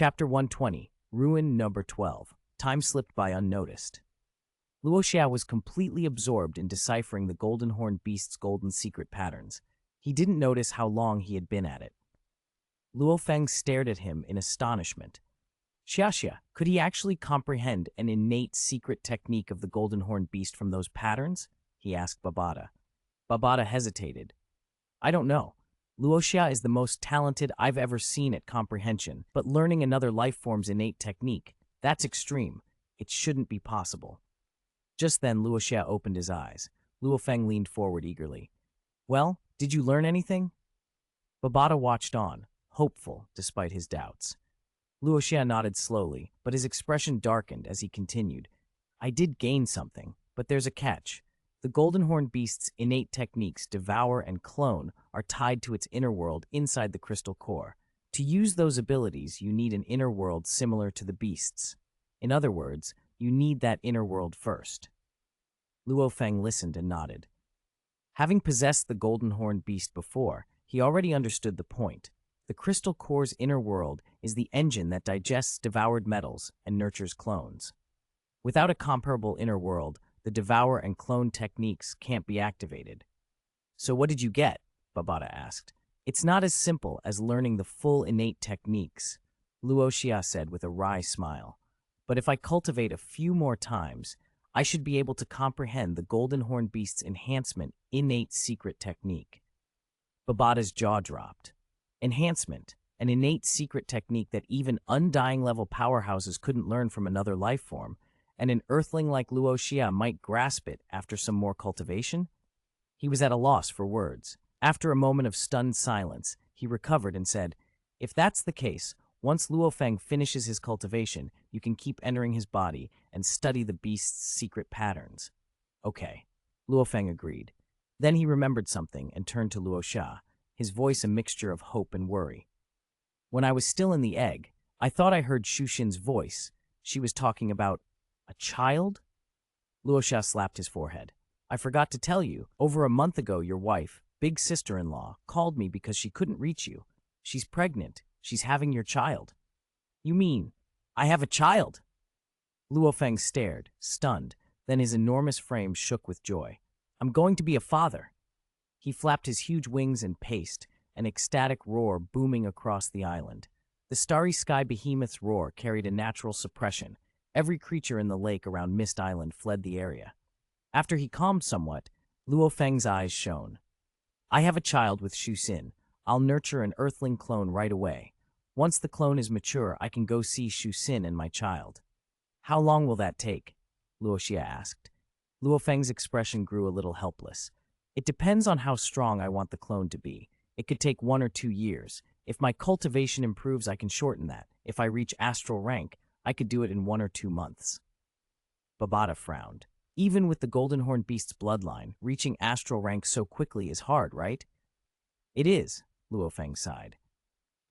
Chapter 120, Ruin Number 12. Time slipped by unnoticed. Luo Xia was completely absorbed in deciphering the golden horned beast's golden secret patterns. He didn't notice how long he had been at it. Luo Feng stared at him in astonishment. Xia, could he actually comprehend an innate secret technique of the golden horned beast from those patterns? He asked Babada. Babada hesitated. I don't know. Luo Xia is the most talented I've ever seen at comprehension, but learning another life form's innate technique, that's extreme. It shouldn't be possible. Just then, Luo Xia opened his eyes. Luo Feng leaned forward eagerly. Well, did you learn anything? Babada watched on, hopeful despite his doubts. Luo Xia nodded slowly, but his expression darkened as he continued. I did gain something, but there's a catch. The golden horned beast's innate techniques, devour and clone, are tied to its inner world inside the crystal core. To use those abilities, you need an inner world similar to the beast's. In other words, you need that inner world first. Luo Feng listened and nodded. Having possessed the golden horned beast before, he already understood the point. The crystal core's inner world is the engine that digests devoured metals and nurtures clones. Without a comparable inner world, the devour and clone techniques can't be activated. So what did you get? Babada asked. It's not as simple as learning the full innate techniques, Luo Xia said with a wry smile. But if I cultivate a few more times, I should be able to comprehend the golden horned beast's enhancement innate secret technique. Babada's jaw dropped. Enhancement, an innate secret technique that even undying level powerhouses couldn't learn from another life form, and an earthling like Luo Xia might grasp it after some more cultivation? He was at a loss for words. After a moment of stunned silence, he recovered and said, If that's the case, once Luo Feng finishes his cultivation, you can keep entering his body and study the beast's secret patterns. Okay, Luo Feng agreed. Then he remembered something and turned to Luo Xia, his voice a mixture of hope and worry. When I was still in the egg, I thought I heard Xu Xin's voice. She was talking about a child? Luo Xia slapped his forehead. I forgot to tell you, over a month ago your wife, big sister-in-law, called me because she couldn't reach you. She's pregnant. She's having your child. You mean, I have a child? Luo Feng stared, stunned, then his enormous frame shook with joy. I'm going to be a father. He flapped his huge wings and paced, an ecstatic roar booming across the island. The starry sky behemoth's roar carried a natural suppression. Every creature in the lake around Mist Island fled the area. After he calmed somewhat, Luo Feng's eyes shone. I have a child with Xu Xin. I'll nurture an earthling clone right away. Once the clone is mature, I can go see Xu Xin and my child. How long will that take? Luo Xia asked. Luo Feng's expression grew a little helpless. It depends on how strong I want the clone to be. It could take 1 or 2 years. If my cultivation improves, I can shorten that. If I reach astral rank, I could do it in 1 or 2 months. Babada frowned. Even with the golden horned beast's bloodline, reaching astral rank so quickly is hard, right? It is, Luo Feng sighed.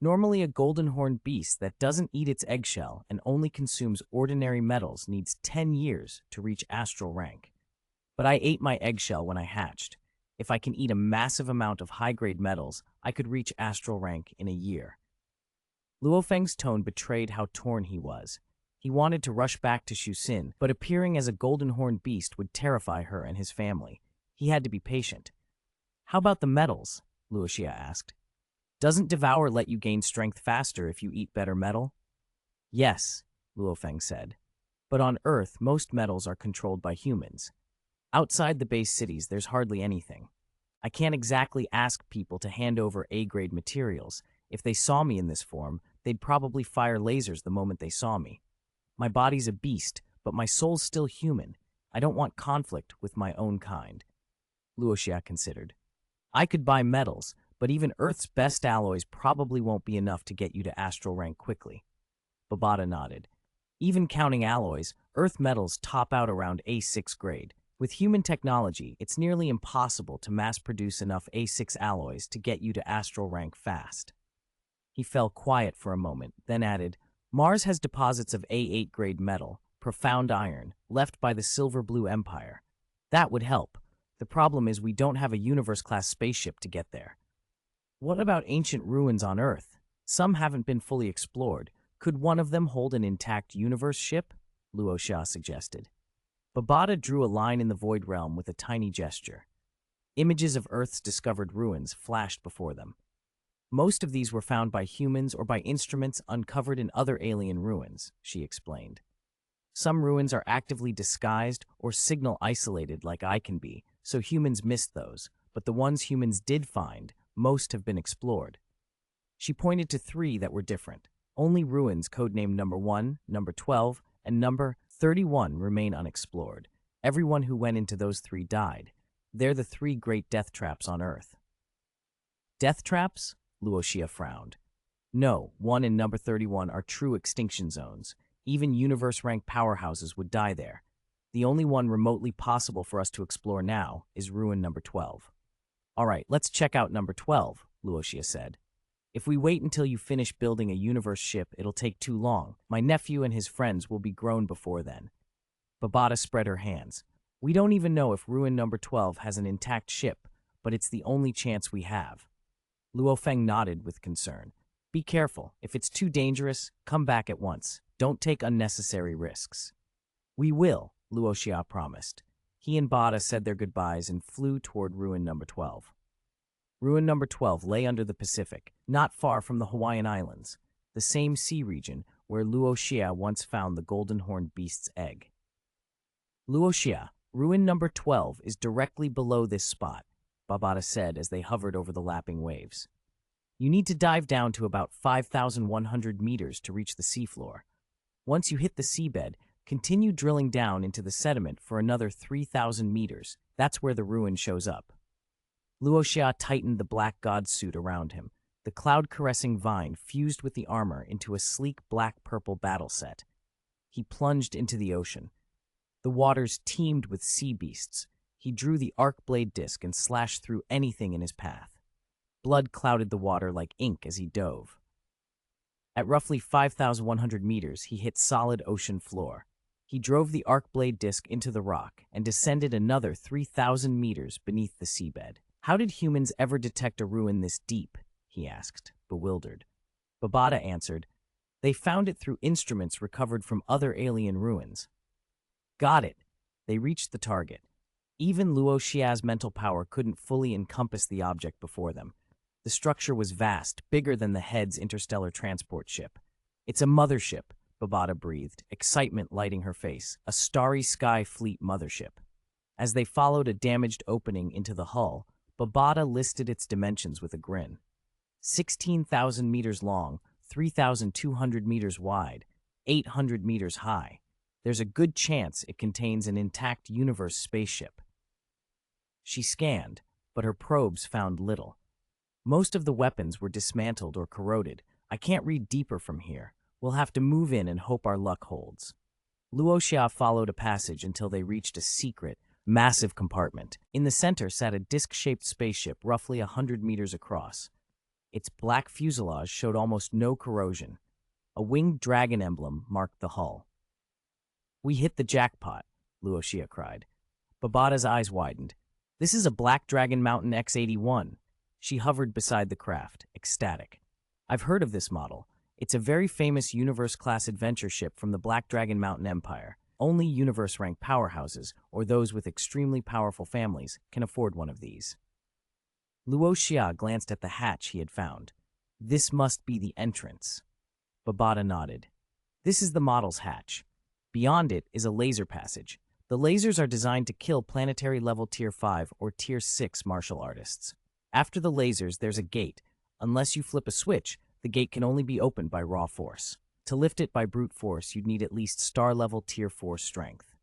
Normally a golden horned beast that doesn't eat its eggshell and only consumes ordinary metals needs 10 years to reach astral rank. But I ate my eggshell when I hatched. If I can eat a massive amount of high-grade metals, I could reach astral rank in a year. Luo Feng's tone betrayed how torn he was. He wanted to rush back to Xu Xin, but appearing as a golden horned beast would terrify her and his family. He had to be patient. How about the metals? Luo Xia asked. Doesn't devour let you gain strength faster if you eat better metal? Yes, Luo Feng said. But on Earth, most metals are controlled by humans. Outside the base cities, there's hardly anything. I can't exactly ask people to hand over A-grade materials. If they saw me in this form, they'd probably fire lasers the moment they saw me. My body's a beast, but my soul's still human. I don't want conflict with my own kind. Luo Xia considered. I could buy metals, but even Earth's best alloys probably won't be enough to get you to astral rank quickly. Babada nodded. Even counting alloys, Earth metals top out around A6 grade. With human technology, it's nearly impossible to mass-produce enough A6 alloys to get you to astral rank fast. He fell quiet for a moment, then added, Mars has deposits of A8 grade metal, profound iron, left by the Silver Blue Empire. That would help. The problem is we don't have a universe-class spaceship to get there. What about ancient ruins on Earth? Some haven't been fully explored. Could one of them hold an intact universe ship? Luo Xia suggested. Babada drew a line in the void realm with a tiny gesture. Images of Earth's discovered ruins flashed before them. Most of these were found by humans or by instruments uncovered in other alien ruins, she explained. Some ruins are actively disguised or signal isolated like I can be, so humans missed those, but the ones humans did find, most have been explored. She pointed to 3 that were different. Only ruins codenamed number 1, number 12, and number 31 remain unexplored. Everyone who went into those 3 died. They're the 3 great death traps on Earth. Death traps? Luo Xia frowned. No, 1 and number 31 are true extinction zones. Even universe-ranked powerhouses would die there. The only one remotely possible for us to explore now is ruin number 12. All right, let's check out number 12, Luo Xia said. If we wait until you finish building a universe ship, it'll take too long. My nephew and his friends will be grown before then. Babada spread her hands. We don't even know if ruin number 12 has an intact ship, but it's the only chance we have. Luo Feng nodded with concern. Be careful. If it's too dangerous, come back at once. Don't take unnecessary risks. We will, Luo Xia promised. He and Bada said their goodbyes and flew toward ruin number 12. Ruin number 12 lay under the Pacific, not far from the Hawaiian Islands, the same sea region where Luo Xia once found the golden horned beast's egg. Luo Xia, ruin number 12 is directly below this spot, Babada said as they hovered over the lapping waves. You need to dive down to about 5,100 meters to reach the seafloor. Once you hit the seabed, continue drilling down into the sediment for another 3,000 meters. That's where the ruin shows up. Luo Xia tightened the black god suit around him. The cloud-caressing vine fused with the armor into a sleek black-purple battle set. He plunged into the ocean. The waters teemed with sea beasts. He drew the arc blade disc and slashed through anything in his path. Blood clouded the water like ink as he dove. At roughly 5,100 meters, he hit solid ocean floor. He drove the arc blade disc into the rock and descended another 3,000 meters beneath the seabed. How did humans ever detect a ruin this deep? He asked, bewildered. Babada answered, they found it through instruments recovered from other alien ruins. Got it. They reached the target. Even Luo Xia's mental power couldn't fully encompass the object before them. The structure was vast, bigger than the Head's interstellar transport ship. It's a mothership, Babada breathed, excitement lighting her face, a Starry Sky Fleet mothership. As they followed a damaged opening into the hull, Babada listed its dimensions with a grin. 16,000 meters long, 3,200 meters wide, 800 meters high. There's a good chance it contains an intact universe spaceship. She scanned, but her probes found little. Most of the weapons were dismantled or corroded. I can't read deeper from here. We'll have to move in and hope our luck holds. Luo Xia followed a passage until they reached a secret, massive compartment. In the center sat a disc-shaped spaceship roughly 100 meters across. Its black fuselage showed almost no corrosion. A winged dragon emblem marked the hull. We hit the jackpot, Luo Xia cried. Babada's eyes widened. This is a Black Dragon Mountain X-81. She hovered beside the craft, ecstatic. I've heard of this model. It's a very famous universe-class adventure ship from the Black Dragon Mountain Empire. Only universe-ranked powerhouses, or those with extremely powerful families, can afford one of these. Luo Xia glanced at the hatch he had found. This must be the entrance. Babada nodded. This is the model's hatch. Beyond it is a laser passage. The lasers are designed to kill planetary-level Tier 5 or Tier 6 martial artists. After the lasers, there's a gate. Unless you flip a switch, the gate can only be opened by raw force. To lift it by brute force, you'd need at least star-level Tier 4 strength.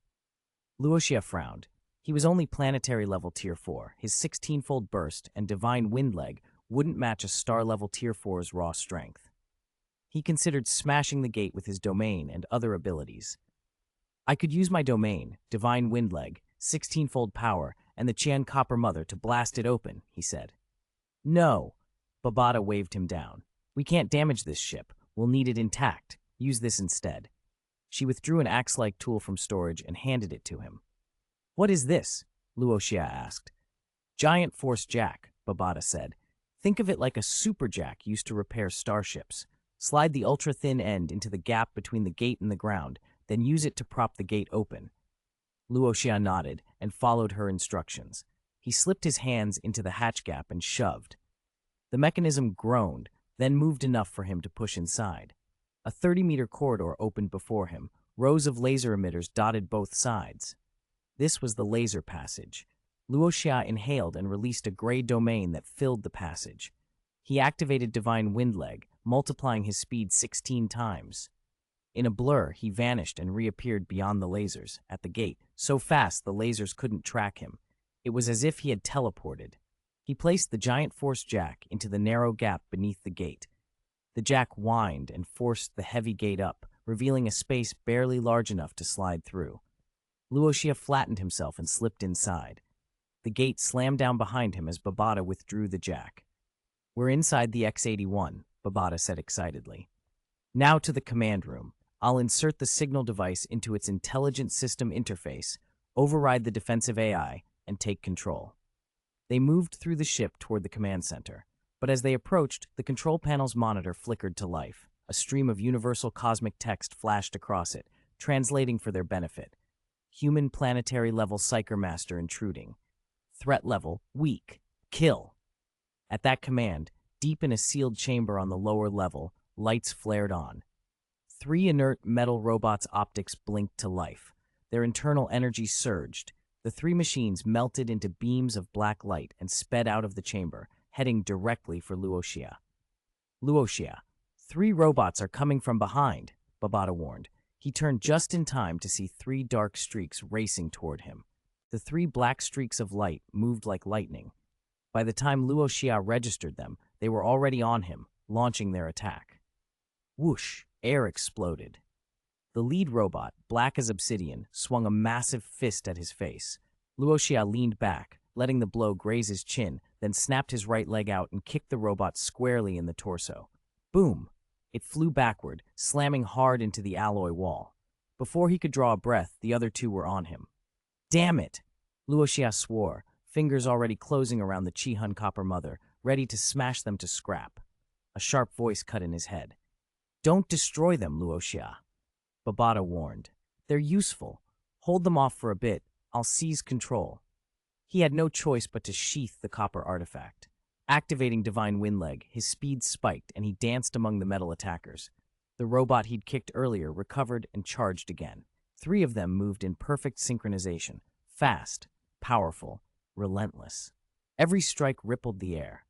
Luo Xia frowned. He was only planetary-level Tier 4. His 16-fold burst and divine wind leg wouldn't match a star-level Tier 4's raw strength. He considered smashing the gate with his domain and other abilities. I could use my domain, divine wind leg, 16-fold power, and the Qian Copper Mother to blast it open, he said. No, Babada waved him down. We can't damage this ship. We'll need it intact. Use this instead. She withdrew an axe-like tool from storage and handed it to him. What is this? Luo Xia asked. Giant Force Jack, Babada said. Think of it like a super jack used to repair starships. Slide the ultra-thin end into the gap between the gate and the ground, then use it to prop the gate open. Luo Xia nodded and followed her instructions. He slipped his hands into the hatch gap and shoved. The mechanism groaned, then moved enough for him to push inside. A 30-meter corridor opened before him. Rows of laser emitters dotted both sides. This was the laser passage. Luo Xia inhaled and released a gray domain that filled the passage. He activated Divine Windleg, multiplying his speed 16 times. In a blur, he vanished and reappeared beyond the lasers, at the gate, so fast the lasers couldn't track him. It was as if he had teleported. He placed the giant force jack into the narrow gap beneath the gate. The jack whined and forced the heavy gate up, revealing a space barely large enough to slide through. Luo Xia flattened himself and slipped inside. The gate slammed down behind him as Babata withdrew the jack. "We're inside the X-81, Babata said excitedly. "Now to the command room. I'll insert the signal device into its intelligent system interface, override the defensive AI, and take control." They moved through the ship toward the command center, but as they approached, the control panel's monitor flickered to life. A stream of universal cosmic text flashed across it, translating for their benefit. Human planetary level Psyker Master intruding. Threat level, weak. Kill. At that command, deep in a sealed chamber on the lower level, lights flared on. 3 inert metal robots' optics blinked to life. Their internal energy surged. The 3 machines melted into beams of black light and sped out of the chamber, heading directly for Luo Xia. "Luo Xia, 3 robots are coming from behind," Babata warned. He turned just in time to see 3 dark streaks racing toward him. The 3 black streaks of light moved like lightning. By the time Luo Xia registered them, they were already on him, launching their attack. Whoosh! Air exploded. The lead robot, black as obsidian, swung a massive fist at his face. Luo Xia leaned back, letting the blow graze his chin, then snapped his right leg out and kicked the robot squarely in the torso. Boom! It flew backward, slamming hard into the alloy wall. Before he could draw a breath, the other 2 were on him. "Damn it!" Luo Xia swore, fingers already closing around the Chi-Hun copper mother, ready to smash them to scrap. A sharp voice cut in his head. "Don't destroy them, Luo Xia," Babata warned. "They're useful. Hold them off for a bit. I'll seize control." He had no choice but to sheath the copper artifact. Activating Divine Windleg, his speed spiked and he danced among the metal attackers. The robot he'd kicked earlier recovered and charged again. 3 of them moved in perfect synchronization, fast, powerful, relentless. Every strike rippled the air.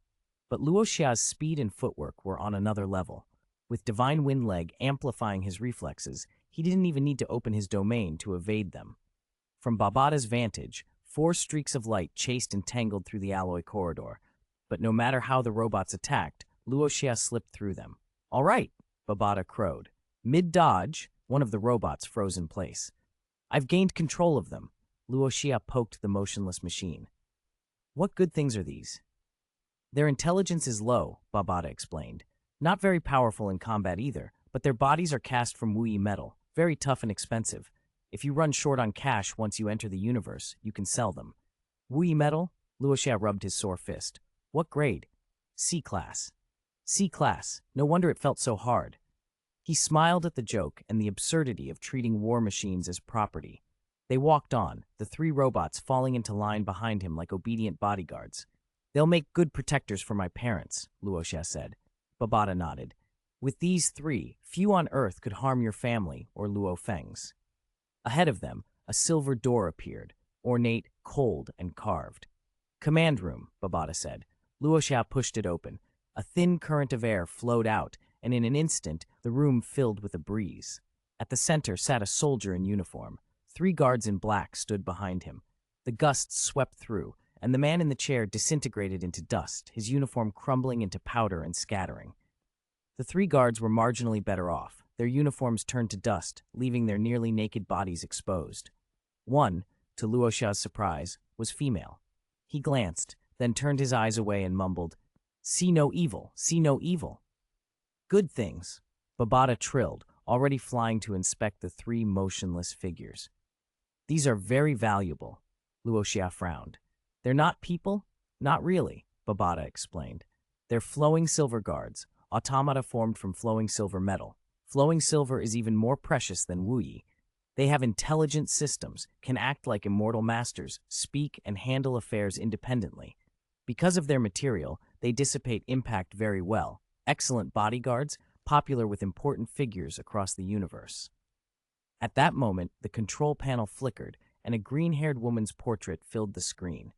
But Luo Xia's speed and footwork were on another level. With Divine Windleg amplifying his reflexes, he didn't even need to open his domain to evade them. From Babata's vantage, 4 streaks of light chased and tangled through the alloy corridor. But no matter how the robots attacked, Luo Xia slipped through them. "All right," Babata crowed. Mid-dodge, one of the robots froze in place. "I've gained control of them." Luo Xia poked the motionless machine. "What good things are these?" "Their intelligence is low," Babata explained. "Not very powerful in combat either, but their bodies are cast from Wuyi metal, very tough and expensive. If you run short on cash once you enter the universe, you can sell them." "Wuyi metal?" Luo Xia rubbed his sore fist. "What grade?" "C-class." "C-class. No wonder it felt so hard." He smiled at the joke and the absurdity of treating war machines as property. They walked on, the 3 robots falling into line behind him like obedient bodyguards. "They'll make good protectors for my parents," Luo Xia said. Babata nodded. "With these 3, few on Earth could harm your family or Luo Feng's." Ahead of them, a silver door appeared, ornate, cold, and carved. "Command room," Babata said. Luo Xia pushed it open. A thin current of air flowed out, and in an instant, the room filled with a breeze. At the center sat a soldier in uniform. 3 guards in black stood behind him. The gusts swept through, and the man in the chair disintegrated into dust, his uniform crumbling into powder and scattering. The 3 guards were marginally better off. Their uniforms turned to dust, leaving their nearly naked bodies exposed. One, to Luo Xia's surprise, was female. He glanced, then turned his eyes away and mumbled, "See no evil, see no evil." "Good things," Babata trilled, already flying to inspect the 3 motionless figures. "These are very valuable," Luo Xia frowned. "They're not people?" "Not really," Babata explained. "They're flowing silver guards, automata formed from flowing silver metal. Flowing silver is even more precious than Wuyi. They have intelligent systems, can act like immortal masters, speak and handle affairs independently. Because of their material, they dissipate impact very well. Excellent bodyguards, popular with important figures across the universe. At that moment, the control panel flickered, and a green-haired woman's portrait filled the screen.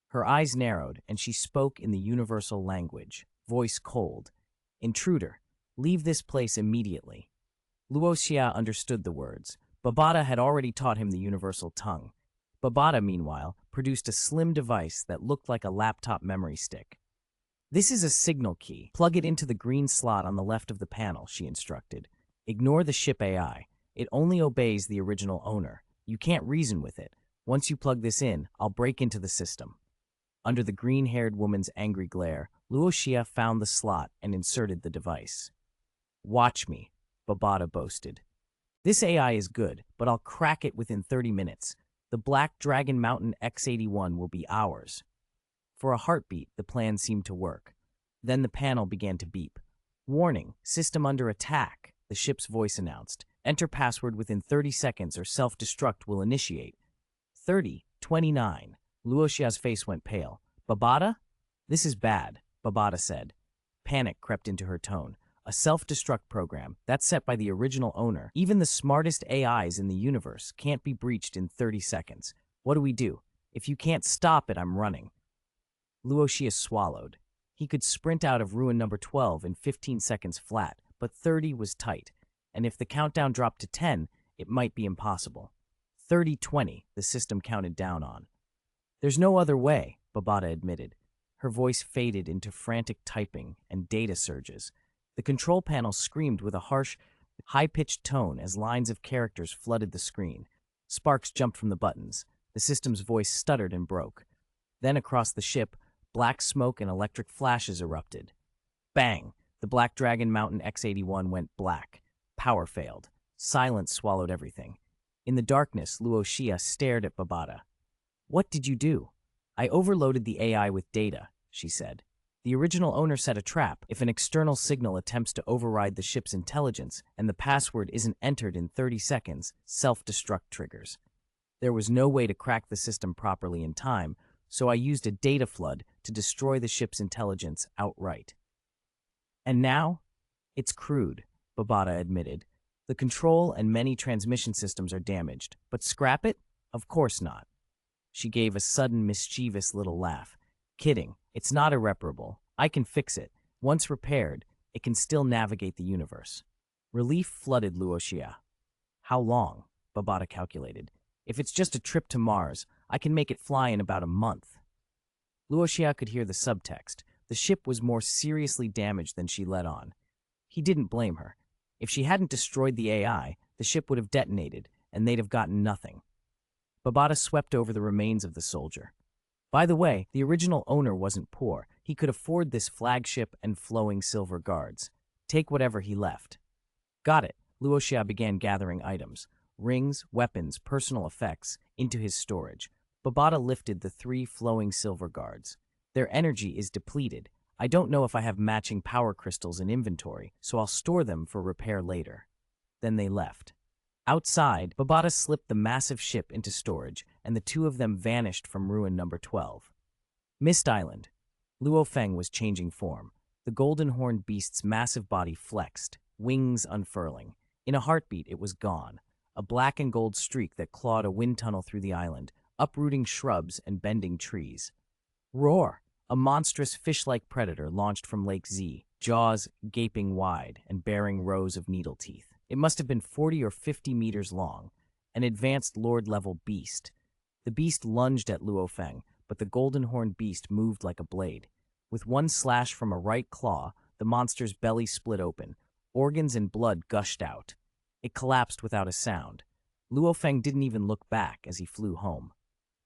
Her eyes narrowed, and she spoke in the universal language, voice cold. "Intruder, leave this place immediately." Luo Xia understood the words. Babata had already taught him the universal tongue. Babata, meanwhile, produced a slim device that looked like a laptop memory stick. "This is a signal key. Plug it into the green slot on the left of the panel," she instructed. "Ignore the ship AI. It only obeys the original owner. You can't reason with it. Once you plug this in, I'll break into the system." Under the green-haired woman's angry glare, Luo Xia found the slot and inserted the device. "Watch me," Babata boasted. "This AI is good, but I'll crack it within 30 minutes. The Black Dragon Mountain X-81 will be ours." For a heartbeat, the plan seemed to work. Then the panel began to beep. "Warning, system under attack," the ship's voice announced. "Enter password within 30 seconds or self-destruct will initiate." 30, 29. Luo Xia's face went pale. "Babata? This is bad," Babata said. Panic crept into her tone. "A self-destruct program, that's set by the original owner. Even the smartest AIs in the universe can't be breached in 30 seconds. What do we do? If you can't stop it, I'm running." Luo Xia swallowed. He could sprint out of ruin number 12 in 15 seconds flat, but 30 was tight, and if the countdown dropped to 10, it might be impossible. 30-20, the system counted down on. "There's no other way," Babata admitted. Her voice faded into frantic typing and data surges. The control panel screamed with a harsh, high-pitched tone as lines of characters flooded the screen. Sparks jumped from the buttons. The system's voice stuttered and broke. Then across the ship, black smoke and electric flashes erupted. Bang! The Black Dragon Mountain X-81 went black. Power failed. Silence swallowed everything. In the darkness, Luo Xia stared at Babata. "What did you do?" "I overloaded the AI with data," she said. "The original owner set a trap. If an external signal attempts to override the ship's intelligence and the password isn't entered in 30 seconds, self-destruct triggers. There was no way to crack the system properly in time, so I used a data flood to destroy the ship's intelligence outright." "And now?" "It's crude," Babata admitted. "The control and many transmission systems are damaged, but scrap it? Of course not." She gave a sudden mischievous little laugh. "Kidding. It's not irreparable. I can fix it. Once repaired, it can still navigate the universe." Relief flooded Luo Xia. "How long?" Babata calculated. "If it's just a trip to Mars, I can make it fly in about a month." Luo Xia could hear the subtext. The ship was more seriously damaged than she let on. He didn't blame her. If she hadn't destroyed the AI, the ship would have detonated, and they'd have gotten nothing. Babata swept over the remains of the soldier. By the way, the original owner wasn't poor. He could afford this flagship and flowing silver guards. Take whatever he left. "Got it." Luo Xia began gathering items. Rings, weapons, personal effects, into his storage. Babata lifted the 3 flowing silver guards. "Their energy is depleted. I don't know if I have matching power crystals in inventory, so I'll store them for repair later." Then they left. Outside, Babata slipped the massive ship into storage, and the 2 of them vanished from ruin number 12. Mist Island. Luo Feng was changing form. The golden-horned beast's massive body flexed, wings unfurling. In a heartbeat, it was gone. A black and gold streak that clawed a wind tunnel through the island, uprooting shrubs and bending trees. Roar! A monstrous fish-like predator launched from Lake Z, jaws gaping wide and bearing rows of needle teeth. It must have been 40 or 50 meters long, an advanced lord-level beast. The beast lunged at Luo Feng, but the golden-horned beast moved like a blade. With one slash from a right claw, the monster's belly split open. Organs and blood gushed out. It collapsed without a sound. Luo Feng didn't even look back as he flew home.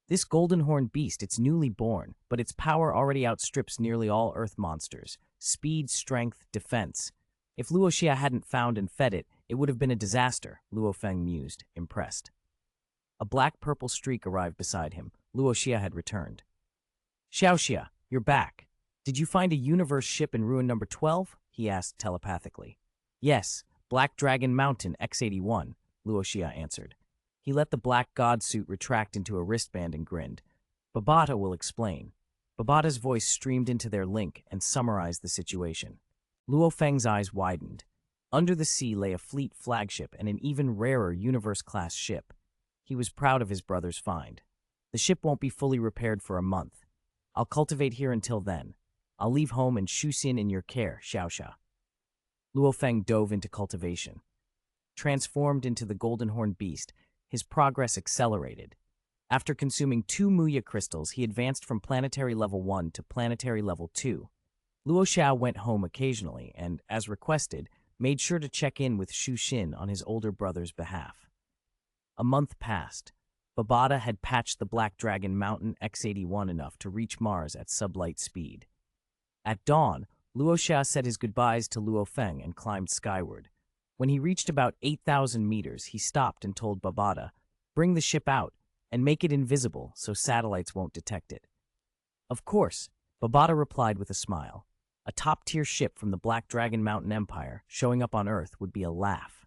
This golden-horned beast, it's newly born, but its power already outstrips nearly all Earth monsters. Speed, strength, defense. If Luo Xia hadn't found and fed it, it would have been a disaster, Luo Feng mused, impressed. A black-purple streak arrived beside him. Luo Xia had returned. "Xiao Xia, you're back. Did you find a universe ship in ruin number 12? he asked telepathically. Yes, Black Dragon Mountain X81, Luo Xia answered. He let the black god suit retract into a wristband and grinned. Babata will explain. Babata's voice streamed into their link and summarized the situation. Luo Feng's eyes widened. Under the sea lay a fleet flagship and an even rarer Universe-class ship. He was proud of his brother's find. The ship won't be fully repaired for a month. I'll cultivate here until then. I'll leave home and Shuxin in your care, Xiaoxia. Luo Feng dove into cultivation. Transformed into the golden horned beast, his progress accelerated. After consuming 2 Muya crystals, he advanced from planetary level 1 to planetary level 2. Luo Xia went home occasionally and, as requested, made sure to check in with Shuxin on his older brother's behalf. A month passed. Babata had patched the Black Dragon Mountain X81 enough to reach Mars at sublight speed. At dawn, Luo Xia said his goodbyes to Luo Feng and climbed skyward. When he reached about 8,000 meters, he stopped and told Babata, "Bring the ship out and make it invisible so satellites won't detect it." Of course, Babata replied with a smile. A top-tier ship from the Black Dragon Mountain Empire showing up on Earth would be a laugh.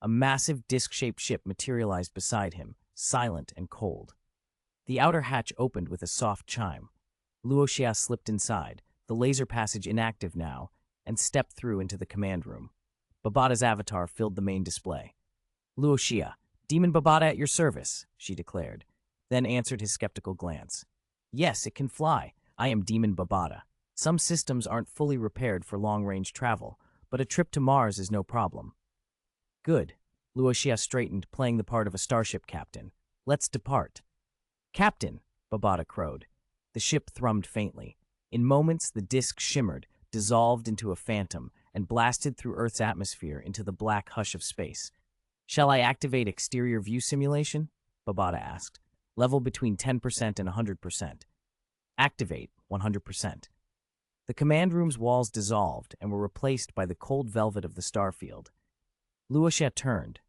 A massive disc-shaped ship materialized beside him, silent and cold. The outer hatch opened with a soft chime. Luo Xia slipped inside, the laser passage inactive now, and stepped through into the command room. Babata's avatar filled the main display. "Luo Xia, Demon Babata at your service," she declared, then answered his skeptical glance. "Yes, it can fly. I am Demon Babata. Some systems aren't fully repaired for long-range travel, but a trip to Mars is no problem." "Good." Luo Xia straightened, playing the part of a starship captain. "Let's depart." "Captain," Babata crowed. The ship thrummed faintly. In moments, the disk shimmered, dissolved into a phantom, and blasted through Earth's atmosphere into the black hush of space. "Shall I activate exterior view simulation?" Babata asked. "Level between 10% and 100%. "Activate 100%. The command room's walls dissolved and were replaced by the cold velvet of the starfield. Luo Xia turned.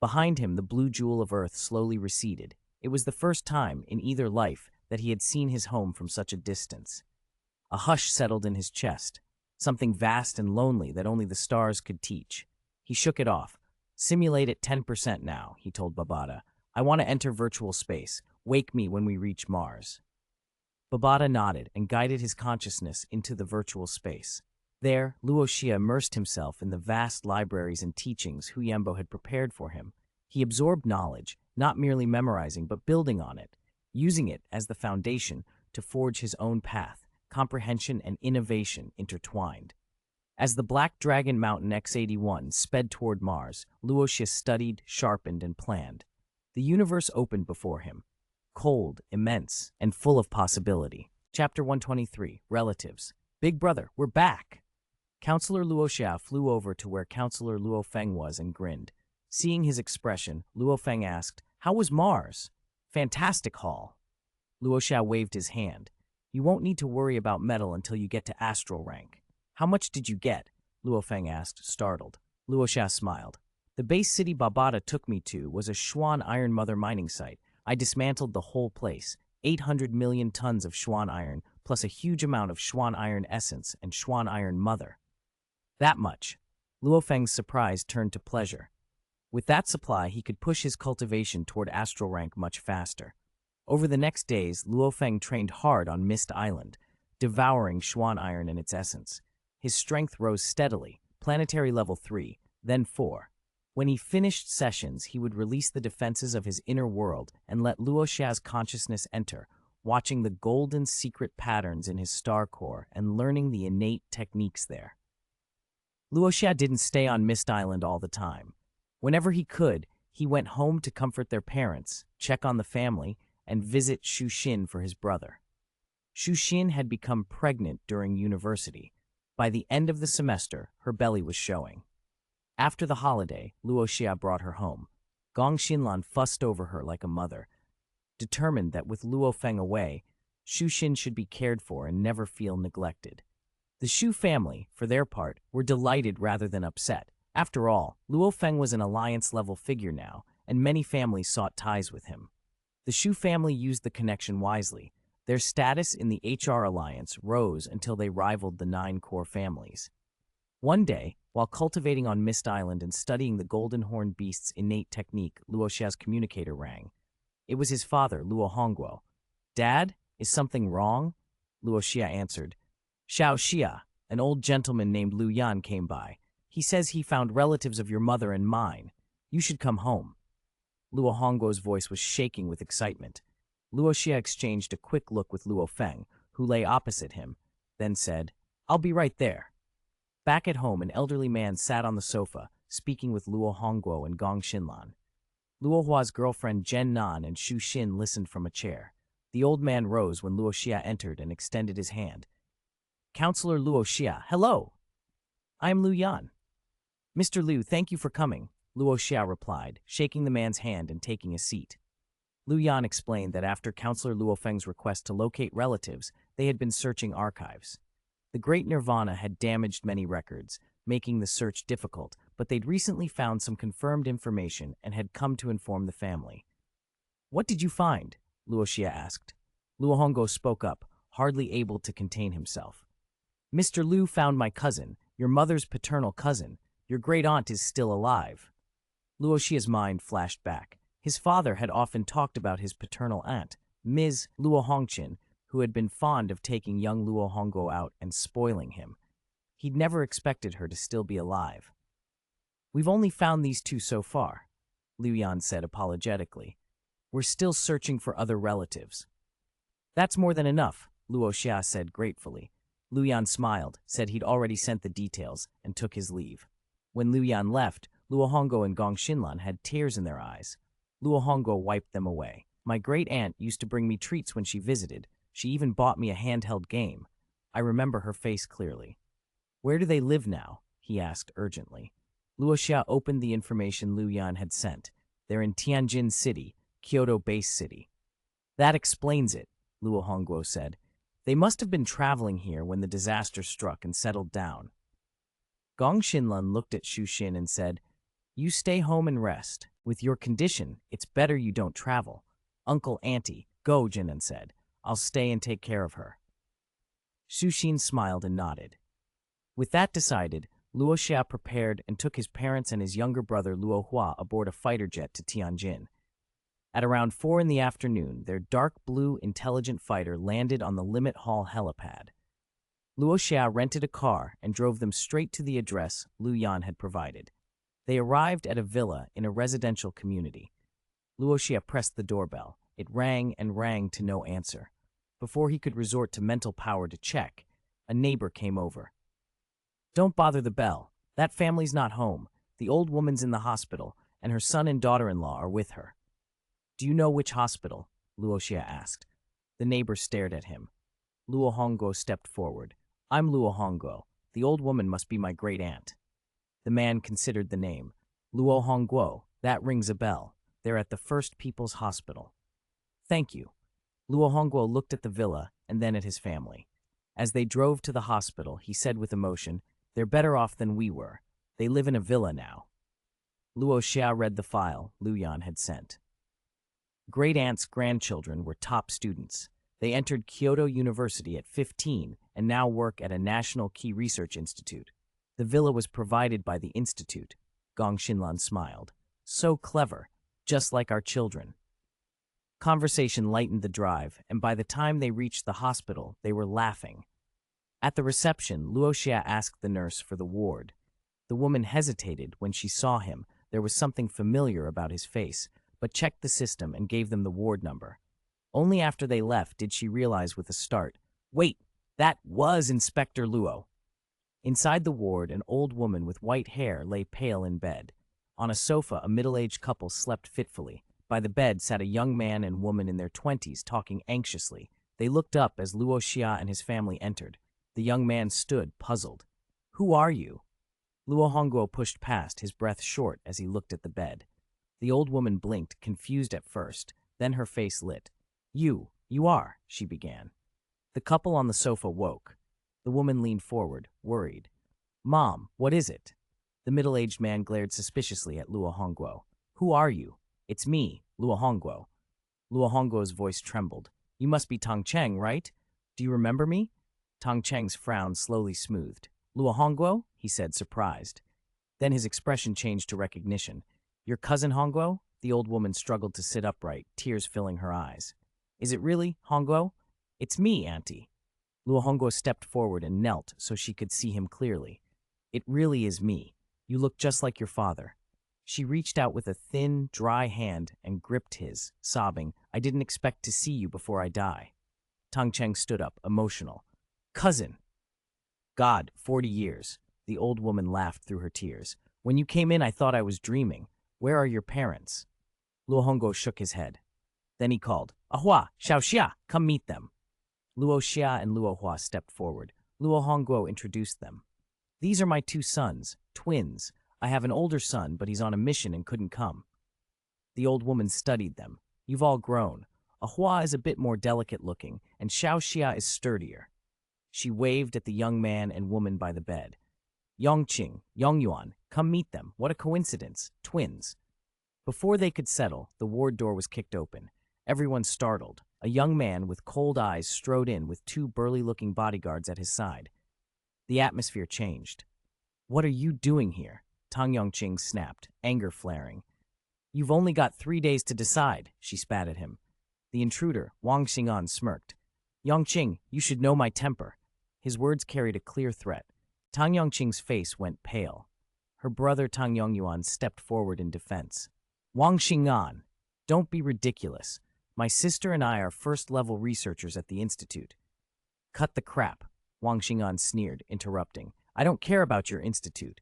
Behind him, the blue jewel of Earth slowly receded. It was the first time, in either life, that he had seen his home from such a distance. A hush settled in his chest, something vast and lonely that only the stars could teach. He shook it off. "Simulate at 10% now," he told Babata. "I want to enter virtual space. Wake me when we reach Mars." Babata nodded and guided his consciousness into the virtual space. There, Luo Xia immersed himself in the vast libraries and teachings Huyembo had prepared for him. He absorbed knowledge, not merely memorizing but building on it, using it as the foundation to forge his own path, comprehension and innovation intertwined. As the Black Dragon Mountain X81 sped toward Mars, Luo Xia studied, sharpened, and planned. The universe opened before him, cold, immense, and full of possibility. Chapter 123, Relatives. "Big brother, we're back!" Counselor Luo Xia flew over to where Counselor Luo Feng was and grinned. Seeing his expression, Luo Feng asked, "How was Mars?" "Fantastic, Hall." Luo Xia waved his hand. "You won't need to worry about metal until you get to astral rank." "How much did you get?" Luo Feng asked, startled. Luo Xia smiled. "The base city Babata took me to was a Xuan Iron Mother mining site. I dismantled the whole place, 800 million tons of Xuan iron, plus a huge amount of Xuan iron essence and Xuan iron mother." "That much." Luo Feng's surprise turned to pleasure. With that supply, he could push his cultivation toward astral rank much faster. Over the next days, Luo Feng trained hard on Mist Island, devouring Xuan iron and its essence. His strength rose steadily, planetary level 3, then 4. When he finished sessions, he would release the defenses of his inner world and let Luo Xia's consciousness enter, watching the golden secret patterns in his star core and learning the innate techniques there. Luo Xia didn't stay on Mist Island all the time. Whenever he could, he went home to comfort their parents, check on the family, and visit Shuxin for his brother. Shuxin had become pregnant during university. By the end of the semester, her belly was showing. After the holiday, Luo Xia brought her home. Gong Xinlan fussed over her like a mother, determined that with Luo Feng away, Shuxin should be cared for and never feel neglected. The Shu family, for their part, were delighted rather than upset. After all, Luo Feng was an alliance-level figure now, and many families sought ties with him. The Shu family used the connection wisely. Their status in the HR alliance rose until they rivaled the 9 core families. One day, while cultivating on Mist Island and studying the golden horned beast's innate technique, Luo Xia's communicator rang. It was his father, Luo Hongguo. "Dad, is something wrong?" Luo Xia answered. "Xiao Xia, an old gentleman named Lu Yan came by. He says he found relatives of your mother and mine. You should come home." Luo Hongguo's voice was shaking with excitement. Luo Xia exchanged a quick look with Luo Feng, who lay opposite him, then said, "I'll be right there." Back at home, an elderly man sat on the sofa, speaking with Luo Hongguo and Gong Xinlan. Luo Hua's girlfriend Zhen Nan and Xu Xin listened from a chair. The old man rose when Luo Xia entered and extended his hand. "Counselor Luo Xia, hello! I am Lu Yan." "Mr. Lu, thank you for coming," Luo Xia replied, shaking the man's hand and taking a seat. Lu Yan explained that after Counselor Luo Feng's request to locate relatives, they had been searching archives. The Great Nirvana had damaged many records, making the search difficult, but they'd recently found some confirmed information and had come to inform the family. "What did you find?" Luo Xia asked. Luo Hongguo spoke up, hardly able to contain himself. "Mr. Lu found my cousin, your mother's paternal cousin. Your great-aunt is still alive." Luo Xia's mind flashed back. His father had often talked about his paternal aunt, Ms. Luo Hongqin, who had been fond of taking young Luo Hongguo out and spoiling him. He'd never expected her to still be alive. "We've only found these two so far," Lu Yan said apologetically. "We're still searching for other relatives." "That's more than enough," Luo Xia said gratefully. Lu Yan smiled, said he'd already sent the details, and took his leave. When Lu Yan left, Luo Hongguo and Gong Xinlan had tears in their eyes. Luo Hongguo wiped them away. "My great-aunt used to bring me treats when she visited. She even bought me a handheld game. I remember her face clearly." "Where do they live now?" he asked urgently. Luo Xia opened the information Lu Yan had sent. "They're in Tianjin City, Kyoto Base City." "That explains it," Luo Hongguo said. "They must have been traveling here when the disaster struck and settled down." Gong Xinlan looked at Xu Xin and said, "You stay home and rest. With your condition, it's better you don't travel." "Uncle, Auntie," Go Jinan said. "I'll stay and take care of her." Xu Xin smiled and nodded. With that decided, Luo Xia prepared and took his parents and his younger brother Luo Hua aboard a fighter jet to Tianjin. At around 4 in the afternoon, their dark blue intelligent fighter landed on the Limit Hall helipad. Luo Xia rented a car and drove them straight to the address Lu Yan had provided. They arrived at a villa in a residential community. Luo Xia pressed the doorbell. It rang and rang to no answer. Before he could resort to mental power to check, a neighbor came over. "Don't bother the bell. That family's not home. The old woman's in the hospital, and her son and daughter-in-law are with her." "Do you know which hospital?" Luo Xia asked. The neighbor stared at him. Luo Hongguo stepped forward. "I'm Luo Hongguo. The old woman must be my great-aunt." The man considered the name. "Luo Hongguo, that rings a bell. They're at the First People's Hospital." "Thank you." Luo Hongguo looked at the villa and then at his family. As they drove to the hospital, he said with emotion, "They're better off than we were. They live in a villa now." Luo Xia read the file Lu Yan had sent. Great-aunt's grandchildren were top students. They entered Kyoto University at 15 and now work at a national key research institute. The villa was provided by the institute. Gong Xinlan smiled. "So clever, just like our children." Conversation lightened the drive, and by the time they reached the hospital, they were laughing. At the reception, Luo Xia asked the nurse for the ward. The woman hesitated when she saw him. There was something familiar about his face, but checked the system and gave them the ward number. Only after they left did she realize with a start, "Wait, that was Inspector Luo." Inside the ward, an old woman with white hair lay pale in bed. On a sofa, a middle-aged couple slept fitfully. By the bed sat a young man and woman in their 20s talking anxiously. They looked up as Luo Xia and his family entered. The young man stood, puzzled. "Who are you?" Luo Hongguo pushed past, his breath short as he looked at the bed. The old woman blinked, confused at first, then her face lit. You are," she began. The couple on the sofa woke. The woman leaned forward, worried. "Mom, what is it?" The middle-aged man glared suspiciously at Luo Hongguo. "Who are you?" "It's me, Luo Hongguo." Luo Hongguo's voice trembled. "You must be Tong Cheng, right? Do you remember me?" Tong Cheng's frown slowly smoothed. Luo Hongguo? He said, surprised. Then his expression changed to recognition. Your cousin Hongguo? The old woman struggled to sit upright, tears filling her eyes. Is it really, Hongguo? It's me, Auntie. Luo Hongguo stepped forward and knelt so she could see him clearly. It really is me. You look just like your father. She reached out with a thin, dry hand and gripped his, sobbing, I didn't expect to see you before I die. Tang Cheng stood up, emotional. Cousin! God, 40 years. The old woman laughed through her tears. When you came in, I thought I was dreaming. Where are your parents? Luo Hongguo shook his head. Then he called, Ahua, Xiao Xia, come meet them. Luo Xia and Luo Hua stepped forward. Luo Hongguo introduced them. These are my two sons, twins. I have an older son, but he's on a mission and couldn't come. The old woman studied them. You've all grown. Ahua is a bit more delicate looking, and Xiao Xia is sturdier. She waved at the young man and woman by the bed. Yongqing, Yongyuan, come meet them. What a coincidence. Twins. Before they could settle, the ward door was kicked open. Everyone startled. A young man with cold eyes strode in with two burly-looking bodyguards at his side. The atmosphere changed. What are you doing here? Tang Yongqing snapped, anger flaring. You've only got 3 days to decide, she spat at him. The intruder, Wang Xing'an, smirked. Yongqing, you should know my temper. His words carried a clear threat. Tang Yongqing's face went pale. Her brother Tang Yongyuan stepped forward in defense. Wang Xing'an, don't be ridiculous. My sister and I are first-level researchers at the Institute. Cut the crap, Wang Xing'an sneered, interrupting. I don't care about your institute.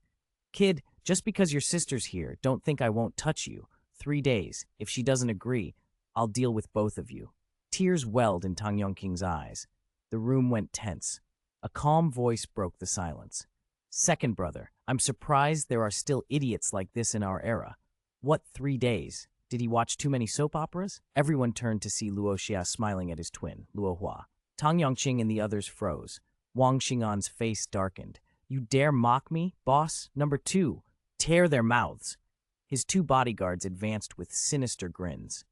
Kid, just because your sister's here, don't think I won't touch you. 3 days. If she doesn't agree, I'll deal with both of you. Tears welled in Tang Yongqing's eyes. The room went tense. A calm voice broke the silence. Second brother, I'm surprised there are still idiots like this in our era. What 3 days? Did he watch too many soap operas? Everyone turned to see Luo Xia smiling at his twin, Luo Hua. Tang Yongqing and the others froze. Wang Xing'an's face darkened. You dare mock me, boss? Number 2, tear their mouths. His two bodyguards advanced with sinister grins.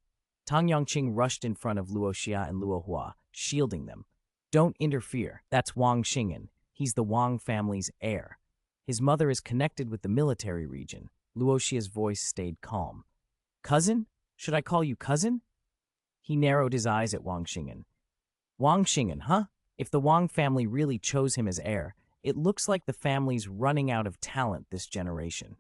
Tang Yongqing rushed in front of Luo Xia and Luo Hua, shielding them. Don't interfere. That's Wang Xing'an. He's the Wang family's heir. His mother is connected with the military region. Luo Xia's voice stayed calm. Cousin? Should I call you cousin? He narrowed his eyes at Wang Xing'an. Wang Xing'an, huh? If the Wang family really chose him as heir, it looks like the family's running out of talent this generation.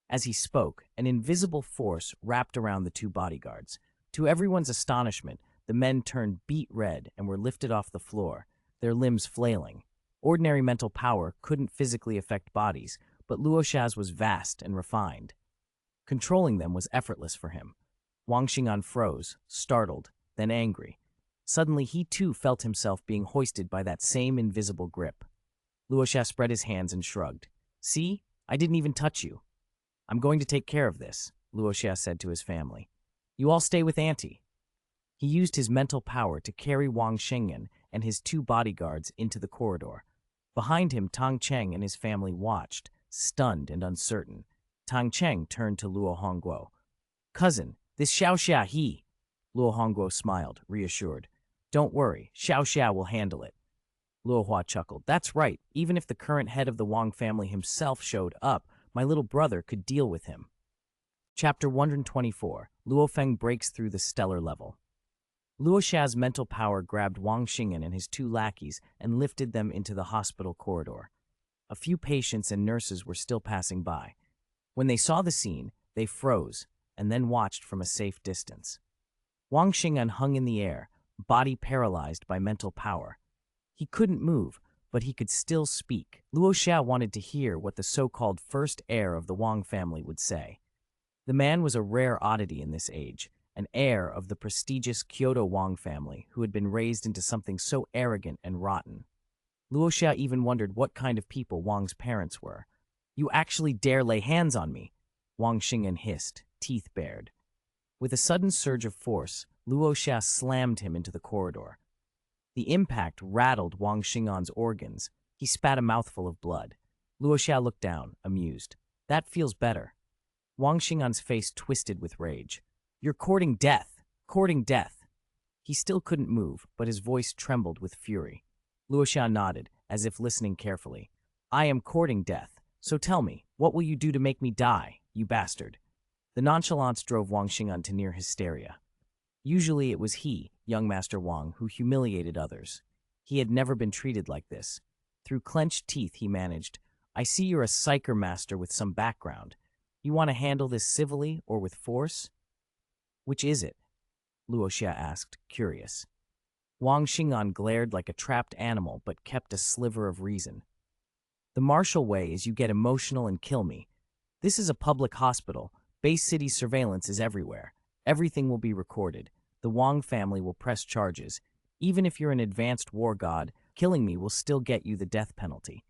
As he spoke, an invisible force wrapped around the two bodyguards. To everyone's astonishment, the men turned beet red and were lifted off the floor, their limbs flailing. Ordinary mental power couldn't physically affect bodies, but Luo Xia's was vast and refined. Controlling them was effortless for him. Wang Xing'an froze, startled, then angry. Suddenly, he too felt himself being hoisted by that same invisible grip. Luo Xia spread his hands and shrugged. See? I didn't even touch you. I'm going to take care of this, Luo Xia said to his family. You all stay with Auntie. He used his mental power to carry Wang Xing'an and his two bodyguards into the corridor. Behind him, Tang Cheng and his family watched, stunned and uncertain. Tang Cheng turned to Luo Hongguo. Cousin, this Xiao Xia he. Luo Hongguo smiled, reassured. Don't worry, Xiao Xia will handle it. Luo Hua chuckled. That's right, even if the current head of the Wang family himself showed up, my little brother could deal with him. Chapter 124. Luo Feng breaks through the stellar level. Luo Xia's mental power grabbed Wang Xing'an and his two lackeys and lifted them into the hospital corridor. A few patients and nurses were still passing by. When they saw the scene, they froze and then watched from a safe distance. Wang Xing'an hung in the air, body paralyzed by mental power. He couldn't move, but he could still speak. Luo Xia wanted to hear what the so-called first heir of the Wang family would say. The man was a rare oddity in this age, an heir of the prestigious Kyoto Wang family who had been raised into something so arrogant and rotten. Luo Xia even wondered what kind of people Wang's parents were. You actually dare lay hands on me? Wang Xing'an hissed, teeth bared. With a sudden surge of force, Luo Xia slammed him into the corridor. The impact rattled Wang Xing'an's organs. He spat a mouthful of blood. Luo Xia looked down, amused. That feels better. Wang Xing'an's face twisted with rage. You're courting death! Courting death! He still couldn't move, but his voice trembled with fury. Luo Xia nodded, as if listening carefully. I am courting death, so tell me, what will you do to make me die, you bastard? The nonchalance drove Wang Xing'an to near hysteria. Usually it was he, young Master Wang, who humiliated others. He had never been treated like this. Through clenched teeth he managed, I see you're a psyker master with some background. You want to handle this civilly or with force? Which is it? Luo Xia asked, curious. Wang Xing'an glared like a trapped animal but kept a sliver of reason. The martial way is you get emotional and kill me. This is a public hospital. Bay City surveillance is everywhere. Everything will be recorded. The Wang family will press charges. Even if you're an advanced war god, killing me will still get you the death penalty.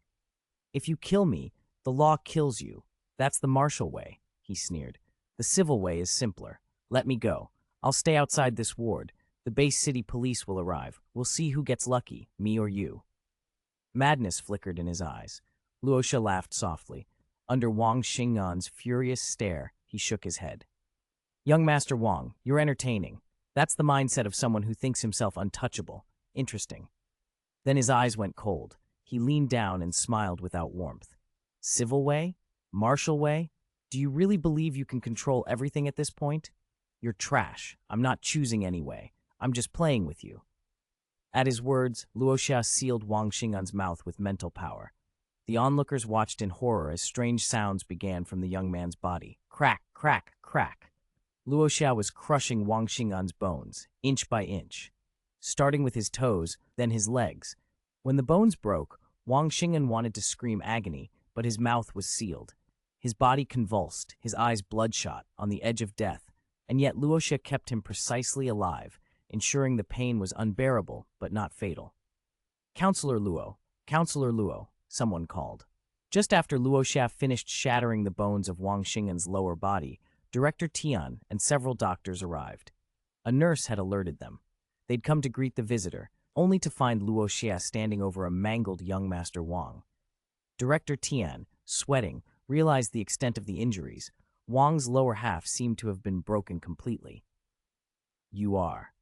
If you kill me, the law kills you. That's the martial way, he sneered. The civil way is simpler. Let me go. I'll stay outside this ward. The Bay City police will arrive. We'll see who gets lucky, me or you. Madness flickered in his eyes. Luo Xia laughed softly. Under Wang Xing'an's furious stare, he shook his head. Young Master Wang, you're entertaining. That's the mindset of someone who thinks himself untouchable. Interesting. Then his eyes went cold. He leaned down and smiled without warmth. Civil way? Martial way? Do you really believe you can control everything at this point? You're trash. I'm not choosing any way. I'm just playing with you. At his words, Luo Xia sealed Wang Xing'an's mouth with mental power. The onlookers watched in horror as strange sounds began from the young man's body. Crack, crack, crack. Luo Xia was crushing Wang Xing'an's bones, inch by inch, starting with his toes, then his legs. When the bones broke, Wang Xing'an wanted to scream agony, but his mouth was sealed. His body convulsed, his eyes bloodshot, on the edge of death, and yet Luo Xia kept him precisely alive, ensuring the pain was unbearable but not fatal. Counselor Luo, someone called. Just after Luo Xia finished shattering the bones of Wang Xing'an's lower body, Director Tian and several doctors arrived. A nurse had alerted them. They'd come to greet the visitor, only to find Luo Xia standing over a mangled young Master Wang. Director Tian, sweating, realized the extent of the injuries. Wang's lower half seemed to have been broken completely. You are?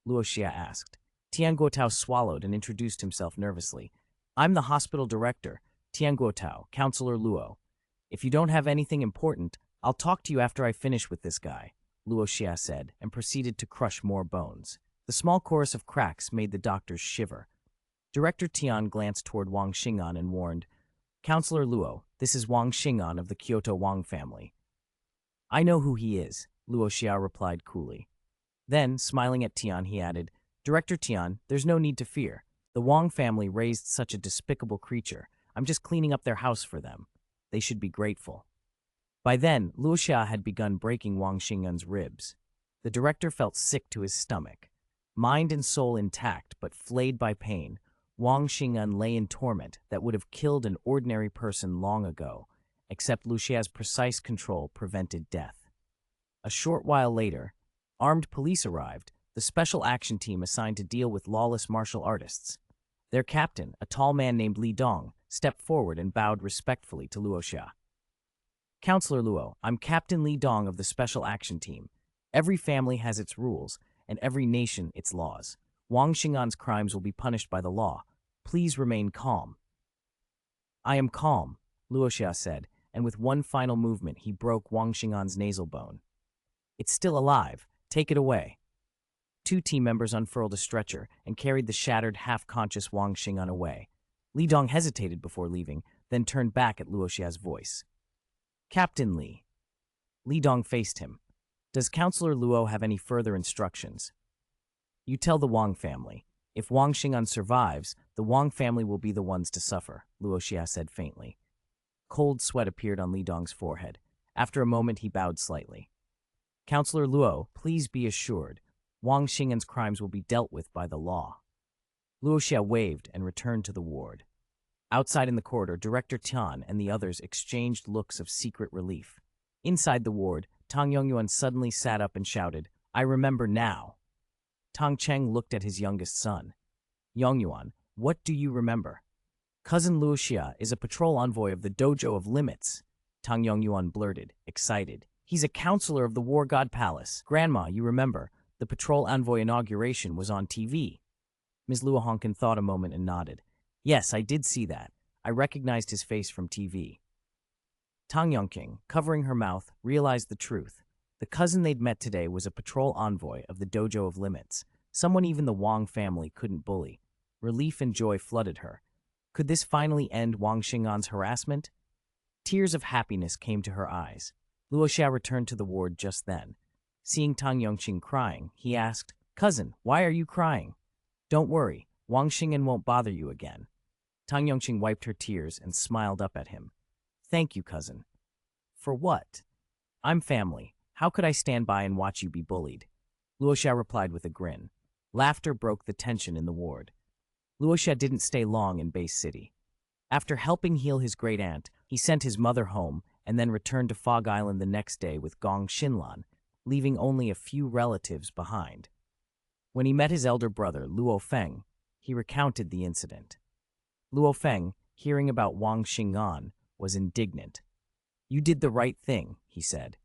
Luo Xia asked. Tian Guotao swallowed and introduced himself nervously. I'm the hospital director, Tian Guotao, Counselor Luo. If you don't have anything important, I'll talk to you after I finish with this guy, Luo Xia said, and proceeded to crush more bones. The small chorus of cracks made the doctors shiver. Director Tian glanced toward Wang Xing'an and warned, Counselor Luo, this is Wang Xing'an of the Kyoto Wang family. I know who he is, Luo Xia replied coolly. Then, smiling at Tian, he added, Director Tian, there's no need to fear. The Wang family raised such a despicable creature. I'm just cleaning up their house for them. They should be grateful. By then, Luo Xia had begun breaking Wang Xing'an's ribs. The director felt sick to his stomach. Mind and soul intact, but flayed by pain, Wang Xing'an lay in torment that would have killed an ordinary person long ago, except Luo Xia's precise control prevented death. A short while later, armed police arrived, the special action team assigned to deal with lawless martial artists. Their captain, a tall man named Li Dong, stepped forward and bowed respectfully to Luo Xia. Counselor Luo, I'm Captain Li Dong of the Special Action Team. Every family has its rules, and every nation its laws. Wang Xing'an's crimes will be punished by the law. Please remain calm. I am calm, Luo Xia said, and with one final movement he broke Wang Xing'an's nasal bone. It's still alive. Take it away. Two team members unfurled a stretcher and carried the shattered, half-conscious Wang Xing'an away. Li Dong hesitated before leaving, then turned back at Luo Xia's voice. Captain Li. Li Dong faced him. Does Counselor Luo have any further instructions? You tell the Wang family. If Wang Xing'an survives, the Wang family will be the ones to suffer, Luo Xia said faintly. Cold sweat appeared on Li Dong's forehead. After a moment, he bowed slightly. Counselor Luo, please be assured, Wang Xing'an's crimes will be dealt with by the law. Luo Xia waved and returned to the ward. Outside in the corridor, Director Tian and the others exchanged looks of secret relief. Inside the ward, Tang Yongyuan suddenly sat up and shouted, I remember now. Tang Cheng looked at his youngest son. Yongyuan, what do you remember? Cousin Luo Xia is a patrol envoy of the dojo of Limits, Tang Yongyuan blurted, excited. He's a counselor of the War God Palace. Grandma, you remember, the patrol envoy inauguration was on TV. Ms. Luo Honkin thought a moment and nodded. Yes, I did see that. I I recognized his face from TV. Tang Yongqing, covering her mouth, realized the truth. The cousin they'd met today was a patrol envoy of the Dojo of Limits, someone even the Wang family couldn't bully. Relief and joy flooded her. Could this finally end Wang Xing'an's harassment? Tears of happiness came to her eyes. Luo Xia returned to the ward just then. Seeing Tang Yongqing crying, he asked, "Cousin, why are you crying?" "Don't worry, Wang Xing'an won't bother you again." Tang Yongqing wiped her tears and smiled up at him. "Thank you, cousin." "For what?" "I'm family. How could I stand by and watch you be bullied?" Luo Xia replied with a grin. Laughter broke the tension in the ward. Luo Xia didn't stay long in Base City. After helping heal his great-aunt, he sent his mother home and then returned to Fog Island the next day with Gong Xinlan, leaving only a few relatives behind. When he met his elder brother, Luo Feng, he recounted the incident. Luo Feng, hearing about Wang Xing'an, was indignant. "You did the right thing," he said.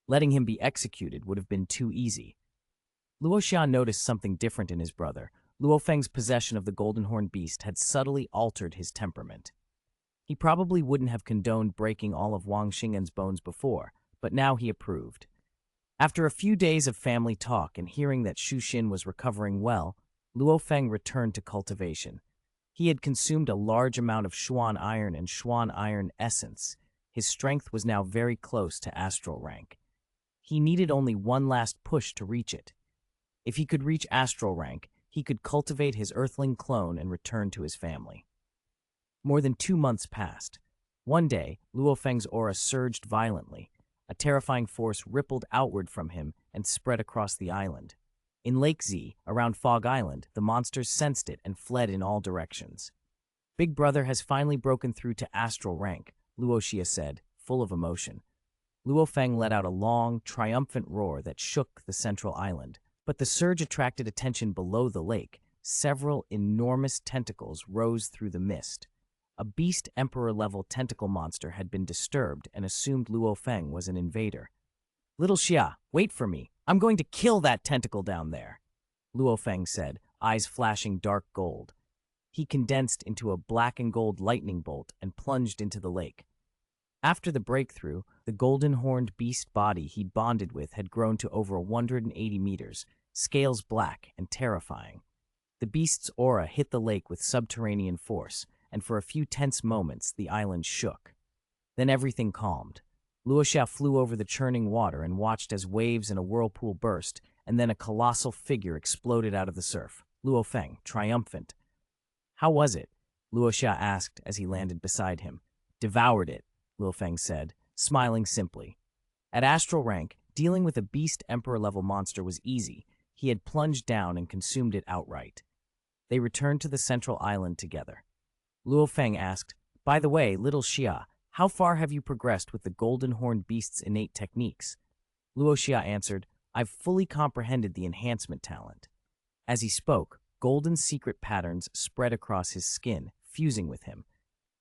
"Letting him be executed would have been too easy." Luo Xia noticed something different in his brother. Luo Feng's possession of the Golden Horn Beast had subtly altered his temperament. He probably wouldn't have condoned breaking all of Wang Xing'an's bones before, but now he approved. After a few days of family talk and hearing that Xu Xin was recovering well, Luo Feng returned to cultivation. He had consumed a large amount of Xuan Iron and Xuan Iron Essence. His strength was now very close to astral rank. He needed only one last push to reach it. If he could reach astral rank, he could cultivate his earthling clone and return to his family. More than 2 months passed. One day, Luo Feng's aura surged violently. A terrifying force rippled outward from him and spread across the island. In Lake Z, around Fog Island, the monsters sensed it and fled in all directions. "Big Brother has finally broken through to astral rank," Luo Xia said, full of emotion. Luo Feng let out a long, triumphant roar that shook the central island. But the surge attracted attention below the lake. Several enormous tentacles rose through the mist. A beast emperor-level tentacle monster had been disturbed and assumed Luo Feng was an invader. "Little Xia, wait for me. I'm going to kill that tentacle down there," Luo Feng said, eyes flashing dark gold. He condensed into a black and gold lightning bolt and plunged into the lake. After the breakthrough, the golden-horned beast body he'd bonded with had grown to over 180 meters, scales black and terrifying. The beast's aura hit the lake with subterranean force, and for a few tense moments the island shook. Then everything calmed. Luo Xia flew over the churning water and watched as waves in a whirlpool burst, and then a colossal figure exploded out of the surf. Luo Feng, triumphant. "How was it?" Luo Xia asked as he landed beside him. "Devoured it," Luo Feng said, smiling simply. At astral rank, dealing with a beast emperor-level monster was easy. He had plunged down and consumed it outright. They returned to the central island together. Luo Feng asked, "By the way, little Xia, how far have you progressed with the Golden Horned Beast's innate techniques?" Luo Xia answered, "I've fully comprehended the enhancement talent." As he spoke, golden secret patterns spread across his skin, fusing with him.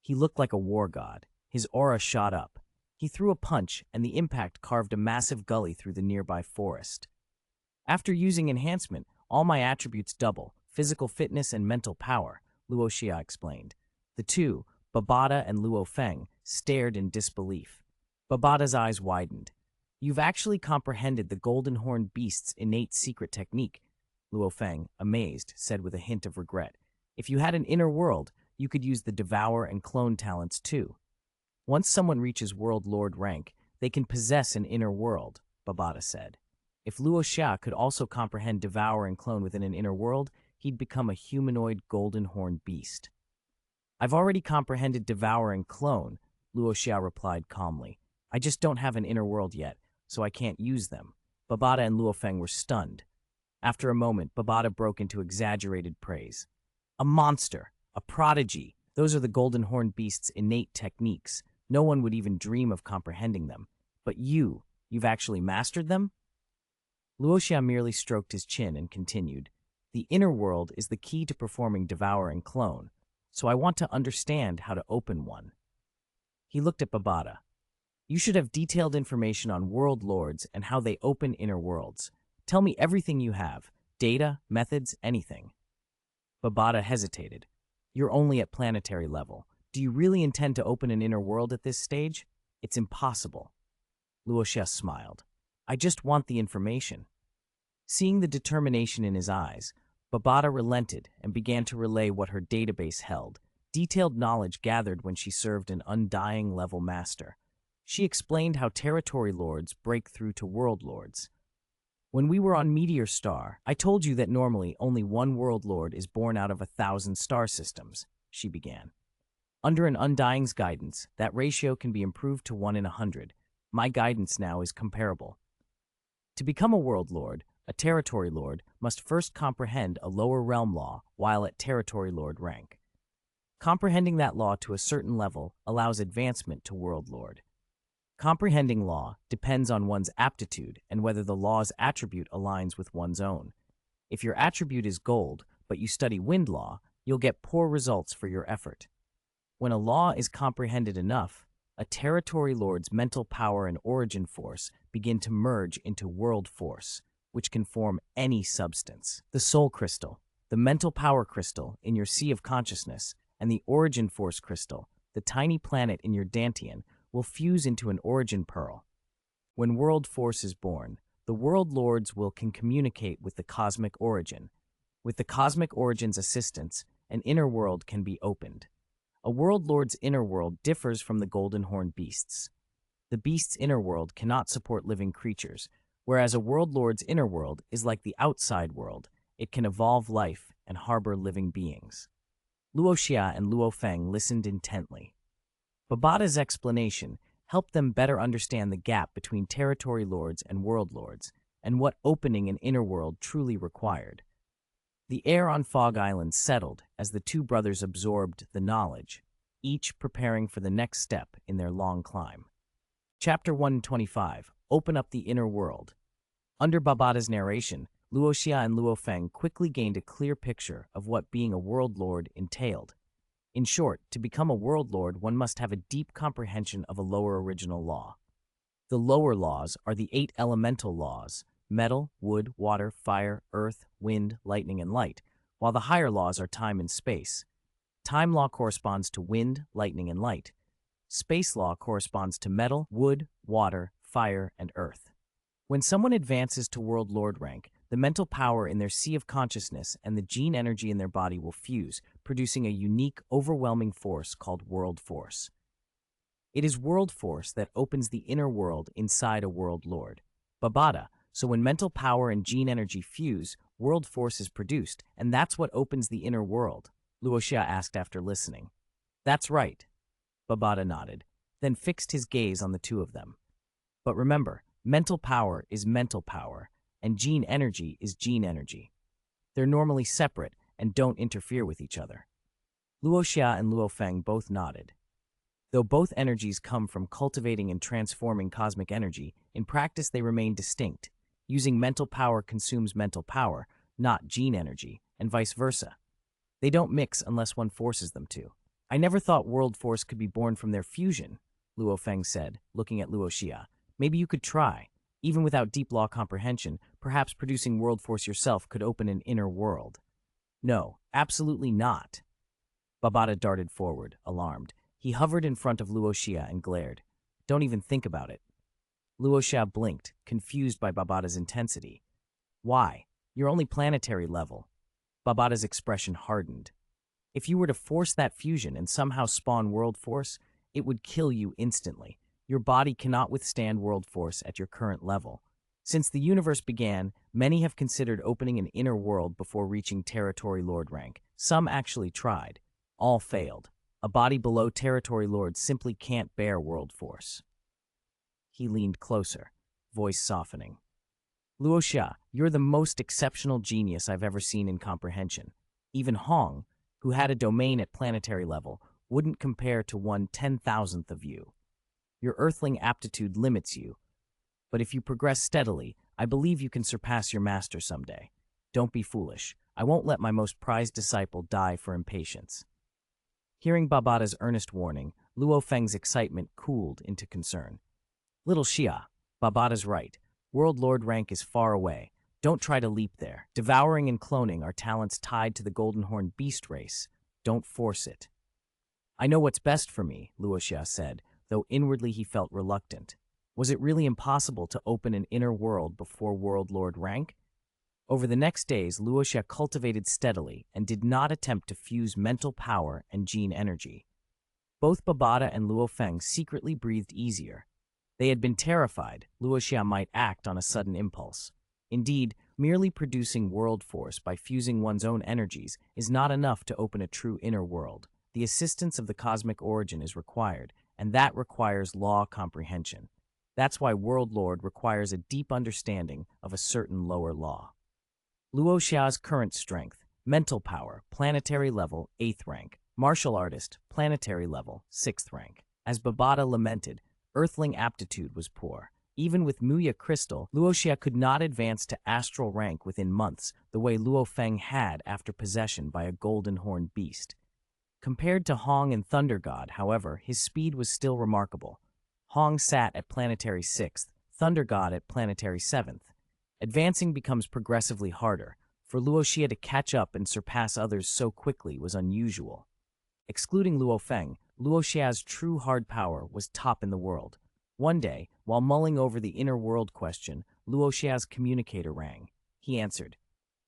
He looked like a war god. His aura shot up. He threw a punch, and the impact carved a massive gully through the nearby forest. "After using enhancement, all my attributes double, physical fitness and mental power," Luo Xia explained. The two, Babada and Luo Feng, stared in disbelief. Babada's eyes widened. "You've actually comprehended the Golden Horned Beast's innate secret technique," Luo Feng, amazed, said with a hint of regret. "If you had an inner world, you could use the devour and clone talents too." "Once someone reaches World Lord rank, they can possess an inner world," Babada said. If Luo Xia could also comprehend devour and clone within an inner world, he'd become a humanoid golden horned beast. "I've already comprehended devour and clone," Luo Xia replied calmly. "I just don't have an inner world yet, so I can't use them." Babada and Luo Feng were stunned. After a moment, Babada broke into exaggerated praise. "A monster! A prodigy! Those are the Golden Horned Beast's innate techniques. No one would even dream of comprehending them. But you've actually mastered them?" Luo Xia merely stroked his chin and continued. "The inner world is the key to performing devour and clone, so I want to understand how to open one." He looked at Babada. "You should have detailed information on world lords and how they open inner worlds. Tell me everything you have, data, methods, anything." Babada hesitated. "You're only at planetary level. Do you really intend to open an inner world at this stage? It's impossible. Luo Xia smiled. I just want the information. Seeing the determination in his eyes, Babata relented and began to relay what her database held, detailed knowledge gathered when she served an undying level master. She explained how territory lords break through to world lords. When we were on Meteor Star, I told you that normally only one world lord is born out of 1,000 star systems, she began. Under an Undying's guidance, that ratio can be improved to 1 in 100. My guidance now is comparable. To become a world lord, a territory lord must first comprehend a lower realm law while at territory lord rank. Comprehending that law to a certain level allows advancement to world lord. Comprehending law depends on one's aptitude and whether the law's attribute aligns with one's own. If your attribute is gold, but you study wind law, you'll get poor results for your effort. When a law is comprehended enough, a territory lord's mental power and origin force begin to merge into world force, which can form any substance. The soul crystal, the mental power crystal in your sea of consciousness, and the origin force crystal, the tiny planet in your dantian, will fuse into an origin pearl. When world force is born, the world lords can communicate with the cosmic origin. With the cosmic origin's assistance, an inner world can be opened. A world lord's inner world differs from the golden horn beasts. The beast's inner world cannot support living creatures, whereas a world lord's inner world is like the outside world. It can evolve life and harbor living beings. Luo Xia and Luo Feng listened intently. Babata's explanation helped them better understand the gap between territory lords and world lords, and what opening an inner world truly required. The air on Fog Island settled as the two brothers absorbed the knowledge, each preparing for the next step in their long climb. Chapter 125, Open Up the Inner World. Under Babata's narration, Luo Xia and Luo Feng quickly gained a clear picture of what being a world lord entailed. In short, to become a world lord, one must have a deep comprehension of a lower original law. The lower laws are the 8 elemental laws: metal, wood, water, fire, earth, wind, lightning, and light, while the higher laws are time and space. Time law corresponds to wind, lightning, and light. Space law corresponds to metal, wood, water, fire, and earth. When someone advances to world lord rank, the mental power in their sea of consciousness and the gene energy in their body will fuse, producing a unique, overwhelming force called world force. It is world force that opens the inner world inside a world lord. Babata, so when mental power and gene energy fuse, world force is produced, and that's what opens the inner world, Luo Xia asked after listening. That's right, Babata nodded, then fixed his gaze on the two of them. But remember, mental power is mental power, and gene energy is gene energy. They're normally separate and don't interfere with each other. Luo Xia and Luo Feng both nodded. Though both energies come from cultivating and transforming cosmic energy, in practice they remain distinct. Using mental power consumes mental power, not gene energy, and vice versa. They don't mix unless one forces them to. I never thought world force could be born from their fusion, Luo Feng said, looking at Luo Xia. Maybe you could try. Even without deep law comprehension, perhaps producing world force yourself could open an inner world. No, absolutely not. Babata darted forward, alarmed. He hovered in front of Luo Xia and glared. Don't even think about it. Luo Xia blinked, confused by Babata's intensity. Why? You're only planetary level. Babata's expression hardened. If you were to force that fusion and somehow spawn world force, it would kill you instantly. Your body cannot withstand world force at your current level. Since the universe began, many have considered opening an inner world before reaching territory lord rank. Some actually tried. All failed. A body below territory lord simply can't bear world force. He leaned closer, voice softening. Luo Xia, you're the most exceptional genius I've ever seen in comprehension. Even Hong, who had a domain at planetary level, wouldn't compare to 1/10,000th of you. Your earthling aptitude limits you, but if you progress steadily, I believe you can surpass your master someday. Don't be foolish. I won't let my most prized disciple die for impatience. Hearing Babata's earnest warning, Luo Feng's excitement cooled into concern. Little Xia, Babata's right. World Lord rank is far away. Don't try to leap there. Devouring and cloning are talents tied to the Golden Horn beast race. Don't force it. I know what's best for me, Luo Xia said, though inwardly he felt reluctant. Was it really impossible to open an inner world before World Lord rank? Over the next days, Luo Xia cultivated steadily and did not attempt to fuse mental power and gene energy. Both Babada and Luo Feng secretly breathed easier. They had been terrified Luo Xia might act on a sudden impulse. Indeed, merely producing world force by fusing one's own energies is not enough to open a true inner world. The assistance of the cosmic origin is required, and that requires law comprehension. That's why World Lord requires a deep understanding of a certain lower law. Luo Xia's current strength: mental power, planetary level, 8th rank; martial artist, planetary level, 6th rank. As Babada lamented, earthling aptitude was poor. Even with Muya Crystal, Luo Xia could not advance to astral rank within months the way Luo Feng had after possession by a golden horned beast. Compared to Hong and Thunder God, however, his speed was still remarkable. Hong sat at planetary 6th, Thunder God at planetary 7th. Advancing becomes progressively harder. For Luo Xia to catch up and surpass others so quickly was unusual. Excluding Luo Feng, Luo Xia's true hard power was top in the world. One day, while mulling over the inner world question, Luo Xia's communicator rang. He answered,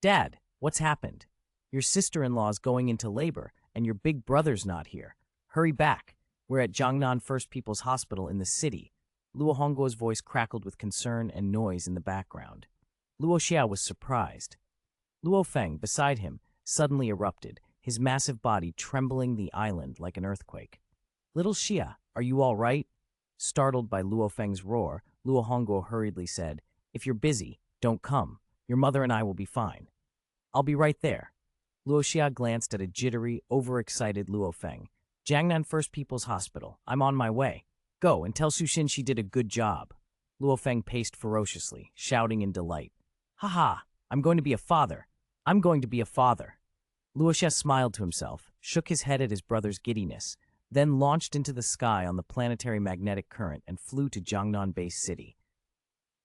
"Dad, what's happened? Your sister-in-law's going into labor, and your big brother's not here. Hurry back. We're at Jiangnan First People's Hospital in the city." Luo Hongguo's voice crackled with concern and noise in the background. Luo Xia was surprised. Luo Feng, beside him, suddenly erupted, his massive body trembling the island like an earthquake. "Little Xia, are you all right?" Startled by Luo Feng's roar, Luo Hongguo hurriedly said, "If you're busy, don't come. Your mother and I will be fine." "I'll be right there." Luo Xia glanced at a jittery, overexcited Luo Feng. "Jiangnan First People's Hospital. I'm on my way. Go and tell Xushin she did a good job." Luo Feng paced ferociously, shouting in delight. "Ha! I'm going to be a father. I'm going to be a father." Luo Xia smiled to himself, shook his head at his brother's giddiness, then launched into the sky on the planetary magnetic current and flew to Jiangnan Base City.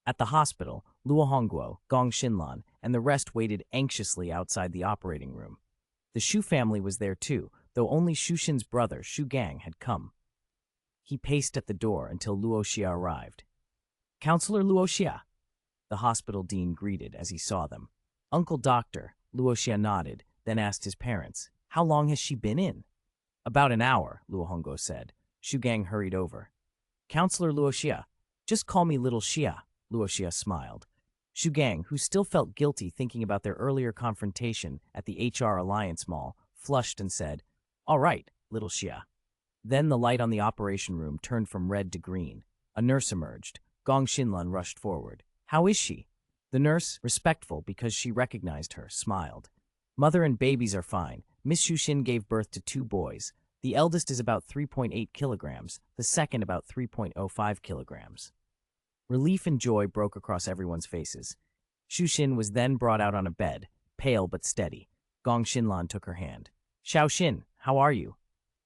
At the hospital, Luo Hongguo, Gong Xinlan, and the rest waited anxiously outside the operating room. The Shu family was there too, though only Xushin's brother, Shu Gang, had come. He paced at the door until Luo Xia arrived. "Counselor Luo Xia," the hospital dean greeted as he saw them. "Uncle Doctor," Luo Xia nodded, then asked his parents, "How long has she been in?" "About an hour," Luo Hongguo said. Shu Gang hurried over. "Counselor Luo Xia, just call me Little Xia," Luo Xia smiled. Shu Gang, who still felt guilty thinking about their earlier confrontation at the HR Alliance Mall, flushed and said, "All right, Little Xia." Then the light on the operation room turned from red to green. A nurse emerged. Gong Xinlan rushed forward. "How is she?" The nurse, respectful because she recognized her, smiled. "Mother and babies are fine. Miss Xushin gave birth to 2 boys. The eldest is about 3.8 kilograms, the second about 3.05 kilograms. Relief and joy broke across everyone's faces. Xushin was then brought out on a bed, pale but steady. Gong Xinlan took her hand. "Xiaoxin, how are you?"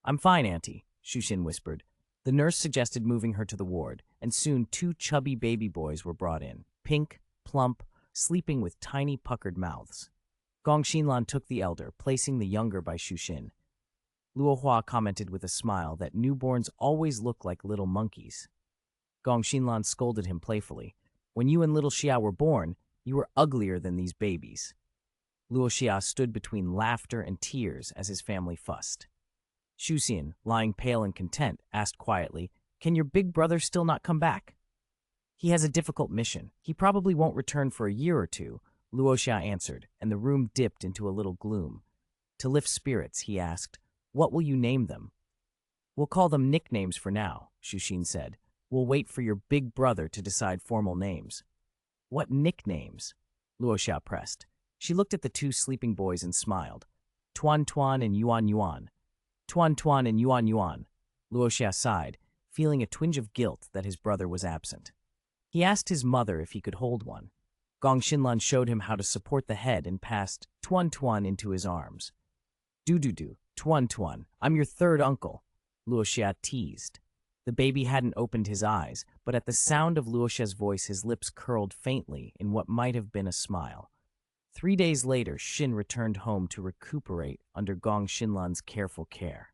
"I'm fine, Auntie," Xushin whispered. The nurse suggested moving her to the ward, and soon 2 chubby baby boys were brought in, pink, plump, sleeping with tiny puckered mouths. Gong Xinlan took the elder, placing the younger by Xushin. Luo Hua commented with a smile that newborns always look like little monkeys. Gong Xinlan scolded him playfully. "When you and Little Xia were born, you were uglier than these babies." Luo Xia stood between laughter and tears as his family fussed. Xushin, lying pale and content, asked quietly, "Can your big brother still not come back?" "He has a difficult mission. He probably won't return for a year or 2, Luo Xia answered, and the room dipped into a little gloom. To lift spirits, he asked, "What will you name them?" "We'll call them nicknames for now," Xushin said. "We'll wait for your big brother to decide formal names." "What nicknames?" Luo Xia pressed. She looked at the 2 sleeping boys and smiled. "Tuan Tuan and Yuan Yuan." "Tuan Tuan and Yuan Yuan." Luo Xia sighed, feeling a twinge of guilt that his brother was absent. He asked his mother if he could hold one. Gong Xinlan showed him how to support the head and passed Tuan Tuan into his arms. "Do, Tuan Tuan, I'm your 3rd uncle," Luo Xia teased. The baby hadn't opened his eyes, but at the sound of Luo Xia's voice his lips curled faintly in what might have been a smile. 3 days later, Xin returned home to recuperate under Gong Xinlan's careful care.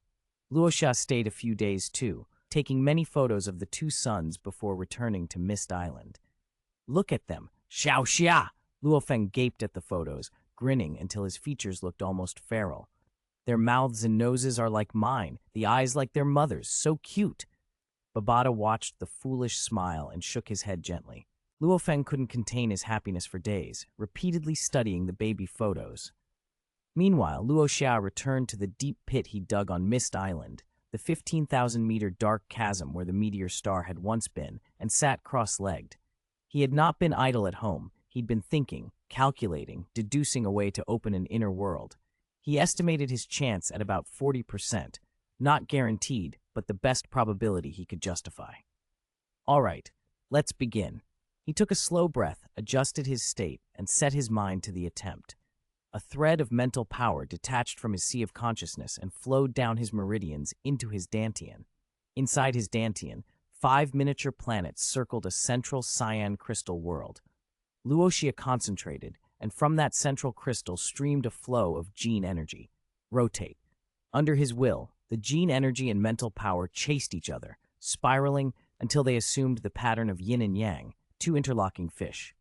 Luo Xia stayed a few days too, taking many photos of the two suns before returning to Mist Island. Look at them, Xiao Xia! Luo Feng gaped at the photos, grinning until his features looked almost feral. Their mouths and noses are like mine, the eyes like their mother's, so cute. Babata watched the foolish smile and shook his head gently. Luo Feng couldn't contain his happiness for days, repeatedly studying the baby photos. Meanwhile, Luo Xia returned to the deep pit he dug on Mist Island, the 15,000-meter dark chasm where the meteor star had once been, and sat cross-legged. He had not been idle at home. He'd been thinking, calculating, deducing a way to open an inner world. He estimated his chance at about 40%, not guaranteed, but the best probability he could justify. All right, let's begin. He took a slow breath, adjusted his state, and set his mind to the attempt. A thread of mental power detached from his sea of consciousness and flowed down his meridians into his dantian. Inside his dantian, 5 miniature planets circled a central cyan crystal world. Luo Xia concentrated, and from that central crystal streamed a flow of gene energy. Rotate. Under his will, the gene energy and mental power chased each other, spiraling until they assumed the pattern of yin and yang, two interlocking fish.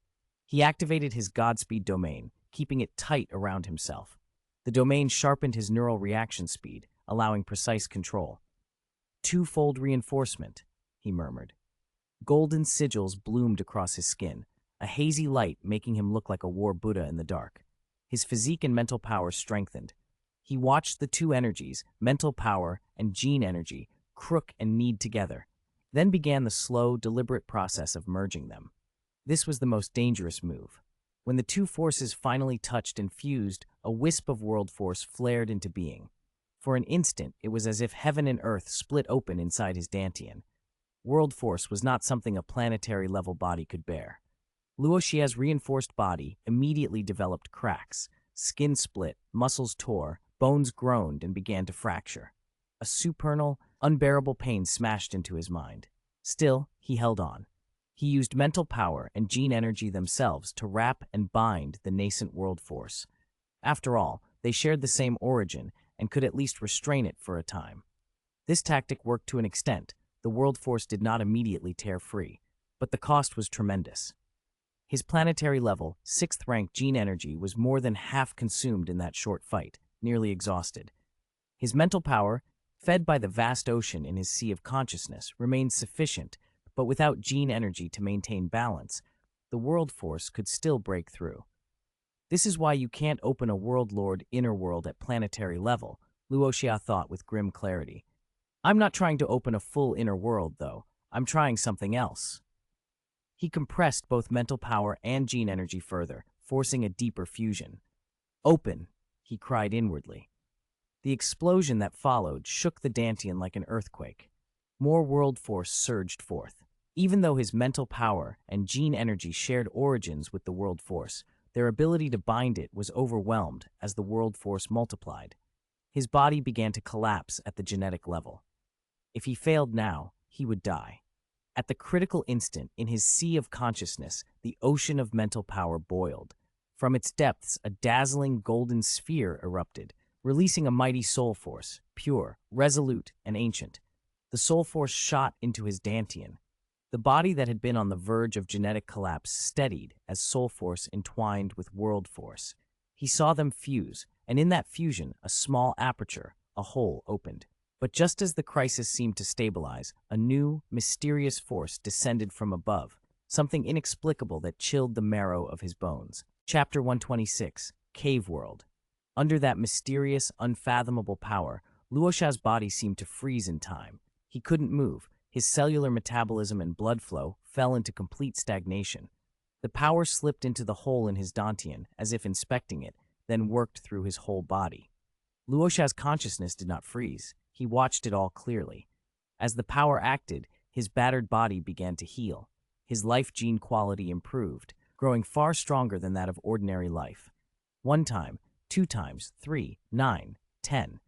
He activated his Godspeed domain, keeping it tight around himself. The domain sharpened his neural reaction speed, allowing precise control. Twofold reinforcement, he murmured. Golden sigils bloomed across his skin, a hazy light making him look like a war Buddha in the dark. His physique and mental power strengthened. He watched the two energies, mental power and gene energy, crook and knead together, then began the slow, deliberate process of merging them. This was the most dangerous move. When the two forces finally touched and fused, a wisp of world force flared into being. For an instant, it was as if heaven and earth split open inside his dantian. World force was not something a planetary-level body could bear. Luo Xia's reinforced body immediately developed cracks. Skin split, muscles tore, bones groaned and began to fracture. A supernal, unbearable pain smashed into his mind. Still, he held on. He used mental power and gene energy themselves to wrap and bind the nascent world force. After all, they shared the same origin and could at least restrain it for a time. This tactic worked to an extent. The world force did not immediately tear free, but the cost was tremendous. His planetary-level, 6th-rank gene energy was more than half consumed in that short fight, nearly exhausted. His mental power, fed by the vast ocean in his sea of consciousness, remained sufficient, but without gene energy to maintain balance, the world force could still break through. This is why you can't open a world lord inner world at planetary level, Luo Xia thought with grim clarity. I'm not trying to open a full inner world, though. I'm trying something else. He compressed both mental power and gene energy further, forcing a deeper fusion. Open, he cried inwardly. The explosion that followed shook the dantian like an earthquake. More world force surged forth. Even though his mental power and gene energy shared origins with the world force, their ability to bind it was overwhelmed as the world force multiplied. His body began to collapse at the genetic level. If he failed now, he would die. At the critical instant, in his sea of consciousness, the ocean of mental power boiled. From its depths, a dazzling golden sphere erupted, releasing a mighty soul force, pure, resolute, and ancient. The soul force shot into his dantian. The body that had been on the verge of genetic collapse steadied as soul force entwined with world force. He saw them fuse, and in that fusion, a small aperture, a hole, opened. But just as the crisis seemed to stabilize, a new, mysterious force descended from above, something inexplicable that chilled the marrow of his bones. Chapter 126, Cave World. Under that mysterious, unfathomable power, Luo Xia's body seemed to freeze in time. He couldn't move. His cellular metabolism and blood flow fell into complete stagnation. The power slipped into the hole in his dantian, as if inspecting it, then worked through his whole body. Luo Xia's consciousness did not freeze. He watched it all clearly. As the power acted, his battered body began to heal. His life gene quality improved, growing far stronger than that of ordinary life. 1 time, 2 times, 3, 9, 10.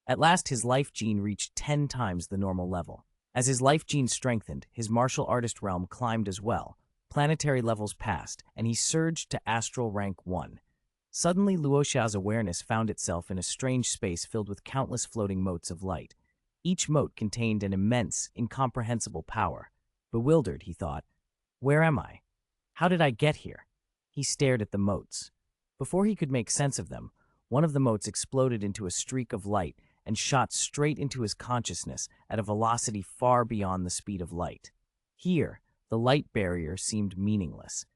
At last his life gene reached 10 times the normal level. As his life gene strengthened, his martial artist realm climbed as well. Planetary levels passed, and he surged to astral rank 1. Suddenly, Luo Xia's awareness found itself in a strange space filled with countless floating motes of light. Each mote contained an immense, incomprehensible power. Bewildered, he thought, "Where am I? How did I get here?" He stared at the motes. Before he could make sense of them, one of the motes exploded into a streak of light and shot straight into his consciousness at a velocity far beyond the speed of light. Here, the light barrier seemed meaningless.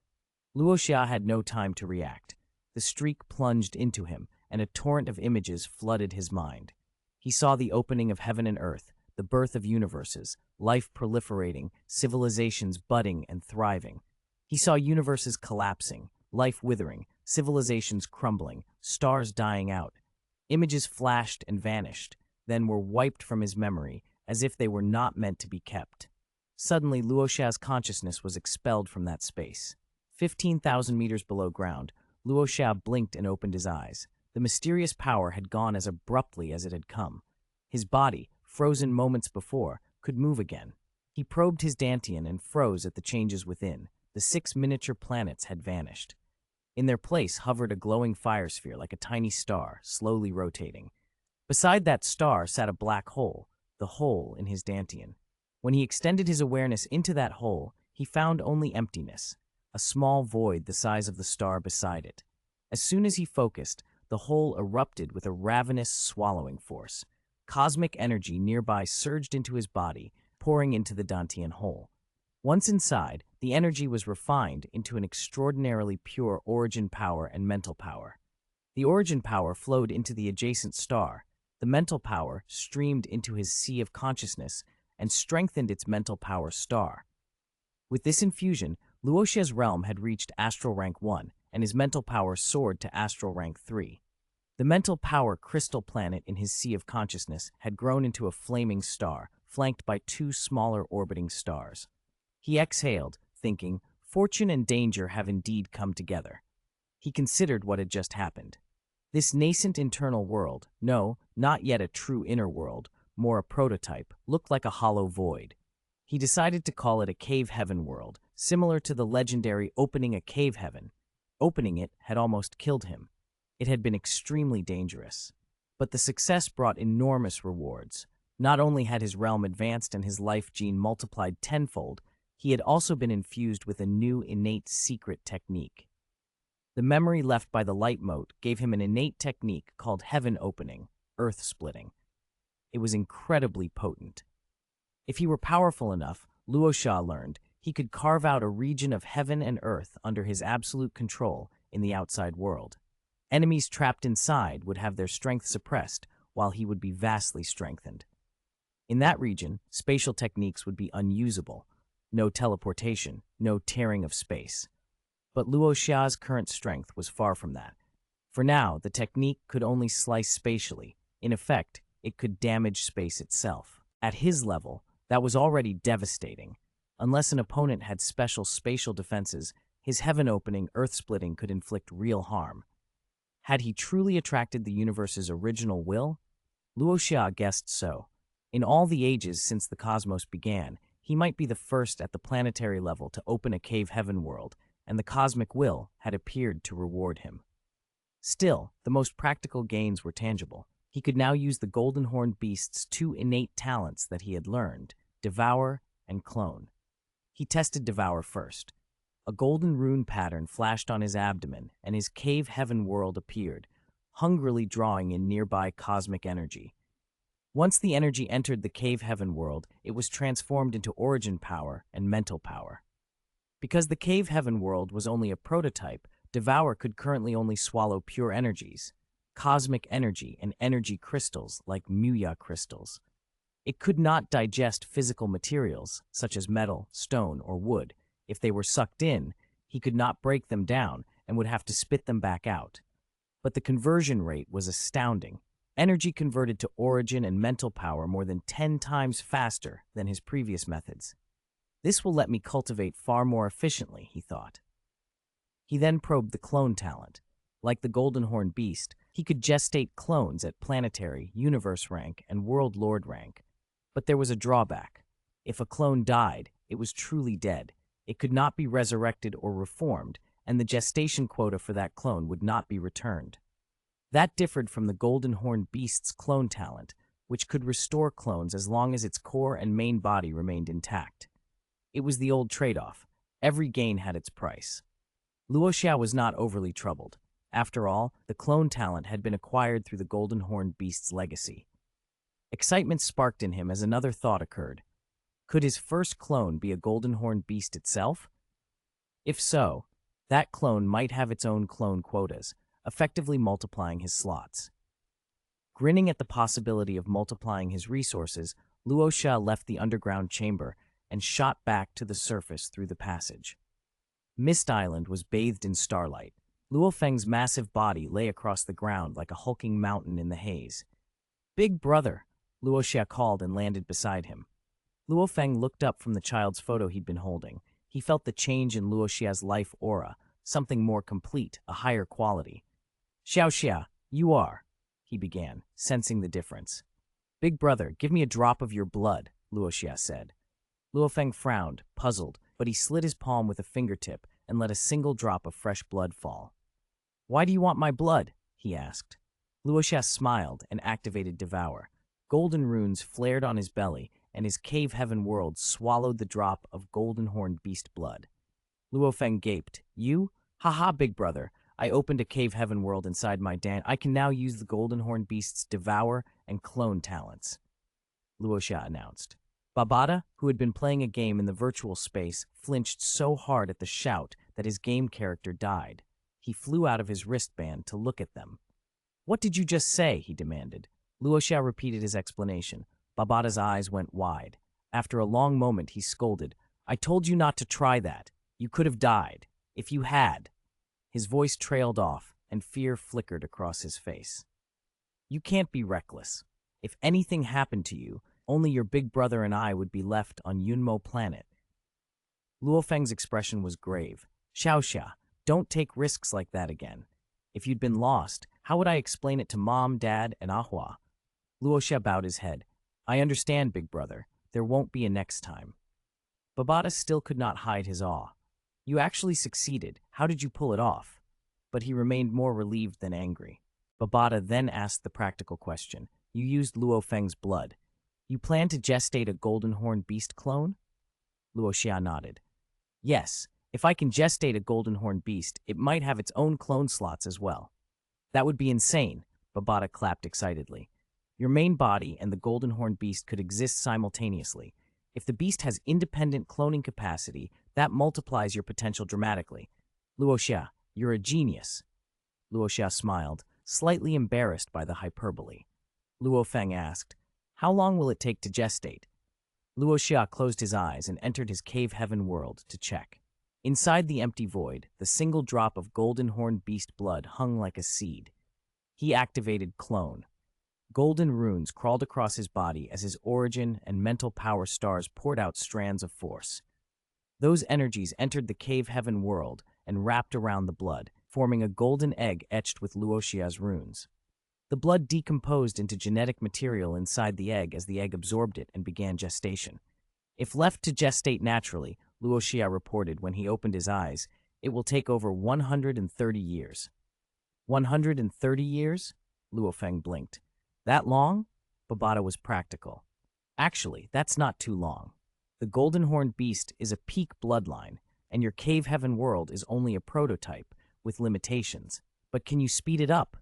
Luo Xia had no time to react. The streak plunged into him, and a torrent of images flooded his mind. He saw the opening of heaven and earth, the birth of universes, life proliferating, civilizations budding and thriving. He saw universes collapsing, life withering, civilizations crumbling, stars dying out. Images flashed and vanished, then were wiped from his memory as if they were not meant to be kept. Suddenly, Luo Xia's consciousness was expelled from that space. 15,000 meters below ground, Luo Xia blinked and opened his eyes. The mysterious power had gone as abruptly as it had come. His body, frozen moments before, could move again. He probed his dantian and froze at the changes within. The 6 miniature planets had vanished. In their place hovered a glowing fire sphere like a tiny star, slowly rotating. Beside that star sat a black hole, the hole in his dantian. When he extended his awareness into that hole, he found only emptiness, a small void the size of the star beside it. As soon as he focused, the hole erupted with a ravenous swallowing force. Cosmic energy nearby surged into his body, pouring into the dantian hole. Once inside, the energy was refined into an extraordinarily pure origin power and mental power. The origin power flowed into the adjacent star. The mental power streamed into his sea of consciousness and strengthened its mental power star. With this infusion, Luo Xia's realm had reached astral rank 1, and his mental power soared to astral rank 3. The mental power crystal planet in his sea of consciousness had grown into a flaming star, flanked by 2 smaller orbiting stars. He exhaled, thinking, "Fortune and danger have indeed come together." He considered what had just happened. This nascent internal world, no, not yet a true inner world, more a prototype, looked like a hollow void. He decided to call it a cave heaven world, similar to the legendary opening a cave heaven. Opening it had almost killed him. It had been extremely dangerous. But the success brought enormous rewards. Not only had his realm advanced and his life gene multiplied tenfold, he had also been infused with a new innate secret technique. The memory left by the light mote gave him an innate technique called heaven opening, earth splitting. It was incredibly potent. If he were powerful enough, Luo Xia learned, he could carve out a region of heaven and earth under his absolute control in the outside world. Enemies trapped inside would have their strength suppressed, while he would be vastly strengthened. In that region, spatial techniques would be unusable. No teleportation, no tearing of space. But Luo Xia's current strength was far from that. For now, the technique could only slice spatially. In effect, it could damage space itself. At his level, that was already devastating. Unless an opponent had special spatial defenses, his heaven-opening, earth-splitting could inflict real harm. Had he truly attracted the universe's original will? Luo Xia guessed so. In all the ages since the cosmos began, he might be the first at the planetary level to open a cave heaven world, and the cosmic will had appeared to reward him. Still, the most practical gains were tangible. He could now use the golden horned beast's 2 innate talents that he had learned, devour and clone. He tested devour first. A golden rune pattern flashed on his abdomen, and his cave heaven world appeared, hungrily drawing in nearby cosmic energy. Once the energy entered the cave heaven world, it was transformed into origin power and mental power. Because the cave heaven world was only a prototype, devour could currently only swallow pure energies, cosmic energy and energy crystals like Muya crystals. It could not digest physical materials, such as metal, stone, or wood. If they were sucked in, he could not break them down and would have to spit them back out. But the conversion rate was astounding. Energy converted to origin and mental power more than 10 times faster than his previous methods. This will let me cultivate far more efficiently, he thought. He then probed the clone talent. Like the golden horn beast, he could gestate clones at planetary, universe rank, and world lord rank. But there was a drawback. If a clone died, it was truly dead. It could not be resurrected or reformed, and the gestation quota for that clone would not be returned. That differed from the golden horned beast's clone talent. which could restore clones as long as its core and main body remained intact. It was the old trade-off. Every gain had its price. Luo Xia was not overly troubled. After all, the clone talent had been acquired through the Golden Horned Beast's legacy. Excitement sparked in him as another thought occurred. Could his first clone be a Golden Horned Beast itself? If so, that clone might have its own clone quotas, effectively multiplying his slots. Grinning at the possibility of multiplying his resources, Luo Xia left the underground chamber and shot back to the surface through the passage. Mist Island was bathed in starlight. Luo Feng's massive body lay across the ground like a hulking mountain in the haze. "Big brother," Luo Xia called and landed beside him. Luo Feng looked up from the child's photo he'd been holding. He felt the change in Luo Xia's life aura, something more complete, a higher quality. "Xiao Xia, you are," he began, sensing the difference. "Big brother, give me a drop of your blood," Luo Xia said. Luo Feng frowned, puzzled, but he slid his palm with a fingertip and let a single drop of fresh blood fall. "Why do you want my blood?" he asked. Luo Xia smiled and activated Devour. Golden runes flared on his belly, and his cave heaven world swallowed the drop of golden horned beast blood. Luo Feng gaped. "You? Haha, big brother. I opened a cave heaven world inside my den. I can now use the golden horned beast's Devour and Clone talents," Luo Xia announced. Babada, who had been playing a game in the virtual space, flinched so hard at the shout that his game character died. He flew out of his wristband to look at them. "What did you just say?" he demanded. Luo Xia repeated his explanation. Babada's eyes went wide. After a long moment, he scolded, "I told you not to try that. You could have died. If you had." His voice trailed off, and fear flickered across his face. "You can't be reckless. If anything happened to you, only your big brother and I would be left on Yunmo planet." Luo Feng's expression was grave. "Xiao Xia, don't take risks like that again. If you'd been lost, how would I explain it to Mom, Dad, and Ahua?" Luo Xia bowed his head. "I understand, big brother. There won't be a next time." Babada still could not hide his awe. "You actually succeeded. How did you pull it off?" But he remained more relieved than angry. Babada then asked the practical question. "You used Luo Feng's blood. You plan to gestate a golden horned beast clone?" Luo Xia nodded. "Yes, if I can gestate a golden horned beast, it might have its own clone slots as well." "That would be insane," Babada clapped excitedly. "Your main body and the golden horned beast could exist simultaneously. If the beast has independent cloning capacity, that multiplies your potential dramatically. Luo Xia, you're a genius." Luo Xia smiled, slightly embarrassed by the hyperbole. Luo Feng asked, "How long will it take to gestate?" Luo Xia closed his eyes and entered his cave heaven world to check. Inside the empty void, the single drop of golden horned beast blood hung like a seed. He activated Clone. Golden runes crawled across his body as his origin and mental power stars poured out strands of force. Those energies entered the cave heaven world and wrapped around the blood, forming a golden egg etched with Luo Xia's runes. The blood decomposed into genetic material inside the egg as the egg absorbed it and began gestation. If left to gestate naturally, Luo Xia reported when he opened his eyes, it will take over 130 years. 130 years? Luo Feng blinked. That long? Babada was practical. Actually, that's not too long. The Golden Horned Beast is a peak bloodline, and your cave heaven world is only a prototype, with limitations. But can you speed it up?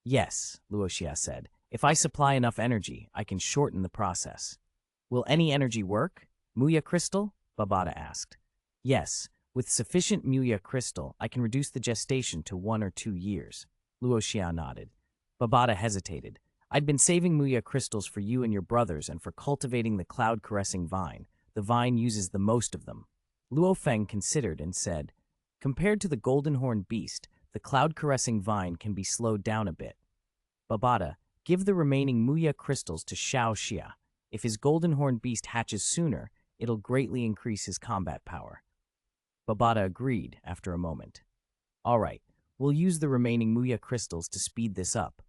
Yes, Luo Xia said. If I supply enough energy, I can shorten the process. Will any energy work? Muya crystal? Babada asked. Yes, with sufficient Muya crystal, I can reduce the gestation to 1 or 2 years. Luo Xia nodded. Babada hesitated. I'd been saving Muya crystals for you and your brothers and for cultivating the cloud-caressing vine. The vine uses the most of them. Luo Feng considered and said, compared to the golden horned beast, the cloud-caressing vine can be slowed down a bit. Babada, give the remaining Muya crystals to Xiao Xia. If his golden horned beast hatches sooner, it'll greatly increase his combat power. Babada agreed after a moment. All right, we'll use the remaining Muya crystals to speed this up.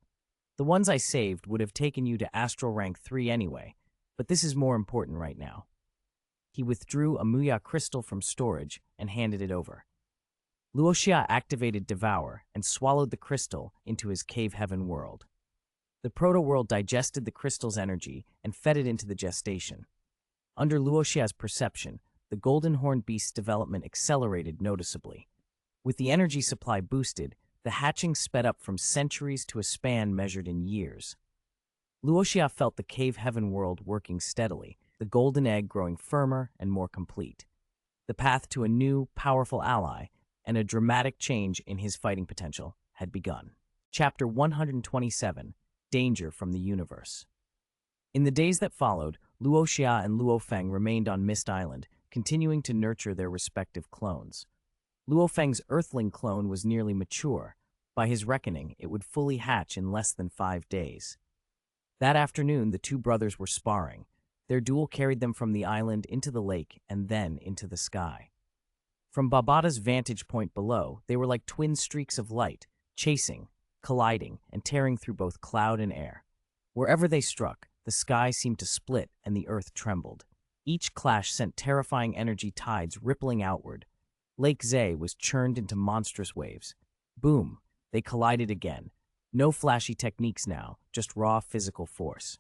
The ones I saved would have taken you to Astral Rank 3 anyway, but this is more important right now. He withdrew a Muya crystal from storage and handed it over. Luo Xia activated Devour and swallowed the crystal into his cave heaven world. The proto-world digested the crystal's energy and fed it into the gestation. Under Luo Xia's perception, the golden horned beast's development accelerated noticeably. With the energy supply boosted, the hatching sped up from centuries to a span measured in years. Luo Xia felt the cave heaven world working steadily, the golden egg growing firmer and more complete. The path to a new, powerful ally and a dramatic change in his fighting potential had begun. Chapter 127, Danger from the Universe. In the days that followed, Luo Xia and Luo Feng remained on Mist Island, continuing to nurture their respective clones. Luo Feng's earthling clone was nearly mature. By his reckoning, it would fully hatch in less than 5 days. That afternoon, the two brothers were sparring. Their duel carried them from the island into the lake and then into the sky. From Babata's vantage point below, they were like twin streaks of light, chasing, colliding, and tearing through both cloud and air. Wherever they struck, the sky seemed to split and the earth trembled. Each clash sent terrifying energy tides rippling outward. Lake Zhe was churned into monstrous waves. Boom! They collided again. No flashy techniques now, just raw physical force.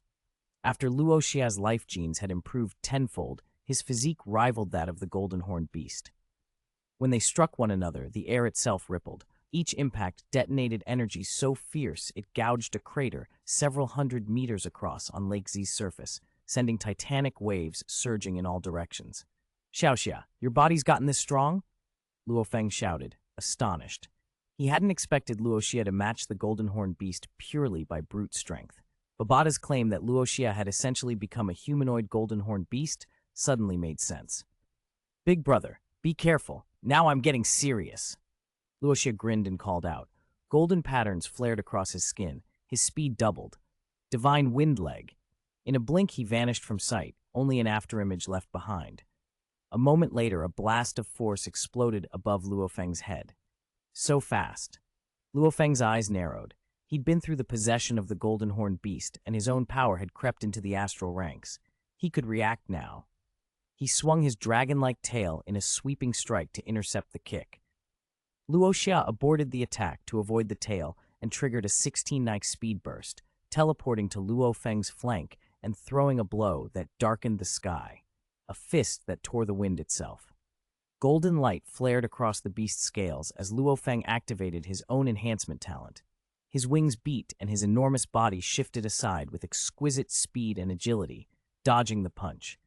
After Luo Xia's life genes had improved tenfold, his physique rivaled that of the golden horned beast. When they struck one another, the air itself rippled. Each impact detonated energy so fierce it gouged a crater several hundred meters across on Lake Z's surface, sending titanic waves surging in all directions. "Xiaoxia, your body's gotten this strong?" Luo Feng shouted, astonished. He hadn't expected Luo Xia to match the golden horned beast purely by brute strength. Babata's claim that Luo Xia had essentially become a humanoid golden horned beast suddenly made sense. "Big brother, be careful. Now I'm getting serious." Luo Xia grinned and called out. Golden patterns flared across his skin. His speed doubled. Divine wind leg. In a blink, he vanished from sight, only an afterimage left behind. A moment later, a blast of force exploded above Luo Feng's head. So fast. Luo Feng's eyes narrowed. He'd been through the possession of the golden horned beast, and his own power had crept into the astral ranks. He could react now. He swung his dragon-like tail in a sweeping strike to intercept the kick. Luo Xia aborted the attack to avoid the tail and triggered a 16-nike speed burst, teleporting to Luo Feng's flank and throwing a blow that darkened the sky, a fist that tore the wind itself. Golden light flared across the beast's scales as Luo Feng activated his own enhancement talent. His wings beat and his enormous body shifted aside with exquisite speed and agility, dodging the punch.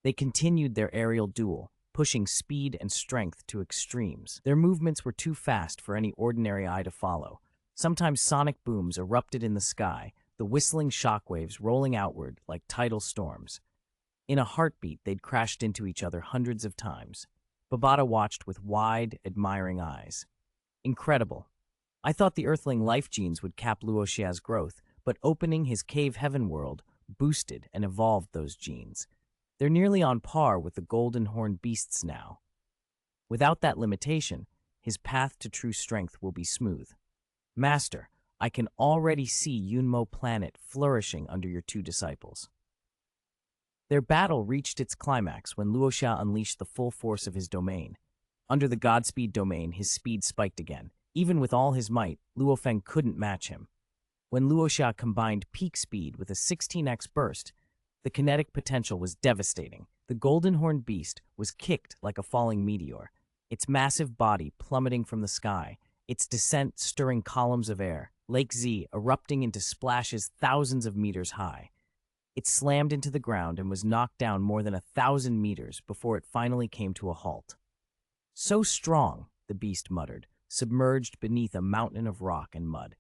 They continued their aerial duel, pushing speed and strength to extremes. Their movements were too fast for any ordinary eye to follow. Sometimes sonic booms erupted in the sky, the whistling shockwaves rolling outward like tidal storms. In a heartbeat, they'd crashed into each other hundreds of times. Babata watched with wide, admiring eyes. "Incredible. I thought the Earthling life genes would cap Luo Xia's growth, but opening his cave heaven world boosted and evolved those genes. They're nearly on par with the golden horned beasts now. Without that limitation, his path to true strength will be smooth. Master, I can already see Yunmo planet flourishing under your two disciples." Their battle reached its climax when Luo Xia unleashed the full force of his domain. Under the Godspeed domain, his speed spiked again. Even with all his might, Luo Feng couldn't match him. When Luo Xia combined peak speed with a 16x burst, the kinetic potential was devastating. The golden horned beast was kicked like a falling meteor, its massive body plummeting from the sky, its descent stirring columns of air, Lake Z erupting into splashes thousands of meters high. It slammed into the ground and was knocked down more than 1,000 meters before it finally came to a halt. "So strong," the beast muttered, submerged beneath a mountain of rock and mud.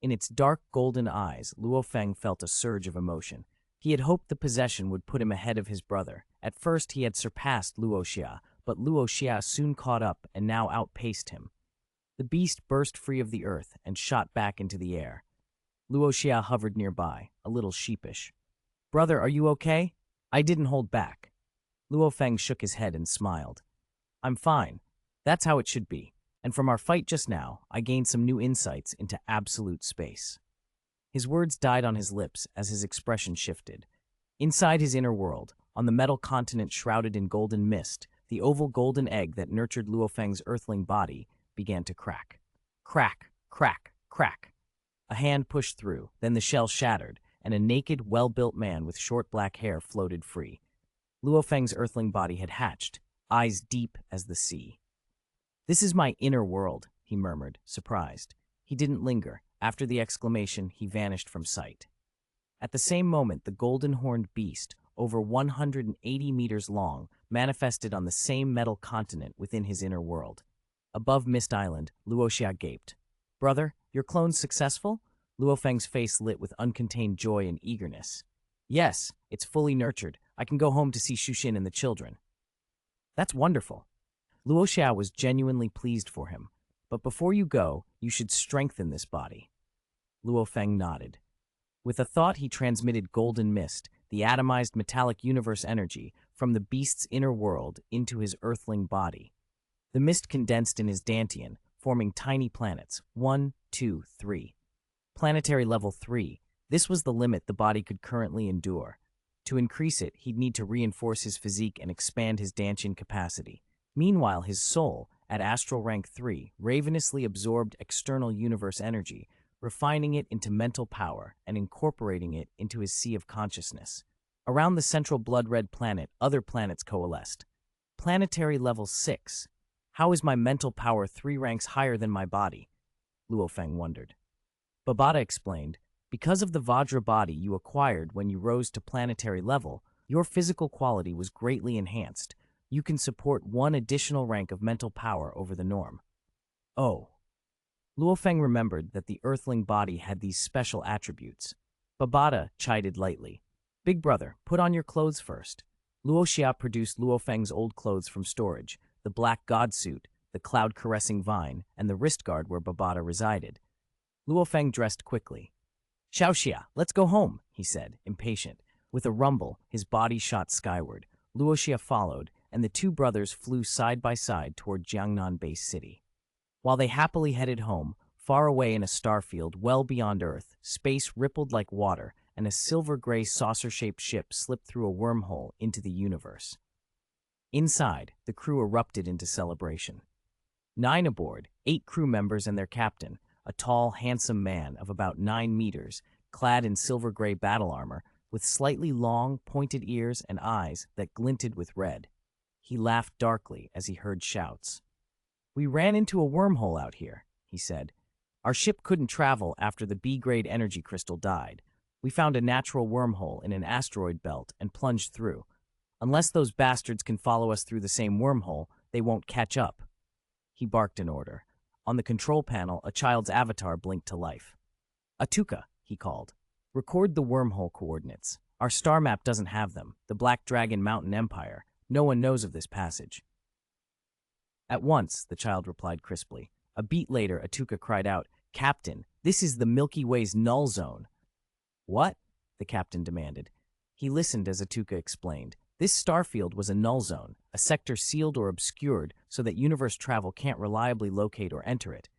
In its dark golden eyes, Luo Feng felt a surge of emotion. He had hoped the possession would put him ahead of his brother. At first, he had surpassed Luo Xia, but Luo Xia soon caught up and now outpaced him. The beast burst free of the earth and shot back into the air. Luo Xia hovered nearby, a little sheepish. "Brother, are you okay?" I didn't hold back. Luo Feng shook his head and smiled. "I'm fine. That's how it should be. And from our fight just now, I gained some new insights into absolute space." His words died on his lips as his expression shifted. Inside his inner world, on the metal continent shrouded in golden mist, the oval golden egg that nurtured Luo Feng's earthling body began to crack. Crack, crack, crack. A hand pushed through, then the shell shattered, and a naked, well-built man with short black hair floated free. Luo Feng's earthling body had hatched, eyes deep as the sea. "This is my inner world," he murmured, surprised. He didn't linger. After the exclamation, he vanished from sight. At the same moment, the golden-horned beast, over 180 meters long, manifested on the same metal continent within his inner world. Above Mist Island, Luo Xia gaped. "Brother, your clone's successful?" Luo Feng's face lit with uncontained joy and eagerness. "Yes, it's fully nurtured. I can go home to see Shushin and the children." "That's wonderful." Luo Xia was genuinely pleased for him. "But before you go, you should strengthen this body." Luo Feng nodded. With a thought, he transmitted golden mist, the atomized metallic universe energy, from the beast's inner world into his earthling body. The mist condensed in his dantian, forming tiny planets, 1, 2, 3. Planetary level 3, this was the limit the body could currently endure. To increase it, he'd need to reinforce his physique and expand his dantian capacity. Meanwhile, his soul, at astral rank 3, ravenously absorbed external universe energy, refining it into mental power and incorporating it into his sea of consciousness. Around the central blood-red planet, other planets coalesced. Planetary level 6. How is my mental power 3 ranks higher than my body? Luo Feng wondered. Babata explained, because of the Vajra body you acquired when you rose to planetary level, your physical quality was greatly enhanced. You can support 1 additional rank of mental power over the norm. Oh. Luo Feng remembered that the earthling body had these special attributes. Babata chided lightly. "Big brother, put on your clothes first." Luo Xia produced Luo Feng's old clothes from storage, the black god suit, the cloud-caressing vine, and the wrist guard where Babata resided. Luo Feng dressed quickly. "Xiao Xia, let's go home," he said, impatient. With a rumble, his body shot skyward. Luo Xia followed, and the two brothers flew side by side toward Jiangnan Base City. While they happily headed home, far away in a starfield well beyond Earth, space rippled like water, and a silver-gray saucer-shaped ship slipped through a wormhole into the universe. Inside, the crew erupted into celebration. 9 aboard, 8 crew members and their captain, a tall, handsome man of about 9 meters, clad in silver-gray battle armor, with slightly long, pointed ears and eyes that glinted with red. He laughed darkly as he heard shouts. "We ran into a wormhole out here," he said. "Our ship couldn't travel after the B-grade energy crystal died. We found a natural wormhole in an asteroid belt and plunged through. Unless those bastards can follow us through the same wormhole, they won't catch up." He barked an order. On the control panel, a child's avatar blinked to life. "Atuka," he called. "Record the wormhole coordinates. Our star map doesn't have them. The Black Dragon Mountain Empire. No one knows of this passage." "At once," the child replied crisply. A beat later, Atuka cried out, "Captain, this is the Milky Way's null zone." "What?" the captain demanded. He listened as Atuka explained. This starfield was a null zone, a sector sealed or obscured so that universe travel can't reliably locate or enter it.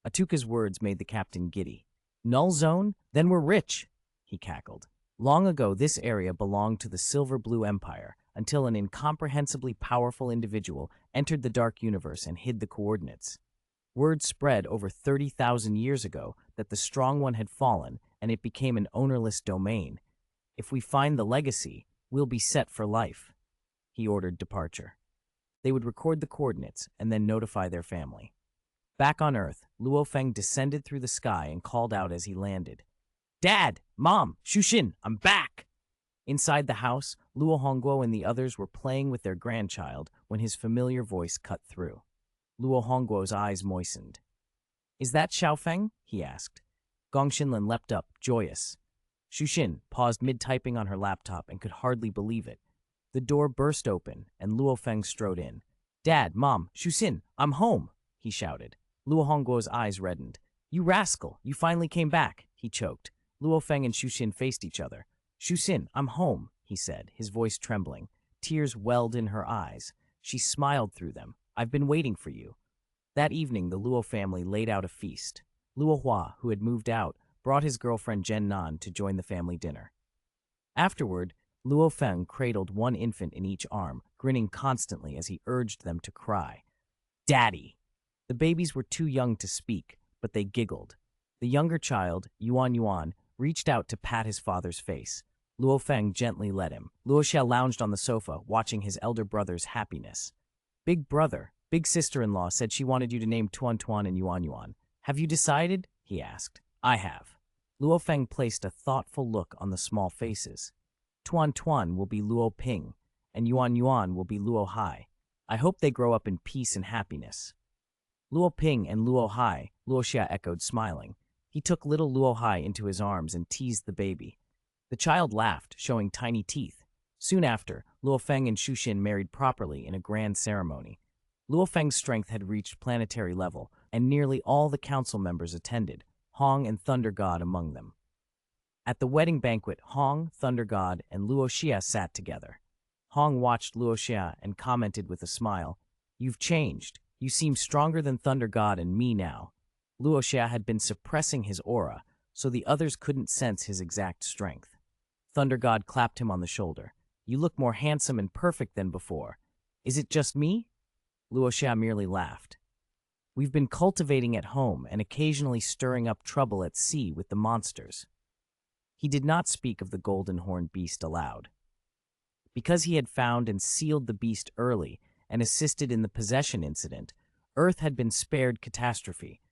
Atuka's words made the captain giddy. "Null zone? Then we're rich," he cackled. "Long ago, this area belonged to the Silver Blue Empire, until an incomprehensibly powerful individual entered the dark universe and hid the coordinates. Word spread over 30,000 years ago that the Strong One had fallen, and it became an ownerless domain. If we find the legacy, we'll be set for life." He ordered departure. They would record the coordinates and then notify their family. Back on Earth, Luo Feng descended through the sky and called out as he landed. "Dad! Mom! Shushin! I'm back!" Inside the house, Luo Hongguo and the others were playing with their grandchild when his familiar voice cut through. Luo Hongguo's eyes moistened. "Is that Xiao Feng?" he asked. Gong Xinlan leapt up, joyous. Shushin paused mid-typing on her laptop and could hardly believe it. The door burst open, and Luo Feng strode in. "Dad, Mom, Shushin, I'm home!" he shouted. Luo Hongguo's eyes reddened. "You rascal, you finally came back," he choked. Luo Feng and Shushin faced each other. "Shushin, I'm home," he said, his voice trembling. Tears welled in her eyes. She smiled through them. "I've been waiting for you." That evening, the Luo family laid out a feast. Luo Hua, who had moved out, brought his girlfriend Jen Nan to join the family dinner. Afterward, Luo Feng cradled one infant in each arm, grinning constantly as he urged them to cry. "Daddy!" The babies were too young to speak, but they giggled. The younger child, Yuan, reached out to pat his father's face. Luo Feng gently led him. Luo Xia lounged on the sofa, watching his elder brother's happiness. Big brother, big sister-in-law said she wanted you to name Tuan and Yuan. Have you decided? He asked. I have. Luo Feng placed a thoughtful look on the small faces. Tuan will be Luo Ping, and Yuan will be Luo Hai. I hope they grow up in peace and happiness. Luo Ping and Luo Hai, Luo Xia echoed, smiling. He took little Luo Hai into his arms and teased the baby. The child laughed, showing tiny teeth. Soon after, Luo Feng and Xu Xin married properly in a grand ceremony. Luo Feng's strength had reached planetary level, and nearly all the council members attended, Hong and Thunder God among them. At the wedding banquet, Hong, Thunder God, and Luo Xia sat together. Hong watched Luo Xia and commented with a smile, You've changed. You seem stronger than Thunder God and me now. Luo Xia had been suppressing his aura, so the others couldn't sense his exact strength. Thunder God clapped him on the shoulder. You look more handsome and perfect than before. Is it just me? Luo Xia merely laughed. We've been cultivating at home and occasionally stirring up trouble at sea with the monsters. He did not speak of the golden horned beast aloud. Because he had found and sealed the beast early and assisted in the possession incident, Earth had been spared catastrophe.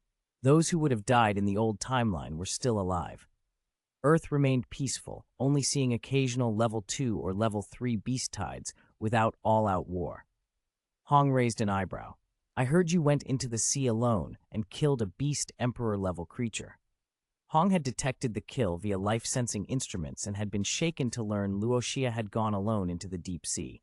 Those who would have died in the old timeline were still alive. Earth remained peaceful, only seeing occasional level 2 or level 3 beast tides without all-out war. Hong raised an eyebrow. I heard you went into the sea alone and killed a beast emperor-level creature. Hong had detected the kill via life-sensing instruments and had been shaken to learn Luo Xia had gone alone into the deep sea.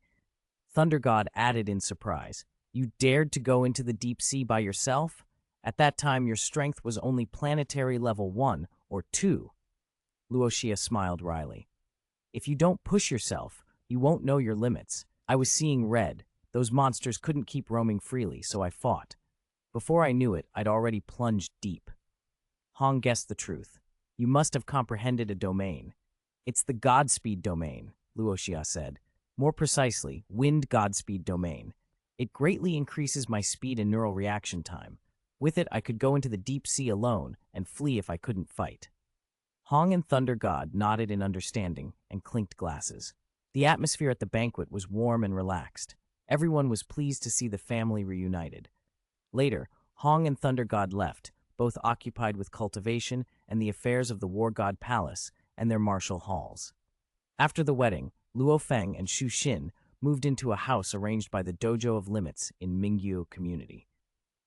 Thunder God added in surprise, You dared to go into the deep sea by yourself? At that time, your strength was only planetary level 1 or 2. Luo Xia smiled wryly. If you don't push yourself, you won't know your limits. I was seeing red. Those monsters couldn't keep roaming freely, so I fought. Before I knew it, I'd already plunged deep. Hong guessed the truth. You must have comprehended a domain. It's the Godspeed domain, Luo Xia said. More precisely, Wind Godspeed domain. It greatly increases my speed and neural reaction time. With it, I could go into the deep sea alone and flee if I couldn't fight. Hong and Thunder God nodded in understanding and clinked glasses. The atmosphere at the banquet was warm and relaxed. Everyone was pleased to see the family reunited. Later, Hong and Thunder God left, both occupied with cultivation and the affairs of the War God Palace and their martial halls. After the wedding, Luo Feng and Xu Xin moved into a house arranged by the Dojo of Limits in Mingyu community.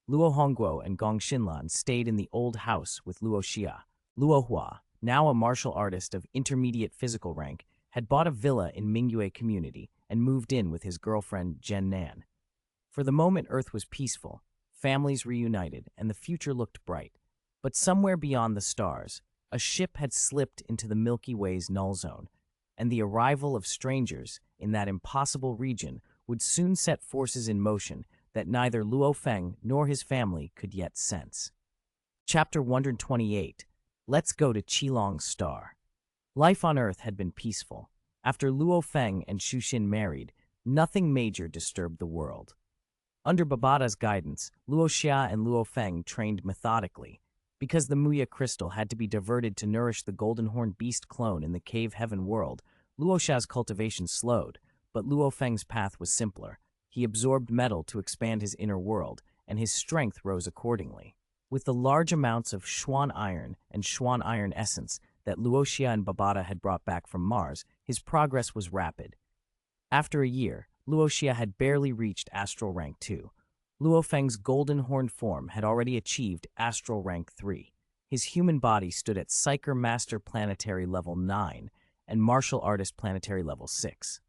Luo Hongguo and Gong Xinlan stayed in the old house with Luo Xia. Luo Hua, now a martial artist of intermediate physical rank, had bought a villa in Mingyue community and moved in with his girlfriend Jen Nan. For the moment, Earth was peaceful, families reunited, and the future looked bright. But somewhere beyond the stars, a ship had slipped into the Milky Way's null zone, and the arrival of strangers in that impossible region would soon set forces in motion that neither Luo Feng nor his family could yet sense. Chapter 128. Let's go to Qilong's star. Life on Earth had been peaceful. After Luo Feng and Xu Xin married, nothing major disturbed the world. Under Babada's guidance, Luo Xia and Luo Feng trained methodically. Because the Muya crystal had to be diverted to nourish the golden horned beast clone in the cave heaven world, Luo Xia's cultivation slowed, but Luo Feng's path was simpler. He absorbed metal to expand his inner world, and his strength rose accordingly. With the large amounts of Xuan iron and Xuan iron essence that Luo Xia and Babada had brought back from Mars, his progress was rapid. After a year, Luo Xia had barely reached Astral Rank 2. Luo Feng's golden horned form had already achieved Astral Rank 3. His human body stood at Psyker Master Planetary Level 9 and Martial Artist Planetary Level 6.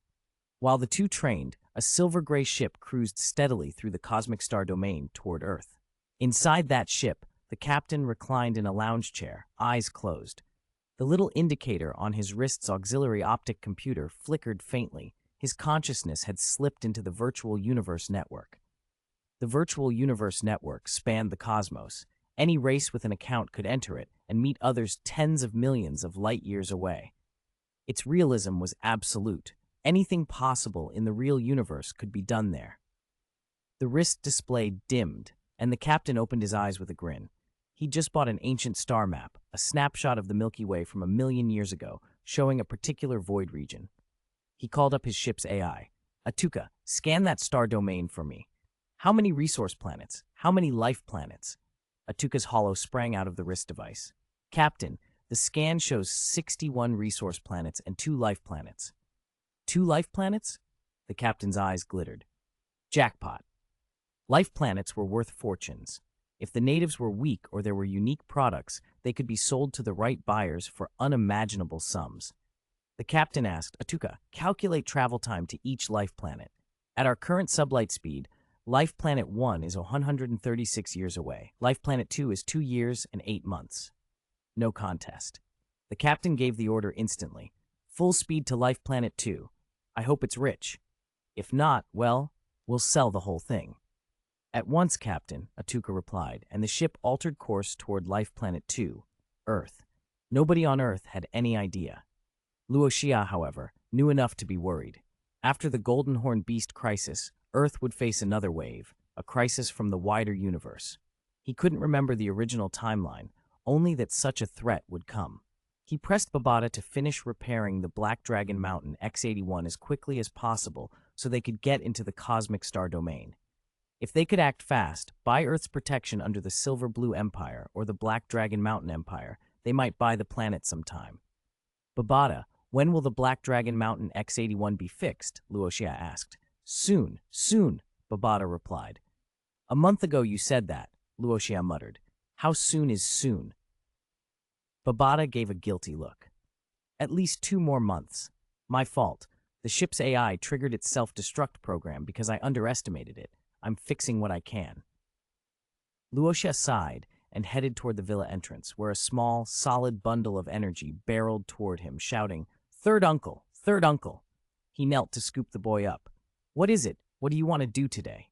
While the two trained, a silver-gray ship cruised steadily through the cosmic star domain toward Earth. Inside that ship, the captain reclined in a lounge chair, eyes closed. The little indicator on his wrist's auxiliary optic computer flickered faintly. His consciousness had slipped into the virtual universe network. The virtual universe network spanned the cosmos. Any race with an account could enter it and meet others tens of millions of light-years away. Its realism was absolute. Anything possible in the real universe could be done there. The wrist display dimmed, and the captain opened his eyes with a grin. He just bought an ancient star map, a snapshot of the Milky Way from 1 million years ago, showing a particular void region. He called up his ship's AI. Atuka, scan that star domain for me. How many resource planets? How many life planets? Atuka's hollow sprang out of the wrist device. Captain, the scan shows 61 resource planets and 2 life planets. 2 life planets? The captain's eyes glittered. Jackpot. Life planets were worth fortunes. If the natives were weak or there were unique products, they could be sold to the right buyers for unimaginable sums. The captain asked, Atuka, calculate travel time to each life planet. At our current sublight speed, Life Planet 1 is 136 years away. Life Planet 2 is 2 years and 8 months. No contest. The captain gave the order instantly. Full speed to Life Planet 2. I hope it's rich. If not, well, we'll sell the whole thing. At once, Captain, Atuka replied, and the ship altered course toward Life Planet 2, Earth. Nobody on Earth had any idea. Luo Xia, however, knew enough to be worried. After the Golden Horn Beast crisis, Earth would face another wave, a crisis from the wider universe. He couldn't remember the original timeline, only that such a threat would come. He pressed Babata to finish repairing the Black Dragon Mountain X-81 as quickly as possible so they could get into the cosmic star domain. If they could act fast, buy Earth's protection under the Silver Blue Empire or the Black Dragon Mountain Empire, they might buy the planet some time. Babata, when will the Black Dragon Mountain X-81 be fixed? Luo Xia asked. Soon, soon, Babata replied. A month ago you said that, Luo Xia muttered. How soon is soon? Babata gave a guilty look. At least 2 more months. My fault. The ship's AI triggered its self-destruct program because I underestimated it. I'm fixing what I can. Luo Xia sighed and headed toward the villa entrance, where a small, solid bundle of energy barreled toward him, shouting, Third uncle! Third uncle! He knelt to scoop the boy up. What is it? What do you want to do today?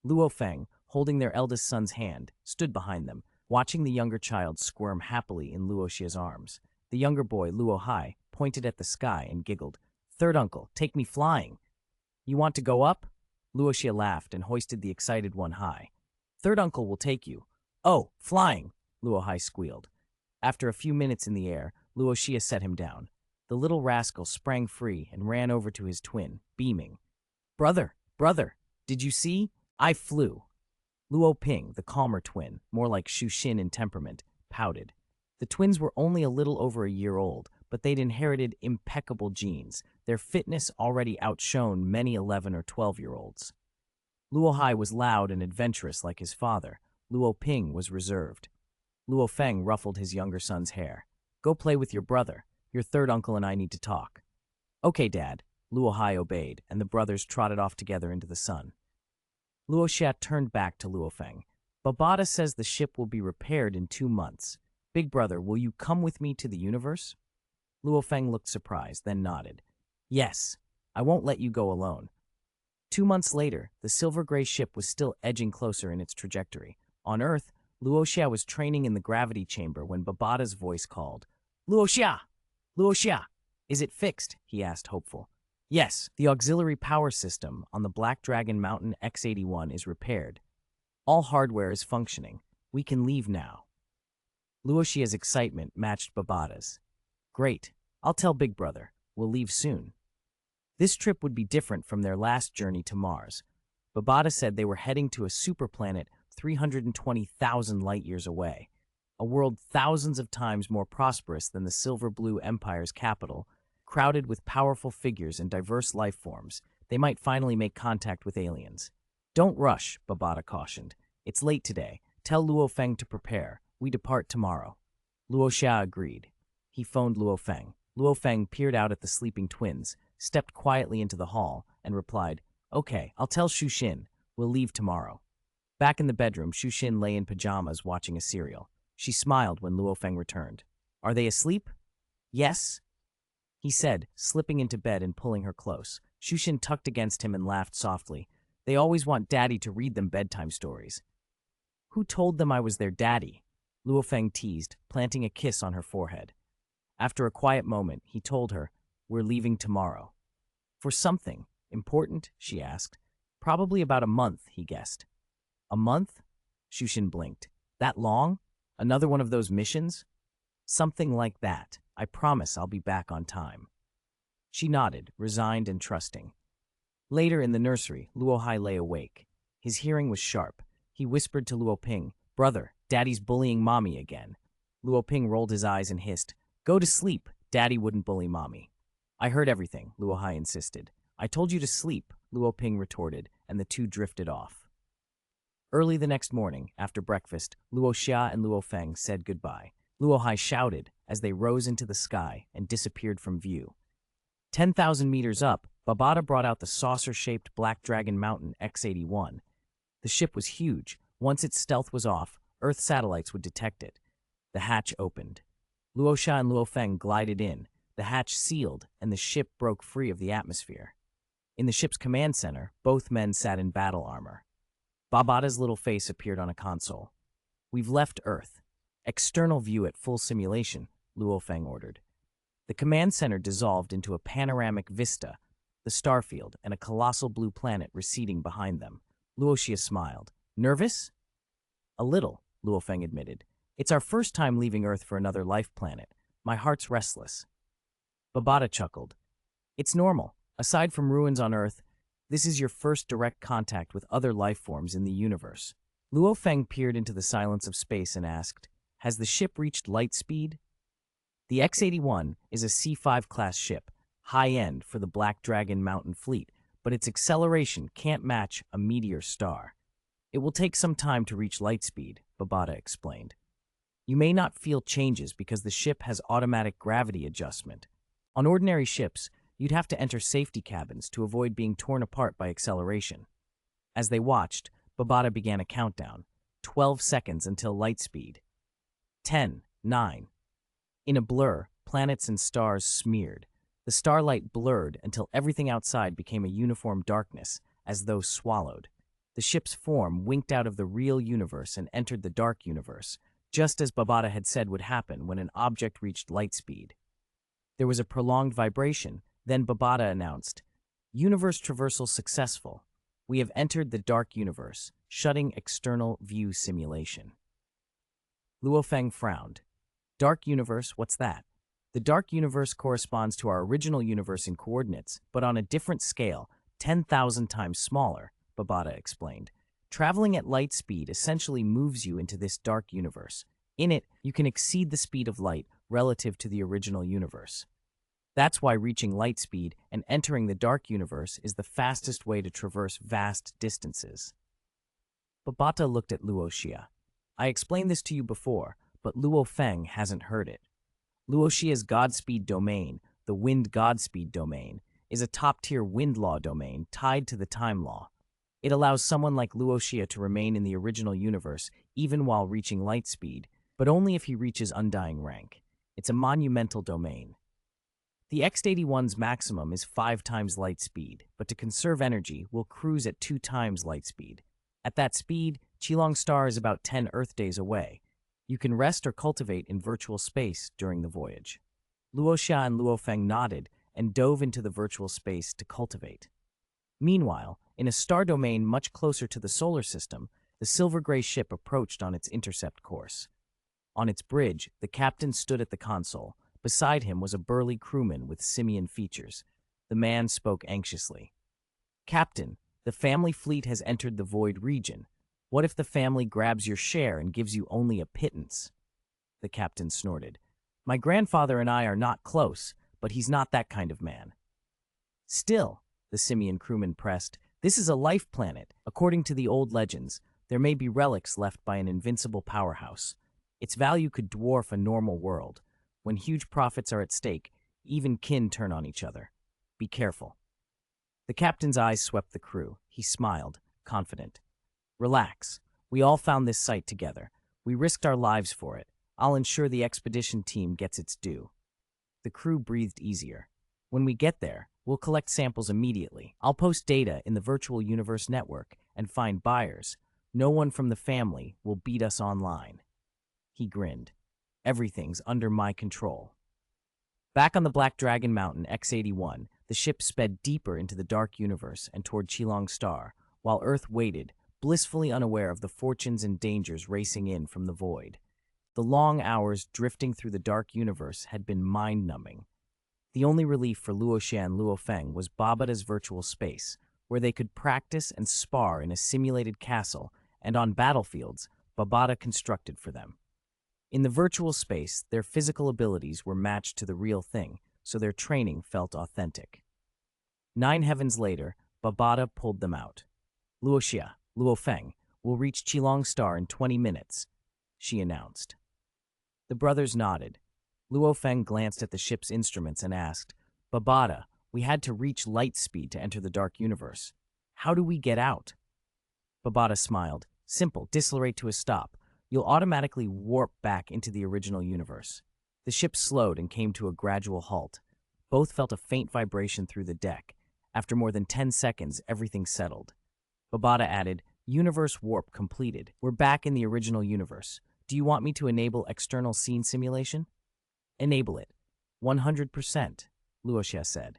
Luo Feng, holding their eldest son's hand, stood behind them, watching the younger child squirm happily in Luo Xia's arms. The younger boy, Luo Hai, pointed at the sky and giggled. Third uncle, take me flying. You want to go up? Luo Xia laughed and hoisted the excited one high. Third uncle will take you. Oh, flying, Luo Hai squealed. After a few minutes in the air, Luo Xia set him down. The little rascal sprang free and ran over to his twin, beaming. Brother, did you see? I flew. Luo Ping, the calmer twin, more like Shu Xin in temperament, pouted. The twins were only a little over a year old, but they'd inherited impeccable genes. Their fitness already outshone many 11 or 12-year-olds. Luo Hai was loud and adventurous like his father. Luo Ping was reserved. Luo Feng ruffled his younger son's hair. Go play with your brother. Your third uncle and I need to talk. Okay, Dad. Luo Hai obeyed, and the brothers trotted off together into the sun. Luo Xia turned back to Luo Feng. Babata says the ship will be repaired in 2 months. Big brother, will you come with me to the universe? Luo Feng looked surprised, then nodded. Yes, I won't let you go alone. 2 months later, the silver-gray ship was still edging closer in its trajectory. On Earth, Luo Xia was training in the gravity chamber when Babata's voice called. Luo Xia! Luo Xia! Is it fixed? He asked, hopeful. Yes, the auxiliary power system on the Black Dragon Mountain X-81 is repaired. All hardware is functioning. We can leave now. Luo Xia's excitement matched Babata's. Great. I'll tell Big Brother. We'll leave soon. This trip would be different from their last journey to Mars. Babata said they were heading to a superplanet 320,000 light-years away, a world thousands of times more prosperous than the Silver Blue Empire's capital, crowded with powerful figures and diverse life forms. They might finally make contact with aliens. Don't rush, Babata cautioned. It's late today. Tell Luo Feng to prepare. We depart tomorrow. Luo Xia agreed. He phoned Luo Feng. Luo Feng peered out at the sleeping twins, stepped quietly into the hall, and replied, Okay, I'll tell Shu Xin. We'll leave tomorrow. Back in the bedroom, Shu Xin lay in pajamas watching a serial. She smiled when Luo Feng returned. Are they asleep? Yes, he said, slipping into bed and pulling her close. Shu Xin tucked against him and laughed softly. They always want Daddy to read them bedtime stories. Who told them I was their daddy? Luo Feng teased, planting a kiss on her forehead. After a quiet moment, he told her, We're leaving tomorrow. For something important? She asked. Probably about a month, he guessed. A month? Shu Xin blinked. That long? Another one of those missions? Something like that. I promise I'll be back on time. She nodded, resigned and trusting. Later in the nursery, Luo Hai lay awake. His hearing was sharp. He whispered to Luo Ping, "Brother, Daddy's bullying Mommy again." Luo Ping rolled his eyes and hissed, "Go to sleep. Daddy wouldn't bully Mommy." "I heard everything," Luo Hai insisted. "I told you to sleep," Luo Ping retorted, and the two drifted off. Early the next morning, after breakfast, Luo Xia and Luo Feng said goodbye. Luo Hai shouted as they rose into the sky and disappeared from view. 10,000 meters up, Babata brought out the saucer-shaped Black Dragon Mountain X-81. The ship was huge. Once its stealth was off, Earth satellites would detect it. The hatch opened. Luo Xia and Luo Feng glided in. The hatch sealed, and the ship broke free of the atmosphere. In the ship's command center, both men sat in battle armor. Babata's little face appeared on a console. "We've left Earth. External view at full simulation," Luo Feng ordered. The command center dissolved into a panoramic vista, the starfield and a colossal blue planet receding behind them. Luo Xia smiled. "Nervous?" "A little," Luo Feng admitted. "It's our first time leaving Earth for another life planet. My heart's restless." Babata chuckled. "It's normal. Aside from ruins on Earth, this is your first direct contact with other life forms in the universe." Luo Feng peered into the silence of space and asked, "Has the ship reached light speed?" The X-81 is a C5 class ship, high-end for the Black Dragon Mountain fleet, but its acceleration can't match a meteor star. "It will take some time to reach light speed," Babata explained. "You may not feel changes because the ship has automatic gravity adjustment. On ordinary ships, you'd have to enter safety cabins to avoid being torn apart by acceleration." As they watched, Babata began a countdown. 12 seconds until light speed. 10, 9. In a blur, planets and stars smeared. The starlight blurred until everything outside became a uniform darkness, as though swallowed. The ship's form winked out of the real universe and entered the dark universe, just as Babata had said would happen when an object reached light speed. There was a prolonged vibration, then Babata announced, "Universe traversal successful. We have entered the dark universe, shutting external view simulation." Luo Feng frowned. "Dark universe, what's that?" "The dark universe corresponds to our original universe in coordinates, but on a different scale, 10,000 times smaller," Babata explained. "Traveling at light speed essentially moves you into this dark universe. In it, you can exceed the speed of light relative to the original universe. That's why reaching light speed and entering the dark universe is the fastest way to traverse vast distances." Babata looked at Luo Xia. "I explained this to you before, but Luo Feng hasn't heard it. Luo Xia's Godspeed domain, the Wind Godspeed domain, is a top-tier wind law domain tied to the time law. It allows someone like Luo Xia to remain in the original universe even while reaching light speed, but only if he reaches undying rank. It's a monumental domain. The X-81's maximum is 5 times light speed, but to conserve energy, we'll cruise at 2 times light speed. At that speed, Qilong Star is about 10 Earth days away. You can rest or cultivate in virtual space during the voyage." Luo Xia and Luo Feng nodded and dove into the virtual space to cultivate. Meanwhile, in a star domain much closer to the solar system, the silver-gray ship approached on its intercept course. On its bridge, the captain stood at the console. Beside him was a burly crewman with simian features. The man spoke anxiously. "Captain, the family fleet has entered the void region. What if the family grabs your share and gives you only a pittance?" The captain snorted. "My grandfather and I are not close, but he's not that kind of man." "Still," the simian crewman pressed, "this is a life planet. According to the old legends, there may be relics left by an invincible powerhouse. Its value could dwarf a normal world. When huge profits are at stake, even kin turn on each other. Be careful." The captain's eyes swept the crew. He smiled, confident. "Relax. We all found this site together. We risked our lives for it. I'll ensure the expedition team gets its due." The crew breathed easier. "When we get there, we'll collect samples immediately. I'll post data in the virtual universe network and find buyers. No one from the family will beat us online." He grinned. "Everything's under my control." Back on the Black Dragon Mountain X-81, the ship sped deeper into the dark universe and toward Qilong Star, while Earth waited, blissfully unaware of the fortunes and dangers racing in from the void. The long hours drifting through the dark universe had been mind-numbing. The only relief for Luo Xia and Luo Feng was Babada's virtual space, where they could practice and spar in a simulated castle and on battlefields Babada constructed for them. In the virtual space, their physical abilities were matched to the real thing, so their training felt authentic. 9 heavens later, Babada pulled them out. Luo Xia, Luo Feng, will reach Qilong Star in 20 minutes, she announced. The brothers nodded. Luo Feng glanced at the ship's instruments and asked, Babada, we had to reach light speed to enter the dark universe. How do we get out? Babada smiled. Simple, decelerate to a stop. You'll automatically warp back into the original universe. The ship slowed and came to a gradual halt. Both felt a faint vibration through the deck. After more than 10 seconds, everything settled. Babada added, Universe warp completed. We're back in the original universe. Do you want me to enable external scene simulation? Enable it. 100%, Luo Xia said.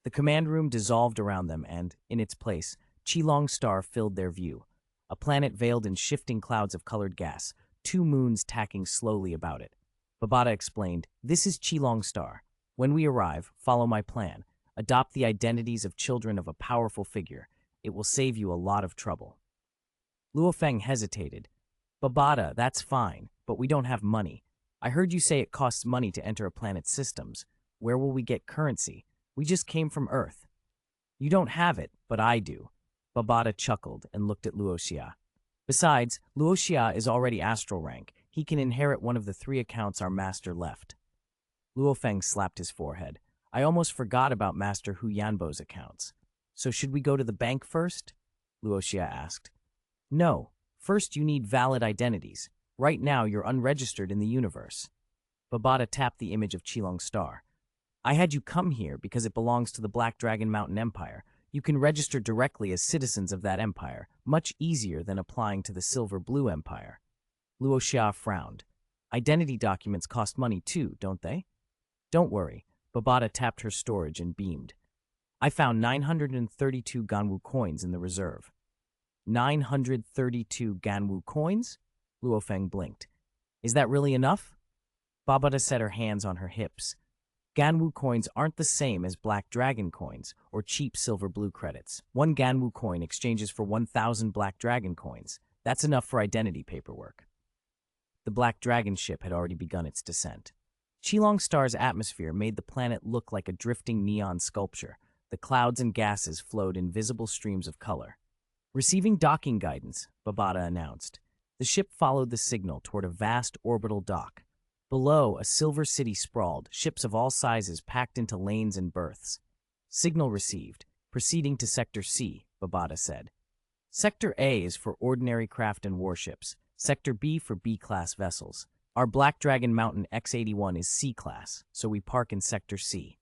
The command room dissolved around them and, in its place, Qilong Star filled their view. A planet veiled in shifting clouds of colored gas, 2 moons tacking slowly about it. Babada explained, This is Qilong Star. When we arrive, follow my plan. Adopt the identities of children of a powerful figure. It will save you a lot of trouble. Luo Feng hesitated. Babada, that's fine, but we don't have money. I heard you say it costs money to enter a planet's systems. Where will we get currency? We just came from Earth. You don't have it, but I do. Babada chuckled and looked at Luo Xia. Besides, Luo Xia is already astral rank. He can inherit one of the 3 accounts our master left. Luo Feng slapped his forehead. I almost forgot about Master Hu Yanbo's accounts. So should we go to the bank first? Luo Xia asked. No. First you need valid identities. Right now you're unregistered in the universe. Babada tapped the image of Qilong Star. I had you come here because it belongs to the Black Dragon Mountain Empire. You can register directly as citizens of that empire, much easier than applying to the Silver Blue Empire. Luo Xia frowned. Identity documents cost money too, don't they? Don't worry. Babada tapped her storage and beamed. I found 932 Ganwu coins in the reserve. 932 Ganwu coins? Luo Feng blinked. Is that really enough? Babada set her hands on her hips. Ganwu coins aren't the same as Black Dragon coins or cheap Silver Blue credits. 1 Ganwu coin exchanges for 1,000 Black Dragon coins. That's enough for identity paperwork. The Black Dragon ship had already begun its descent. Qilong Star's atmosphere made the planet look like a drifting neon sculpture. The clouds and gases flowed in visible streams of color. Receiving docking guidance, Babada announced. The ship followed the signal toward a vast orbital dock. Below, a silver city sprawled, ships of all sizes packed into lanes and berths. Signal received. Proceeding to Sector C, Babada said. Sector A is for ordinary craft and warships. Sector B for B-class vessels. Our Black Dragon Mountain X-81 is C-class, so we park in Sector C.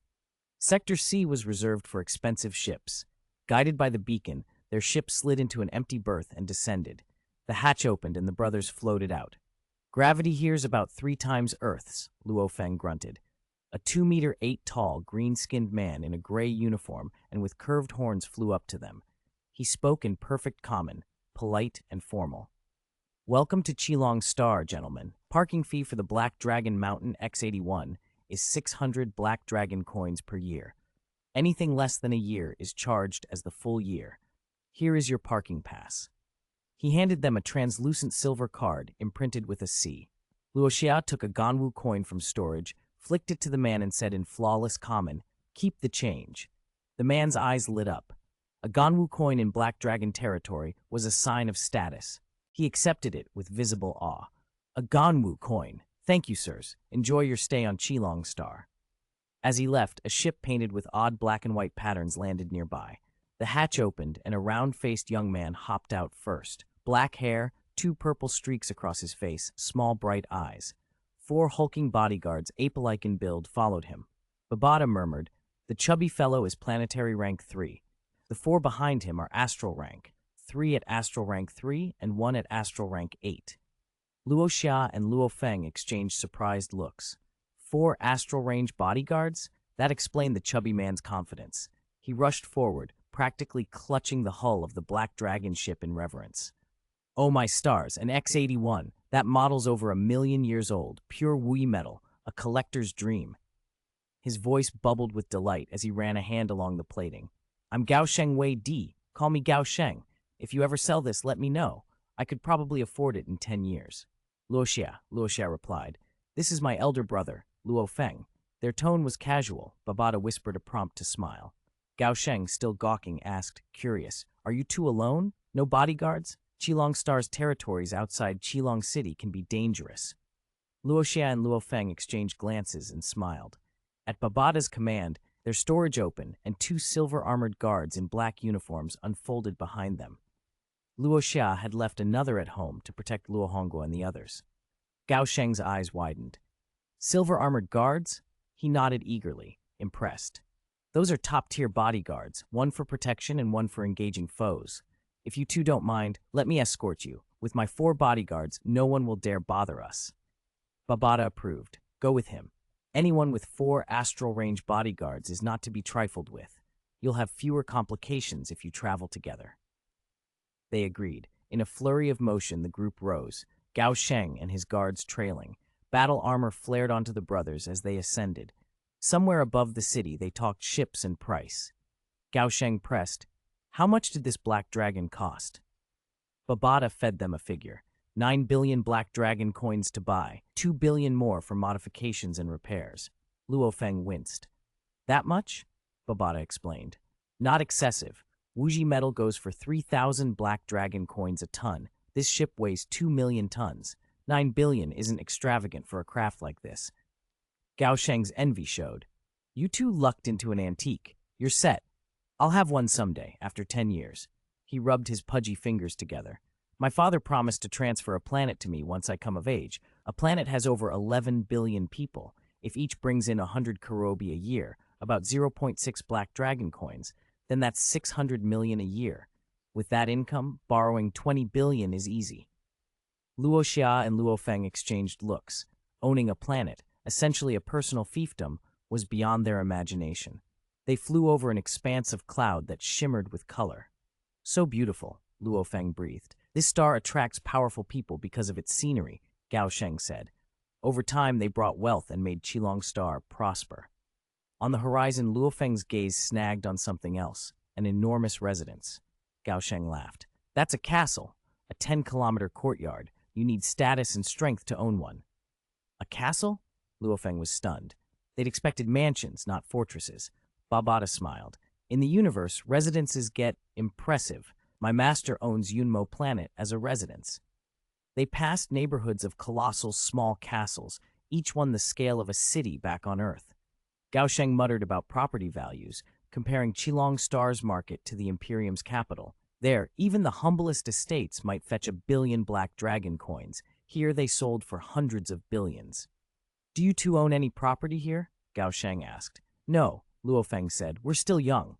Sector C was reserved for expensive ships. Guided by the beacon, their ship slid into an empty berth and descended. The hatch opened and the brothers floated out. Gravity here's about 3 times Earth's, Luo Feng grunted. A 2-meter-8 tall, green-skinned man in a gray uniform and with curved horns flew up to them. He spoke in perfect common, polite and formal. Welcome to Qilong Star, gentlemen. Parking fee for the Black Dragon Mountain X-81 is 600 Black Dragon coins per year. Anything less than a year is charged as the full year. Here is your parking pass. He handed them a translucent silver card imprinted with a C. Luo Xia took a Ganwu coin from storage, flicked it to the man and said in flawless common, "Keep the change." The man's eyes lit up. A Ganwu coin in Black Dragon territory was a sign of status. He accepted it with visible awe. A Ganwu coin. Thank you, sirs. Enjoy your stay on Qilong Star. As he left, a ship painted with odd black and white patterns landed nearby. The hatch opened, and a round-faced young man hopped out first. Black hair, 2 purple streaks across his face, small bright eyes. 4 hulking bodyguards, ape-like in build, followed him. Babada murmured, "The chubby fellow is planetary rank 3. The 4 behind him are astral rank, 3 at astral rank 3 and 1 at astral rank 8. Luo Xia and Luo Feng exchanged surprised looks. 4 astral range bodyguards? That explained the chubby man's confidence. He rushed forward, practically clutching the hull of the Black Dragon ship in reverence. Oh my stars, an X-81. That model's over 1 million years old, pure Wui metal, a collector's dream. His voice bubbled with delight as he ran a hand along the plating. I'm Gao Sheng Wei Di. Call me Gao Sheng. If you ever sell this, let me know. I could probably afford it in 10 years. Luo Xia replied. This is my elder brother, Luo Feng. Their tone was casual. Babada whispered a prompt to smile. Gao Sheng, still gawking, asked, curious, are you two alone? No bodyguards? Qilong Star's territories outside Qilong City can be dangerous. Luo Xia and Luo Feng exchanged glances and smiled. At Babada's command, their storage opened and 2 silver-armored guards in black uniforms unfolded behind them. Luo Xia had left another at home to protect Luo Hongguo and the others. Gao Sheng's eyes widened. Silver-armored guards? He nodded eagerly, impressed. Those are top-tier bodyguards, one for protection and one for engaging foes. If you two don't mind, let me escort you. With my 4 bodyguards, no one will dare bother us. Babada approved. Go with him. Anyone with 4 astral range bodyguards is not to be trifled with. You'll have fewer complications if you travel together. They agreed. In a flurry of motion, the group rose, Gao Sheng and his guards trailing. Battle armor flared onto the brothers as they ascended. Somewhere above the city, they talked ships and price. Gao Sheng pressed, how much did this black dragon cost? Babada fed them a figure. 9 billion black dragon coins to buy, 2 billion more for modifications and repairs. Luo Feng winced. That much? Babada explained. Not excessive. Wuji metal goes for 3,000 black dragon coins a ton. This ship weighs 2 million tons. 9 billion isn't extravagant for a craft like this. Gao Sheng's envy showed. You two lucked into an antique. You're set. I'll have one someday, after 10 years. He rubbed his pudgy fingers together. My father promised to transfer a planet to me once I come of age. A planet has over 11 billion people. If each brings in 100 karobi a year, about 0.6 black dragon coins, then that's 600 million a year. With that income, borrowing 20 billion is easy. Luo Xia and Luo Feng exchanged looks. Owning a planet, essentially a personal fiefdom, was beyond their imagination. They flew over an expanse of cloud that shimmered with color. So beautiful, Luo Feng breathed. This star attracts powerful people because of its scenery, Gao Sheng said. Over time, they brought wealth and made Qilong Star prosper. On the horizon, Luo Feng's gaze snagged on something else, an enormous residence. Gao Sheng laughed. That's a castle, a 10-kilometer courtyard. You need status and strength to own one. A castle? Luo Feng was stunned. They'd expected mansions, not fortresses. Babada smiled. In the universe, residences get impressive. My master owns Yunmo Planet as a residence. They passed neighborhoods of colossal small castles, each one the scale of a city back on Earth. Gao Sheng muttered about property values, comparing Qilong Star's market to the Imperium's capital. There, even the humblest estates might fetch 1 billion black dragon coins. Here they sold for hundreds of billions. Do you two own any property here? Gao Sheng asked. No, Luo Feng said. We're still young.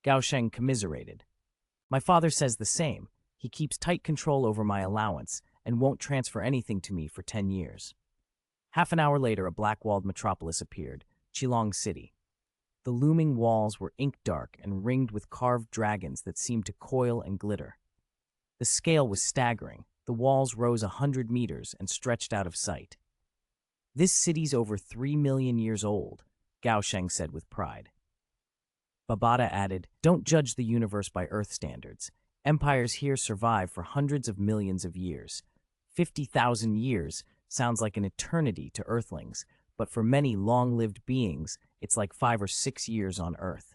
Gao Sheng commiserated. My father says the same. He keeps tight control over my allowance and won't transfer anything to me for 10 years. Half an hour later, a black-walled metropolis appeared, Qilong City. The looming walls were ink-dark and ringed with carved dragons that seemed to coil and glitter. The scale was staggering. The walls rose 100 meters and stretched out of sight. This city's over 3 million years old, Gao Sheng said with pride. Babada added, don't judge the universe by Earth standards. Empires here survive for hundreds of millions of years. 50,000 years sounds like an eternity to Earthlings, but for many long-lived beings, it's like 5 or 6 years on Earth.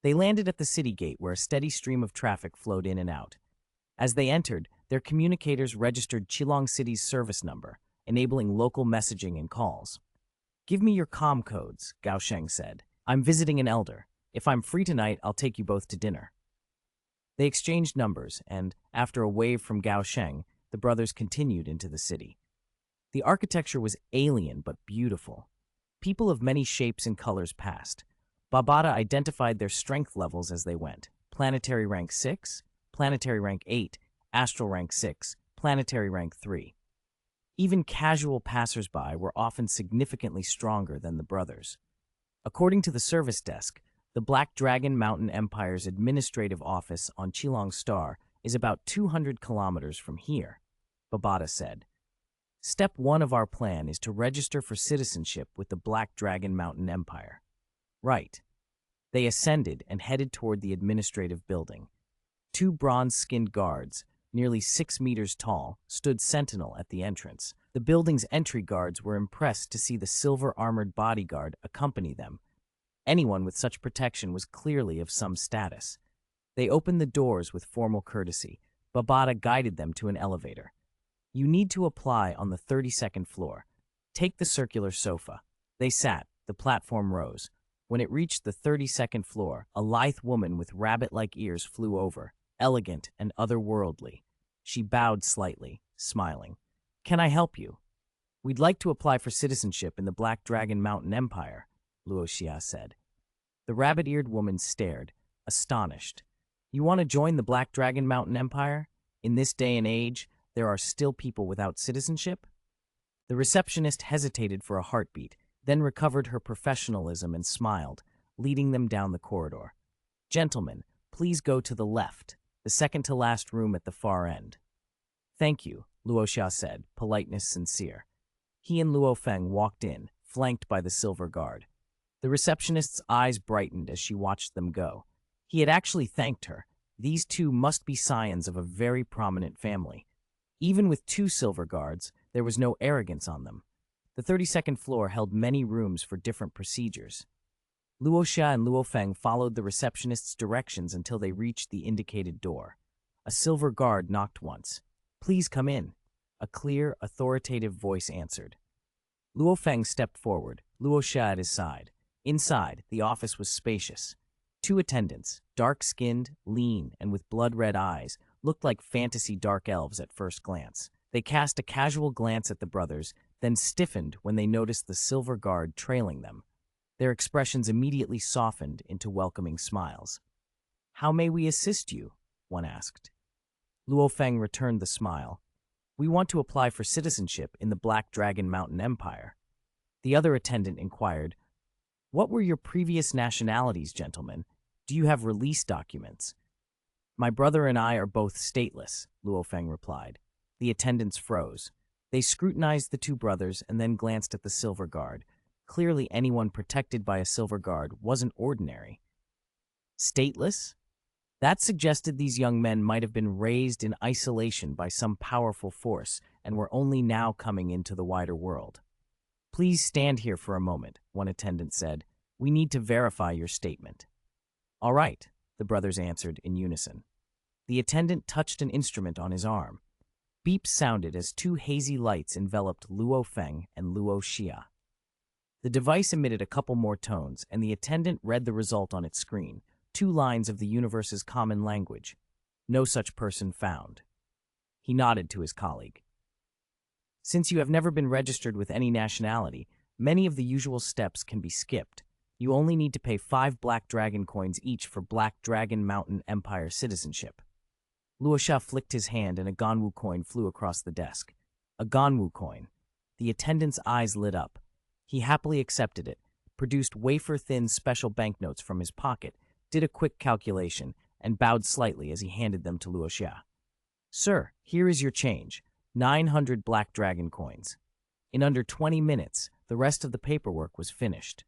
They landed at the city gate where a steady stream of traffic flowed in and out. As they entered, their communicators registered Qilong City's service number, enabling local messaging and calls. Give me your comm codes, Gao Sheng said. I'm visiting an elder. If I'm free tonight, I'll take you both to dinner. They exchanged numbers, and, after a wave from Gao Sheng, the brothers continued into the city. The architecture was alien but beautiful. People of many shapes and colors passed. Babada identified their strength levels as they went. Planetary rank 6, planetary rank 8, astral rank 6, planetary rank 3. Even casual passersby were often significantly stronger than the brothers. According to the service desk, the Black Dragon Mountain Empire's administrative office on Qilong Star is about 200 kilometers from here, Babata said. Step 1 of our plan is to register for citizenship with the Black Dragon Mountain Empire. Right. They ascended and headed toward the administrative building. 2 bronze-skinned guards, nearly 6 meters tall, stood sentinel at the entrance. The building's entry guards were impressed to see the silver-armored bodyguard accompany them. Anyone with such protection was clearly of some status. They opened the doors with formal courtesy. Babata guided them to an elevator. You need to apply on the 32nd floor. Take the circular sofa. They sat. The platform rose. When it reached the 32nd floor, a lithe woman with rabbit-like ears flew over, elegant and otherworldly. She bowed slightly, smiling. Can I help you? We'd like to apply for citizenship in the Black Dragon Mountain Empire, Luo Xia said. The rabbit-eared woman stared, astonished. You want to join the Black Dragon Mountain Empire? In this day and age, there are still people without citizenship? The receptionist hesitated for a heartbeat, then recovered her professionalism and smiled, leading them down the corridor. Gentlemen, please go to the left, the second-to-last room at the far end. Thank you, Luo Xia said, politeness sincere. He and Luo Feng walked in, flanked by the silver guard. The receptionist's eyes brightened as she watched them go. He had actually thanked her. These two must be scions of a very prominent family. Even with 2 silver guards, there was no arrogance on them. The 32nd floor held many rooms for different procedures. Luo Xia and Luo Feng followed the receptionist's directions until they reached the indicated door. A silver guard knocked once. Please come in. A clear, authoritative voice answered. Luo Feng stepped forward, Luo Xia at his side. Inside, the office was spacious. 2 attendants, dark-skinned, lean, and with blood-red eyes, looked like fantasy dark elves at first glance. They cast a casual glance at the brothers, then stiffened when they noticed the silver guard trailing them. Their expressions immediately softened into welcoming smiles. How may we assist you? One asked. Luo Feng returned the smile. We want to apply for citizenship in the Black Dragon Mountain Empire. The other attendant inquired, What were your previous nationalities, gentlemen? Do you have release documents? My brother and I are both stateless, Luo Feng replied. The attendants froze. They scrutinized the 2 brothers and then glanced at the silver guard. Clearly anyone protected by a silver guard wasn't ordinary. Stateless? That suggested these young men might have been raised in isolation by some powerful force and were only now coming into the wider world. Please stand here for a moment, one attendant said. We need to verify your statement. All right, the brothers answered in unison. The attendant touched an instrument on his arm. Beeps sounded as 2 hazy lights enveloped Luo Feng and Luo Xia. The device emitted a couple more tones, and the attendant read the result on its screen, 2 lines of the universe's common language. No such person found. He nodded to his colleague. Since you have never been registered with any nationality, many of the usual steps can be skipped. You only need to pay 5 Black Dragon coins each for Black Dragon Mountain Empire citizenship. Luo Xia flicked his hand and a Ganwu coin flew across the desk. A Ganwu coin. The attendant's eyes lit up. He happily accepted it, produced wafer-thin special banknotes from his pocket, did a quick calculation, and bowed slightly as he handed them to Luo Xia. Sir, here is your change, 900 Black Dragon coins. In under 20 minutes, the rest of the paperwork was finished.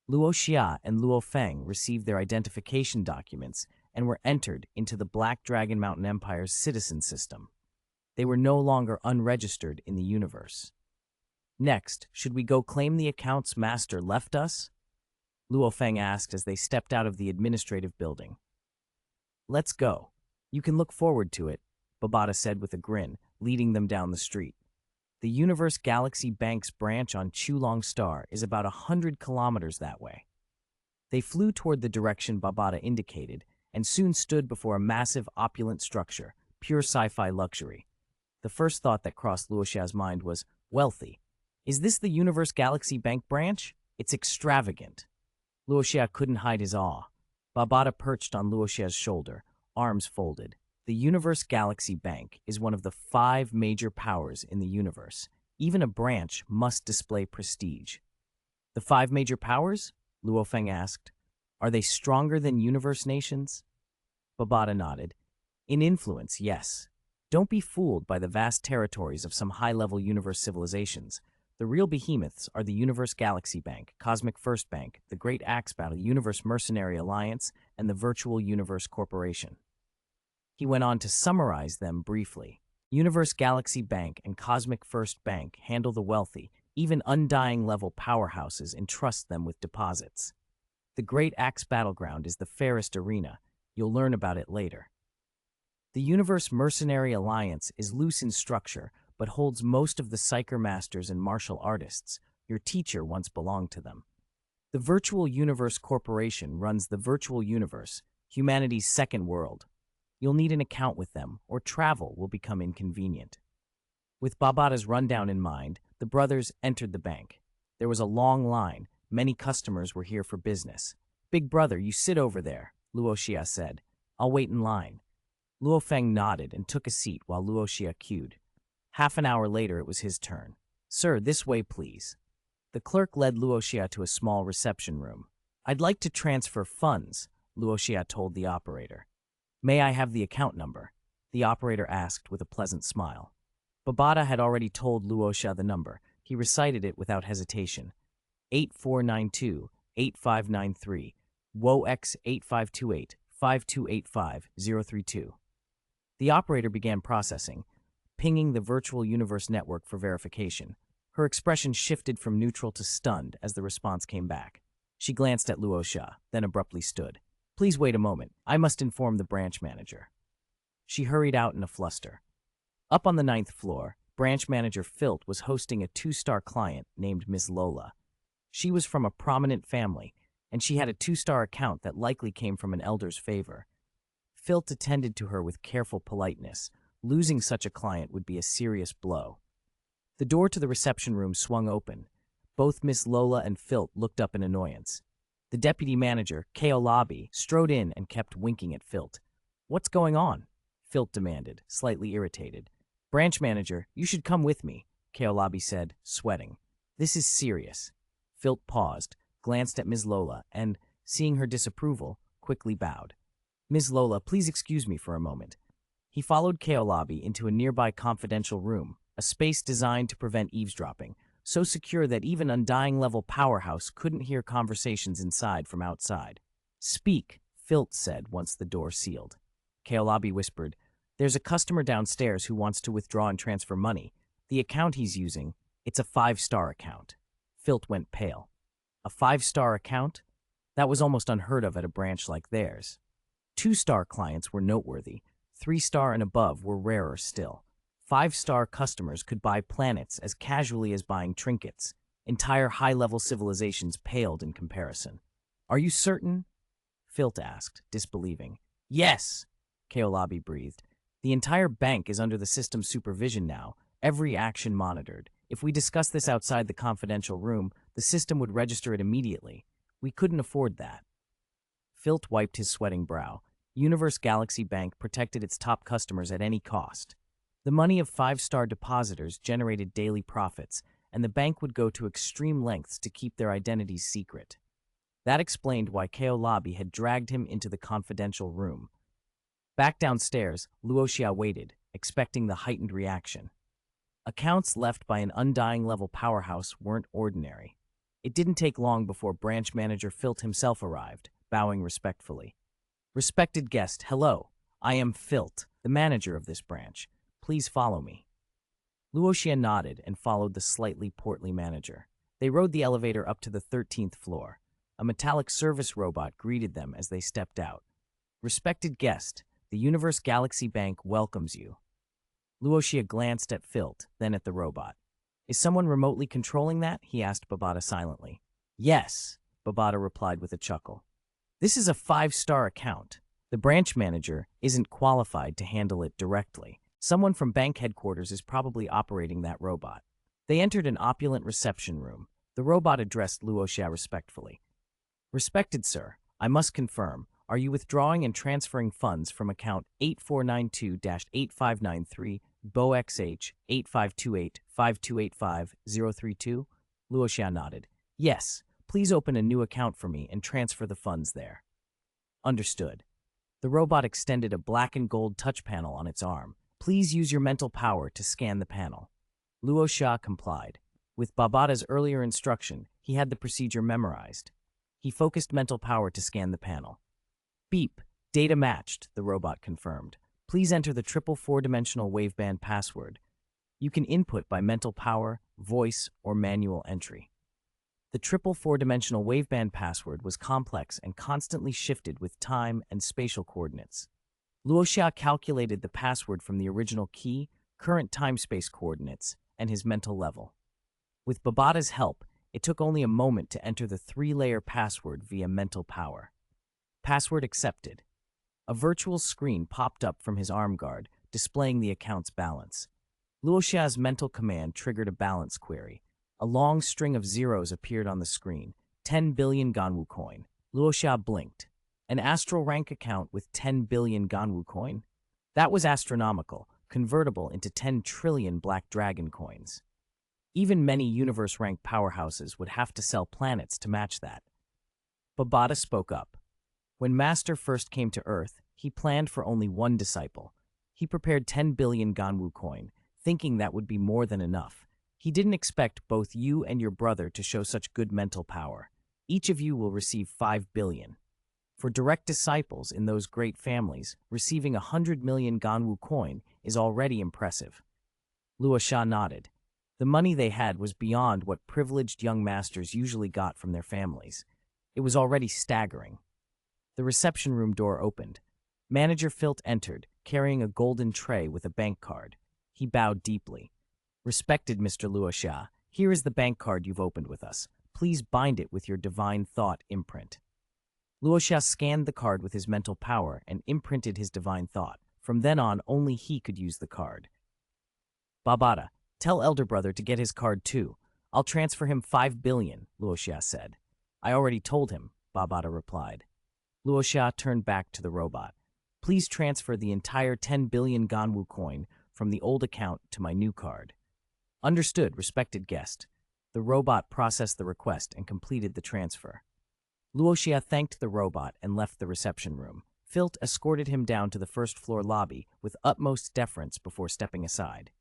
Luo Xia and Luo Feng received their identification documents and were entered into the Black Dragon Mountain Empire's citizen system. They were no longer unregistered in the universe. Next, should we go claim the account's master left us? Luo Feng asked as they stepped out of the administrative building. Let's go. You can look forward to it, Babata said with a grin, leading them down the street. The Universe Galaxy Bank's branch on Chulong Star is about 100 kilometers that way. They flew toward the direction Babata indicated and soon stood before a massive, opulent structure, pure sci-fi luxury. The first thought that crossed Luo Xia's mind was, wealthy. Is this the Universe Galaxy Bank branch? It's extravagant. Luo Xia couldn't hide his awe. Babata perched on Luo Xia's shoulder, arms folded. The Universe Galaxy Bank is one of the 5 major powers in the universe. Even a branch must display prestige. The 5 major powers? Luo Feng asked. Are they stronger than universe nations? Babata nodded. In influence, yes. Don't be fooled by the vast territories of some high-level universe civilizations. The real behemoths are the Universe Galaxy Bank, Cosmic First Bank, the Great Axe Battle, Universe Mercenary Alliance, and the Virtual Universe Corporation. He went on to summarize them briefly. Universe Galaxy Bank and Cosmic First Bank handle the wealthy, even undying-level powerhouses entrust them with deposits. The Great Axe Battleground is the fairest arena. You'll learn about it later. The Universe Mercenary Alliance is loose in structure, but holds most of the Psyker Masters and martial artists. Your teacher once belonged to them. The Virtual Universe Corporation runs the Virtual Universe, humanity's second world. You'll need an account with them, or travel will become inconvenient. With Babada's rundown in mind, the brothers entered the bank. There was a long line. Many customers were here for business. "Big brother, you sit over there," Luo Xia said. "I'll wait in line." Luo Feng nodded and took a seat while Luo Xia queued. Half an hour later, it was his turn. "Sir, this way, please." The clerk led Luo Xia to a small reception room. "I'd like to transfer funds," Luo Xia told the operator. "May I have the account number?" the operator asked with a pleasant smile. Babada had already told Luo Xia the number. He recited it without hesitation. 8492-8593, WOX 8528-5285-032. The operator began processing, pinging the virtual universe network for verification. Her expression shifted from neutral to stunned as the response came back. She glanced at Luo Xia, then abruptly stood. "Please wait a moment. I must inform the branch manager." She hurried out in a fluster. Up on the 9th floor, branch manager Filt was hosting a 2-star client named Miss Lola. She was from a prominent family, and she had a 2-star account that likely came from an elder's favor. Filt attended to her with careful politeness. Losing such a client would be a serious blow. The door to the reception room swung open. Both Miss Lola and Filt looked up in annoyance. The deputy manager, Kaolabi, strode in and kept winking at Filt. "What's going on?" Filt demanded, slightly irritated. "Branch manager, you should come with me," Kaolabi said, sweating. "This is serious." Filt paused, glanced at Ms. Lola, and, seeing her disapproval, quickly bowed. "Ms. Lola, please excuse me for a moment." He followed Kaolabi into a nearby confidential room, a space designed to prevent eavesdropping, so secure that even undying-level powerhouse couldn't hear conversations inside from outside. "Speak," Filt said once the door sealed. Kaolabi whispered, "There's a customer downstairs who wants to withdraw and transfer money. The account he's using, it's a 5-star account." Filt went pale. A 5-star account? That was almost unheard of at a branch like theirs. 2-star clients were noteworthy. 3-star and above were rarer still. 5-star customers could buy planets as casually as buying trinkets. Entire high-level civilizations paled in comparison. "Are you certain?" Filt asked, disbelieving. "Yes," Kaolabi breathed. "The entire bank is under the system's supervision now, every action monitored. If we discuss this outside the confidential room, the system would register it immediately. We couldn't afford that." Filt wiped his sweating brow. Universe Galaxy Bank protected its top customers at any cost. The money of 5-star depositors generated daily profits, and the bank would go to extreme lengths to keep their identities secret. That explained why Kaolabi had dragged him into the confidential room. Back downstairs, Luo Xia waited, expecting the heightened reaction. Accounts left by an undying-level powerhouse weren't ordinary. It didn't take long before branch manager Filt himself arrived, bowing respectfully. "Respected guest, hello. I am Filt, the manager of this branch. Please follow me." Luo Xia nodded and followed the slightly portly manager. They rode the elevator up to the 13th floor. A metallic service robot greeted them as they stepped out. "Respected guest, the Universe Galaxy Bank welcomes you." Luo Xia glanced at Filt, then at the robot. "Is someone remotely controlling that?" he asked Babada silently. "Yes," Babada replied with a chuckle. "This is a 5-star account. The branch manager isn't qualified to handle it directly. Someone from bank headquarters is probably operating that robot." They entered an opulent reception room. The robot addressed Luo Xia respectfully. "Respected sir, I must confirm, are you withdrawing and transferring funds from account 8492-8593 BOXH 8528-5285-032? Luo Xia nodded. "Yes, please open a new account for me and transfer the funds there." "Understood." The robot extended a black and gold touch panel on its arm. Please use your mental power to scan the panel. Luo Xia complied. With Babada's earlier instruction, he had the procedure memorized. He focused mental power to scan the panel. Beep. Data matched, the robot confirmed. Please enter the triple four-dimensional waveband password. You can input by mental power, voice, or manual entry. The triple four-dimensional waveband password was complex and constantly shifted with time and spatial coordinates. Luo Xia calculated the password from the original key, current time-space coordinates, and his mental level. With Babada's help, it took only a moment to enter the three-layer password via mental power. Password accepted. A virtual screen popped up from his arm guard, displaying the account's balance. Luo Xia's mental command triggered a balance query. A long string of zeros appeared on the screen. 10 billion Ganwu coin. Luo Xia blinked. An astral rank account with 10 billion Ganwu coin? That was astronomical, convertible into 10 trillion Black Dragon coins. Even many universe-rank powerhouses would have to sell planets to match that. Babada spoke up. When Master first came to Earth, he planned for only one disciple. He prepared 10 billion Ganwu coin, thinking that would be more than enough. He didn't expect both you and your brother to show such good mental power. Each of you will receive 5 billion. For direct disciples in those great families, receiving 100 million Ganwu coin is already impressive. Luo Xia nodded. The money they had was beyond what privileged young masters usually got from their families. It was already staggering. The reception room door opened. Manager Filt entered, carrying a golden tray with a bank card. He bowed deeply. Respected Mr. Luo Xia, here is the bank card you've opened with us. Please bind it with your divine thought imprint. Luo Xia scanned the card with his mental power and imprinted his divine thought. From then on, only he could use the card. Babada, tell elder brother to get his card too. I'll transfer him 5 billion, Luo Xia said. I already told him, Babada replied. Luo Xia turned back to the robot. Please transfer the entire 10 billion Ganwu coin from the old account to my new card. Understood, respected guest. The robot processed the request and completed the transfer. Luo Xia thanked the robot and left the reception room. Filt escorted him down to the first-floor lobby with utmost deference before stepping aside.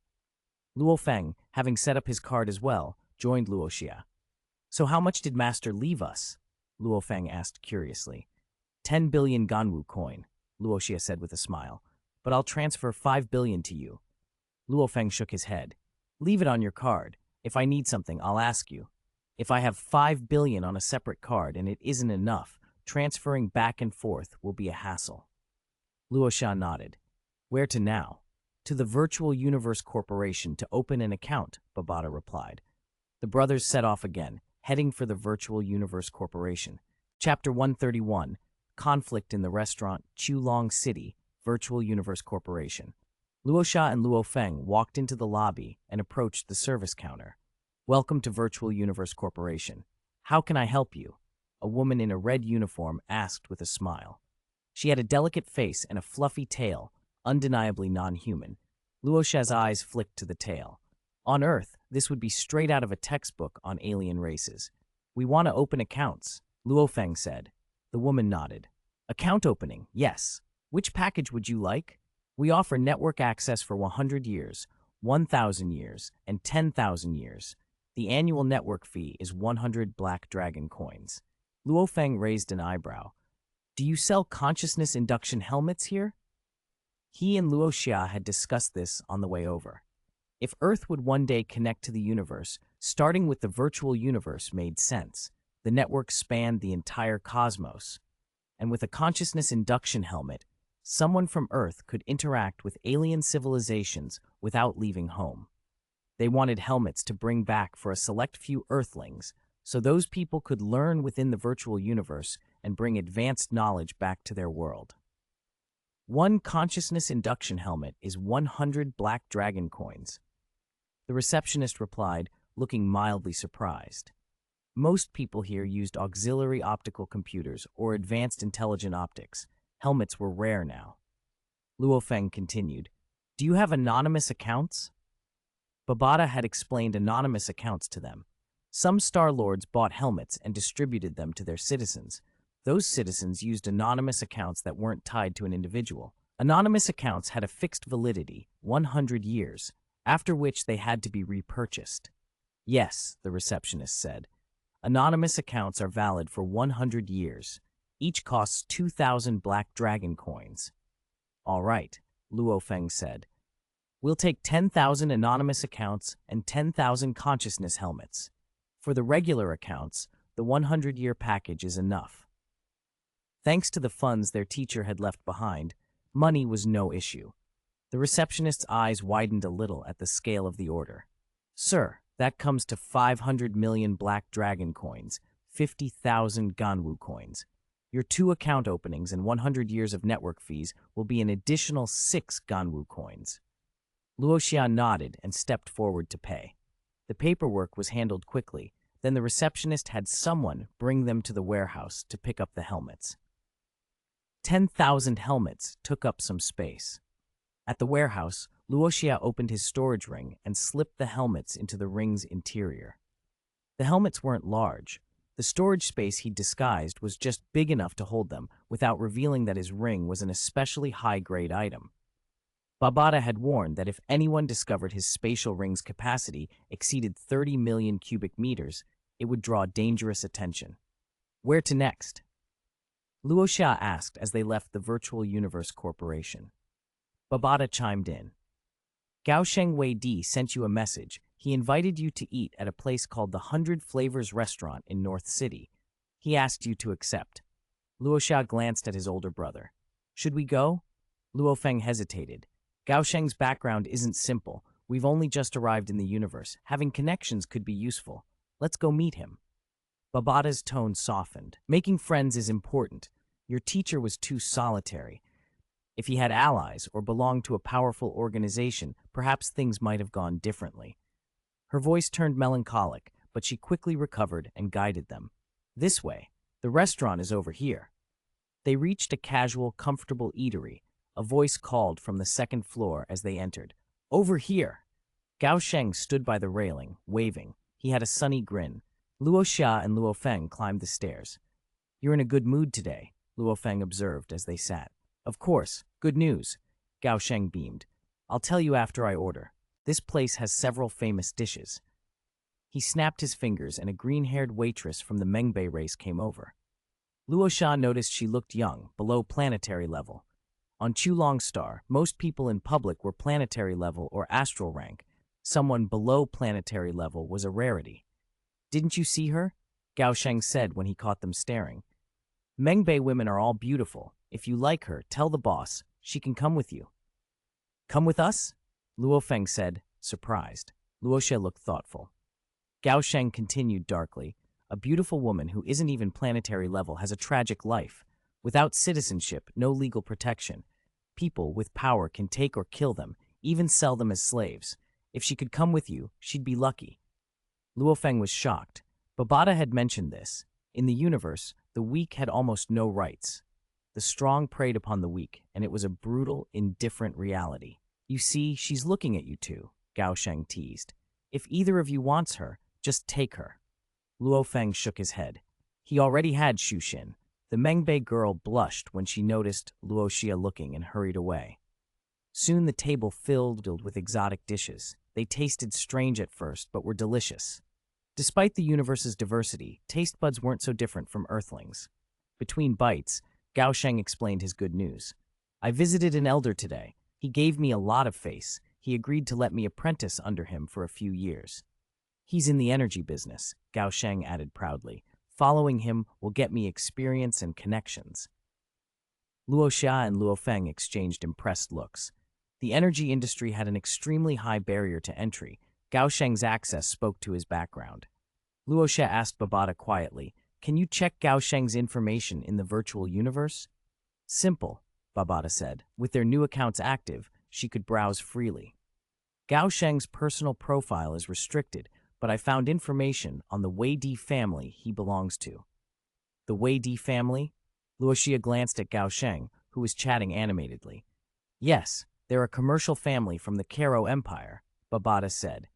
Luo Feng, having set up his card as well, joined Luo Xia. So how much did Master leave us? Luo Feng asked curiously. 10 billion Ganwu coin, Luo Xia said with a smile. But I'll transfer 5 billion to you. Luo Feng shook his head. Leave it on your card. If I need something, I'll ask you. If I have 5 billion on a separate card and it isn't enough, transferring back and forth will be a hassle. Luo Xia nodded. Where to now? To the Virtual Universe Corporation to open an account, Babada replied. The brothers set off again, heading for the Virtual Universe Corporation. Chapter 131, Conflict in the Restaurant, Chulong City, Virtual Universe Corporation. Luo Xia and Luo Feng walked into the lobby and approached the service counter. Welcome to Virtual Universe Corporation. How can I help you? A woman in a red uniform asked with a smile. She had a delicate face and a fluffy tail, undeniably non-human. Luo Xia's eyes flicked to the tail. On Earth, this would be straight out of a textbook on alien races. We want to open accounts, Luo Feng said. The woman nodded. Account opening, yes. Which package would you like? We offer network access for 100 years, 1,000 years, and 10,000 years. The annual network fee is 100 Black Dragon coins. Luo Feng raised an eyebrow. Do you sell consciousness induction helmets here? He and Luo Xia had discussed this on the way over. If Earth would one day connect to the universe, starting with the virtual universe made sense. The network spanned the entire cosmos. And with a consciousness induction helmet, someone from Earth could interact with alien civilizations without leaving home. They wanted helmets to bring back for a select few Earthlings, so those people could learn within the virtual universe and bring advanced knowledge back to their world. One consciousness induction helmet is 100 Black Dragon coins. The receptionist replied, looking mildly surprised. Most people here used auxiliary optical computers or advanced intelligent optics. Helmets were rare now. Luo Feng continued, Do you have anonymous accounts? Babada had explained anonymous accounts to them. Some Star Lords bought helmets and distributed them to their citizens. Those citizens used anonymous accounts that weren't tied to an individual. Anonymous accounts had a fixed validity, 100 years, after which they had to be repurchased. Yes, the receptionist said. Anonymous accounts are valid for 100 years. Each costs 2,000 black dragon coins. All right, Luo Feng said. We'll take 10,000 anonymous accounts and 10,000 consciousness helmets. For the regular accounts, the 100-year package is enough. Thanks to the funds their teacher had left behind, money was no issue. The receptionist's eyes widened a little at the scale of the order. Sir, that comes to 500 million black dragon coins, 50,000 Ganwu coins. Your 2 account openings and 100 years of network fees will be an additional 6 Ganwu coins. Luo Xia nodded and stepped forward to pay. The paperwork was handled quickly, then the receptionist had someone bring them to the warehouse to pick up the helmets. 10,000 helmets took up some space. At the warehouse, Luo Xia opened his storage ring and slipped the helmets into the ring's interior. The helmets weren't large. The storage space he'd disguised was just big enough to hold them without revealing that his ring was an especially high-grade item. Babada had warned that if anyone discovered his spatial ring's capacity exceeded 30 million cubic meters, it would draw dangerous attention. Where to next? Luo Xia asked as they left the Virtual Universe Corporation. Babada chimed in. Gaosheng Wei Di sent you a message. He invited you to eat at a place called the 100 Flavors Restaurant in North City. He asked you to accept. Luo Xia glanced at his older brother. Should we go? Luo Feng hesitated. Gaosheng's background isn't simple. We've only just arrived in the universe. Having connections could be useful. Let's go meet him. Babada's tone softened. Making friends is important. Your teacher was too solitary. If he had allies or belonged to a powerful organization, perhaps things might have gone differently. Her voice turned melancholic, but she quickly recovered and guided them. This way. The restaurant is over here. They reached a casual, comfortable eatery. A voice called from the second floor as they entered. Over here! Gaosheng stood by the railing, waving. He had a sunny grin. Luo Xia and Luo Feng climbed the stairs. You're in a good mood today, Luo Feng observed as they sat. Of course, good news, Gaosheng beamed. I'll tell you after I order. This place has several famous dishes. He snapped his fingers and a green-haired waitress from the Mengbei race came over. Luo Xia noticed she looked young, below planetary level. On Chulong Star, most people in public were planetary level or astral rank. Someone below planetary level was a rarity. Didn't you see her? Gaosheng said when he caught them staring. Mengbei women are all beautiful. If you like her, tell the boss. She can come with you. Come with us? Luo Feng said, surprised. Luo Xia looked thoughtful. Gaosheng continued darkly. A beautiful woman who isn't even planetary level has a tragic life. Without citizenship, no legal protection. People with power can take or kill them, even sell them as slaves. If she could come with you, she'd be lucky. Luo Feng was shocked. Babada had mentioned this. In the universe, the weak had almost no rights. The strong preyed upon the weak, and it was a brutal, indifferent reality. You see, she's looking at you two, Gaosheng teased. If either of you wants her, just take her. Luo Feng shook his head. He already had Xu Xin. The Mengbei girl blushed when she noticed Luo Xia looking and hurried away. Soon the table filled with exotic dishes. They tasted strange at first, but were delicious. Despite the universe's diversity, taste buds weren't so different from Earthlings. Between bites, Gaosheng explained his good news. I visited an elder today. He gave me a lot of face. He agreed to let me apprentice under him for a few years. He's in the energy business, Gaosheng added proudly. Following him will get me experience and connections. Luo Xia and Luo Feng exchanged impressed looks. The energy industry had an extremely high barrier to entry. Gaosheng's access spoke to his background. Luo Xia asked Babada quietly, Can you check Gaosheng's information in the virtual universe? Simple, Babada said. With their new accounts active, she could browse freely. Gaosheng's personal profile is restricted, but I found information on the Wei Di family he belongs to. The Wei Di family? Luo Xia glanced at Gaosheng, who was chatting animatedly. Yes, they're a commercial family from the Karo Empire, Babada said.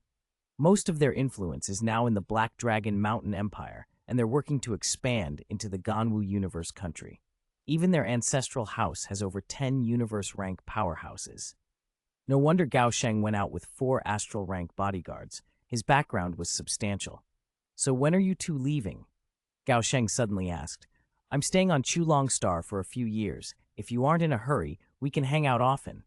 Most of their influence is now in the Black Dragon Mountain Empire. and they're working to expand into the Ganwu universe country. Even their ancestral house has over 10 universe-rank powerhouses. No wonder Gao Sheng went out with 4 astral-rank bodyguards. His background was substantial. So when are you two leaving? Gao Sheng suddenly asked. I'm staying on Chulong Star for a few years. If you aren't in a hurry, we can hang out often.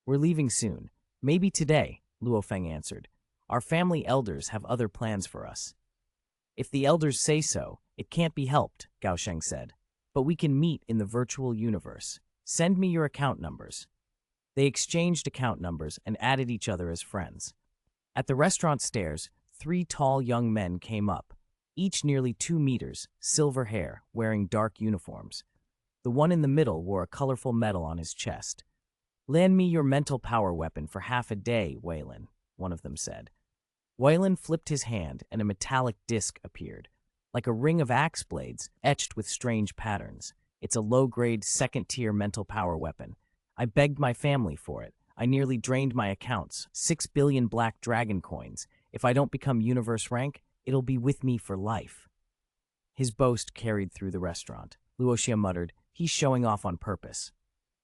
We're leaving soon. Maybe today, Luo Feng answered. Our family elders have other plans for us. If the elders say so, it can't be helped, Gao Sheng said. But we can meet in the virtual universe. Send me your account numbers. They exchanged account numbers and added each other as friends. At the restaurant stairs, 3 tall young men came up, each nearly 2 meters, silver hair, wearing dark uniforms. The one in the middle wore a colorful medal on his chest. Lend me your mental power weapon for half a day, Waylon, one of them said. Waylon flipped his hand and a metallic disc appeared, like a ring of axe blades etched with strange patterns. It's a low-grade, second-tier mental power weapon. I begged my family for it. I nearly drained my accounts, 6 billion black dragon coins. If I don't become universe rank, it'll be with me for life. His boast carried through the restaurant. Luo Xia muttered, he's showing off on purpose.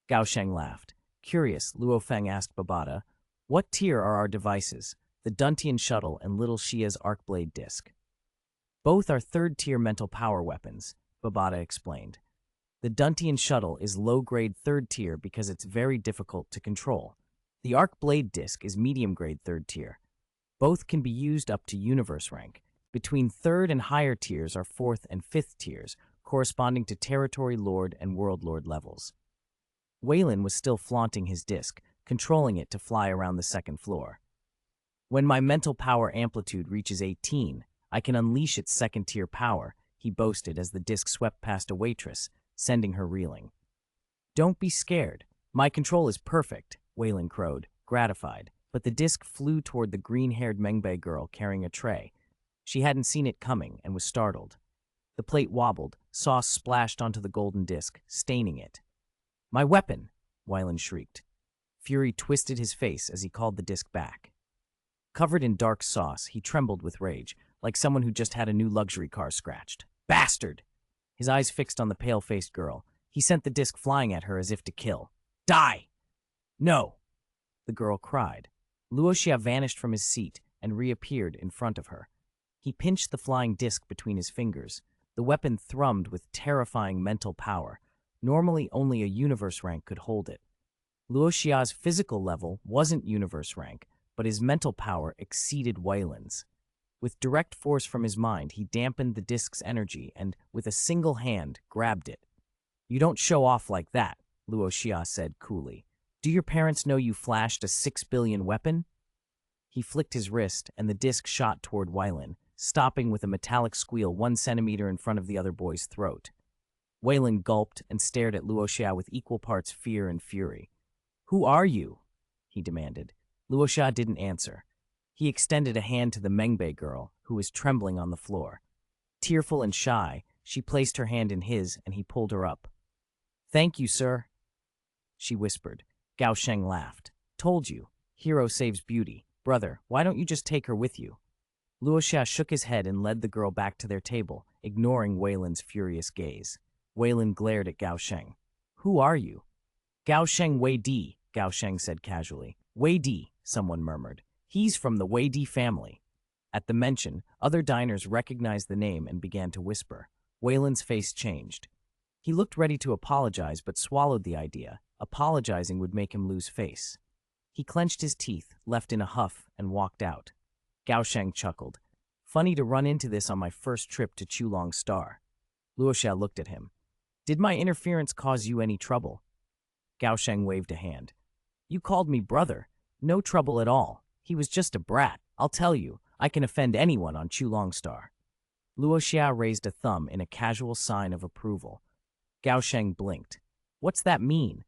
Gao Sheng laughed. Curious, Luo Feng asked Babata, what tier are our devices? The Duntian shuttle and Little Xia's Arcblade disc. Both are 3rd-tier mental power weapons, Babata explained. The Duntian shuttle is low-grade 3rd tier because it's very difficult to control. The Arcblade disc is medium-grade 3rd tier. Both can be used up to universe rank. Between 3rd and higher tiers are 4th and 5th tiers, corresponding to Territory Lord and World Lord levels. Waylon was still flaunting his disc, controlling it to fly around the 2nd floor. When my mental power amplitude reaches 18, I can unleash its 2nd-tier power, he boasted as the disc swept past a waitress, sending her reeling. Don't be scared. My control is perfect, Waylon crowed, gratified, but the disc flew toward the green-haired Mengbei girl carrying a tray. She hadn't seen it coming and was startled. The plate wobbled, sauce splashed onto the golden disc, staining it. My weapon, Waylon shrieked. Fury twisted his face as he called the disc back. Covered in dark sauce, he trembled with rage, like someone who just had a new luxury car scratched. Bastard! His eyes fixed on the pale-faced girl. He sent the disc flying at her as if to kill. Die! No! The girl cried. Luo Xia vanished from his seat and reappeared in front of her. He pinched the flying disc between his fingers. The weapon thrummed with terrifying mental power. Normally, only a universe rank could hold it. Luo Xia's physical level wasn't universe rank, but his mental power exceeded Waylon's. With direct force from his mind, he dampened the disc's energy and, with a single hand, grabbed it. You don't show off like that, Luo Xia said coolly. Do your parents know you flashed a 6 billion weapon? He flicked his wrist, and the disc shot toward Waylon, stopping with a metallic squeal 1 centimeter in front of the other boy's throat. Waylon gulped and stared at Luo Xia with equal parts fear and fury. Who are you? He demanded. Luo Xia didn't answer. He extended a hand to the Mengbei girl, who was trembling on the floor. Tearful and shy, she placed her hand in his, and he pulled her up. Thank you, sir, she whispered. Gao Sheng laughed. Told you. Hero saves beauty. Brother, why don't you just take her with you? Luo Xia shook his head and led the girl back to their table, ignoring Waylon's furious gaze. Waylon glared at Gao Sheng. Who are you? Gao Sheng Wei Di, Gao Sheng said casually. Wei Di, someone murmured. He's from the Wei Di family. At the mention, other diners recognized the name and began to whisper. Waylon's face changed. He looked ready to apologize but swallowed the idea. Apologizing would make him lose face. He clenched his teeth, left in a huff, and walked out. Gao Sheng chuckled. Funny to run into this on my first trip to Chulong Star. Luo Xia looked at him. Did my interference cause you any trouble? Gao Sheng waved a hand. You called me brother. No trouble at all. He was just a brat. I'll tell you, I can offend anyone on Chulong Star. Luo Xia raised a thumb in a casual sign of approval. Gao Sheng blinked. What's that mean?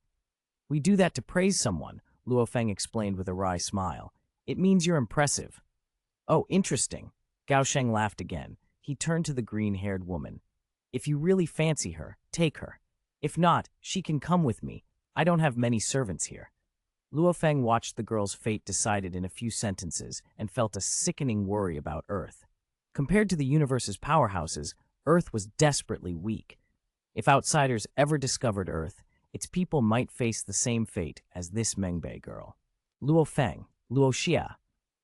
We do that to praise someone, Luo Feng explained with a wry smile. It means you're impressive. Oh, interesting. Gao Sheng laughed again. He turned to the green-haired woman. If you really fancy her, take her. If not, she can come with me. I don't have many servants here. Luo Feng watched the girl's fate decided in a few sentences and felt a sickening worry about Earth. Compared to the universe's powerhouses, Earth was desperately weak. If outsiders ever discovered Earth, its people might face the same fate as this Mengbei girl. Luo Feng, Luo Xia.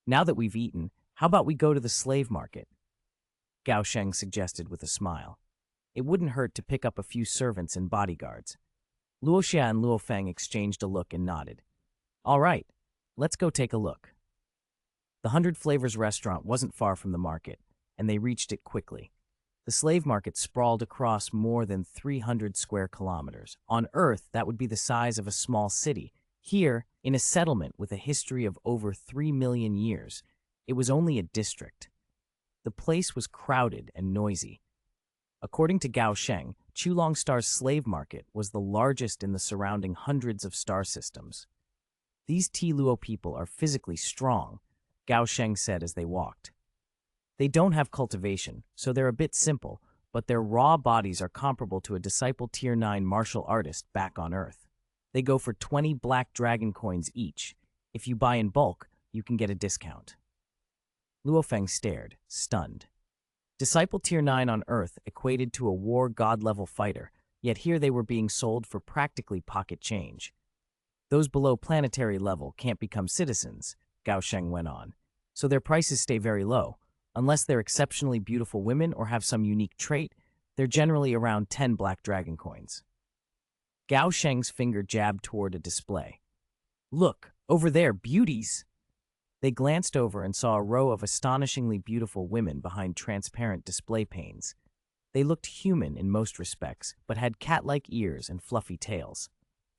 Now that we've eaten, how about we go to the slave market? Gao Sheng suggested with a smile. It wouldn't hurt to pick up a few servants and bodyguards. Luo Xia and Luo Feng exchanged a look and nodded. All right, let's go take a look. The 100 Flavors restaurant wasn't far from the market, and they reached it quickly. The slave market sprawled across more than 300 square kilometers. On Earth, that would be the size of a small city. Here, in a settlement with a history of over 3 million years, it was only a district. The place was crowded and noisy. According to Gao Sheng, Chulong Star's slave market was the largest in the surrounding hundreds of star systems. These Luo people are physically strong, Gao Sheng said as they walked. They don't have cultivation, so they're a bit simple, but their raw bodies are comparable to a disciple Tier 9 martial artist back on Earth. They go for 20 black dragon coins each. If you buy in bulk, you can get a discount. Luo Feng stared, stunned. Disciple Tier 9 on Earth equated to a war god-level fighter, yet here they were being sold for practically pocket change. Those below planetary level can't become citizens, Gao Sheng went on, so their prices stay very low. Unless they're exceptionally beautiful women or have some unique trait, they're generally around 10 black dragon coins. Gao Sheng's finger jabbed toward a display. Look, over there, beauties! They glanced over and saw a row of astonishingly beautiful women behind transparent display panes. They looked human in most respects, but had cat-like ears and fluffy tails.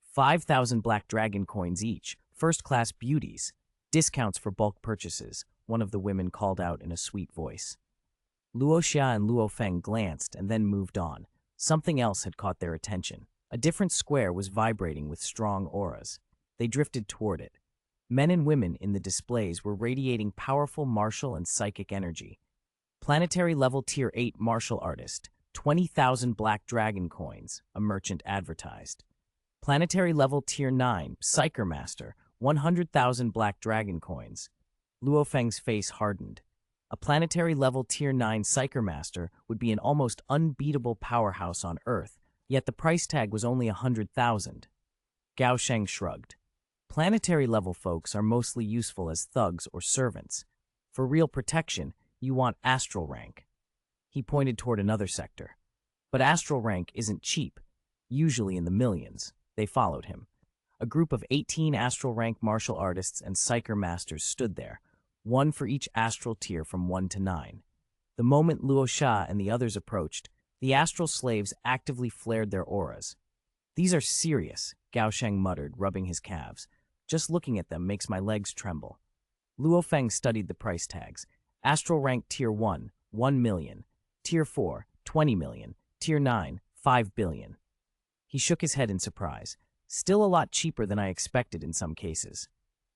5,000 black dragon coins each, first-class beauties, discounts for bulk purchases, one of the women called out in a sweet voice. Luo Xia and Luo Feng glanced and then moved on. Something else had caught their attention. A different square was vibrating with strong auras. They drifted toward it. Men and women in the displays were radiating powerful martial and psychic energy. Planetary level Tier 8 martial artist, 20,000 black dragon coins, a merchant advertised. Planetary level Tier 9 Psyker Master, 100,000 black dragon coins. Luo Feng's face hardened. A planetary level Tier 9 Psyker Master would be an almost unbeatable powerhouse on Earth, yet the price tag was only 100,000. Gao Sheng shrugged. Planetary level folks are mostly useful as thugs or servants. For real protection, you want astral rank. He pointed toward another sector. But astral rank isn't cheap, usually in the millions. They followed him. A group of 18 astral rank martial artists and psyker masters stood there, one for each astral tier from 1 to 9. The moment Luo Xia and the others approached, the astral slaves actively flared their auras. These are serious, Gao Sheng muttered, rubbing his calves. Just looking at them makes my legs tremble. Luo Feng studied the price tags. Astral rank Tier 1, 1 million. Tier 4, 20 million. Tier 9, 5 billion. He shook his head in surprise. Still a lot cheaper than I expected in some cases.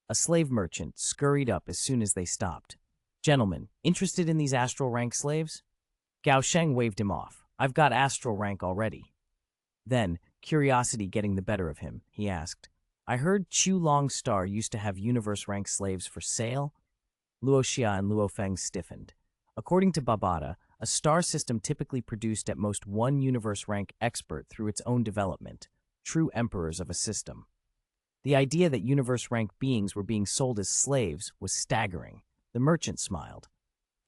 A slave merchant scurried up as soon as they stopped. Gentlemen, interested in these astral rank slaves? Gao Sheng waved him off. I've got astral rank already. Then, curiosity getting the better of him, he asked, I heard Chulong Star used to have universe rank slaves for sale? Luo Xia and Luo Feng stiffened. According to Babada, a star system typically produced at most one universe rank expert through its own development, true emperors of a system. The idea that universe rank beings were being sold as slaves was staggering. The merchant smiled.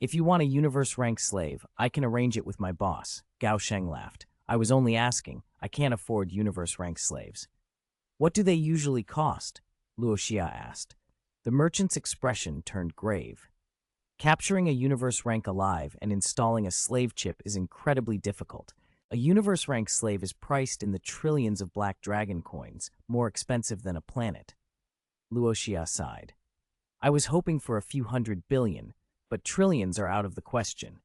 If you want a universe rank slave, I can arrange it with my boss. Gao Sheng laughed. I was only asking. I can't afford universe rank slaves. What do they usually cost? Luo Xia asked. The merchant's expression turned grave. Capturing a universe rank alive and installing a slave chip is incredibly difficult. A universe rank slave is priced in the trillions of black dragon coins, more expensive than a planet. Luo Xia sighed. I was hoping for a few 100 billion, but trillions are out of the question.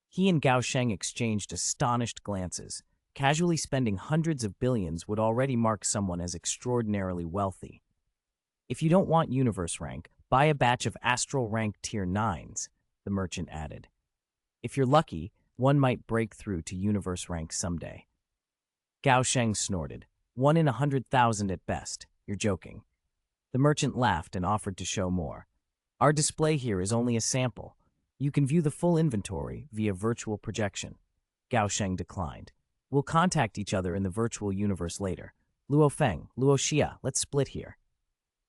He and Gao Sheng exchanged astonished glances. Casually spending hundreds of billions would already mark someone as extraordinarily wealthy. If you don't want universe rank, buy a batch of astral rank Tier 9s, the merchant added. If you're lucky, one might break through to universe rank someday. Gao Sheng snorted. 1 in 100,000 at best. You're joking. The merchant laughed and offered to show more. Our display here is only a sample. You can view the full inventory via virtual projection. Gao Sheng declined. We'll contact each other in the virtual universe later. Luo Feng, Luo Xia, let's split here.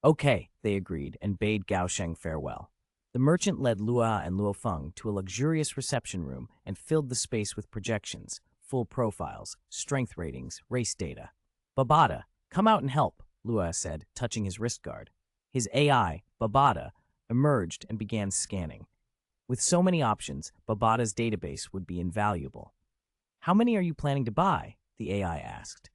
Okay, they agreed and bade Gao Sheng farewell. The merchant led Luo and Luo Feng to a luxurious reception room and filled the space with projections, full profiles, strength ratings, race data. Babada, come out and help, Luo said, touching his wrist guard. His AI, Babada, emerged and began scanning. With so many options, Babada's database would be invaluable. How many are you planning to buy? The AI asked.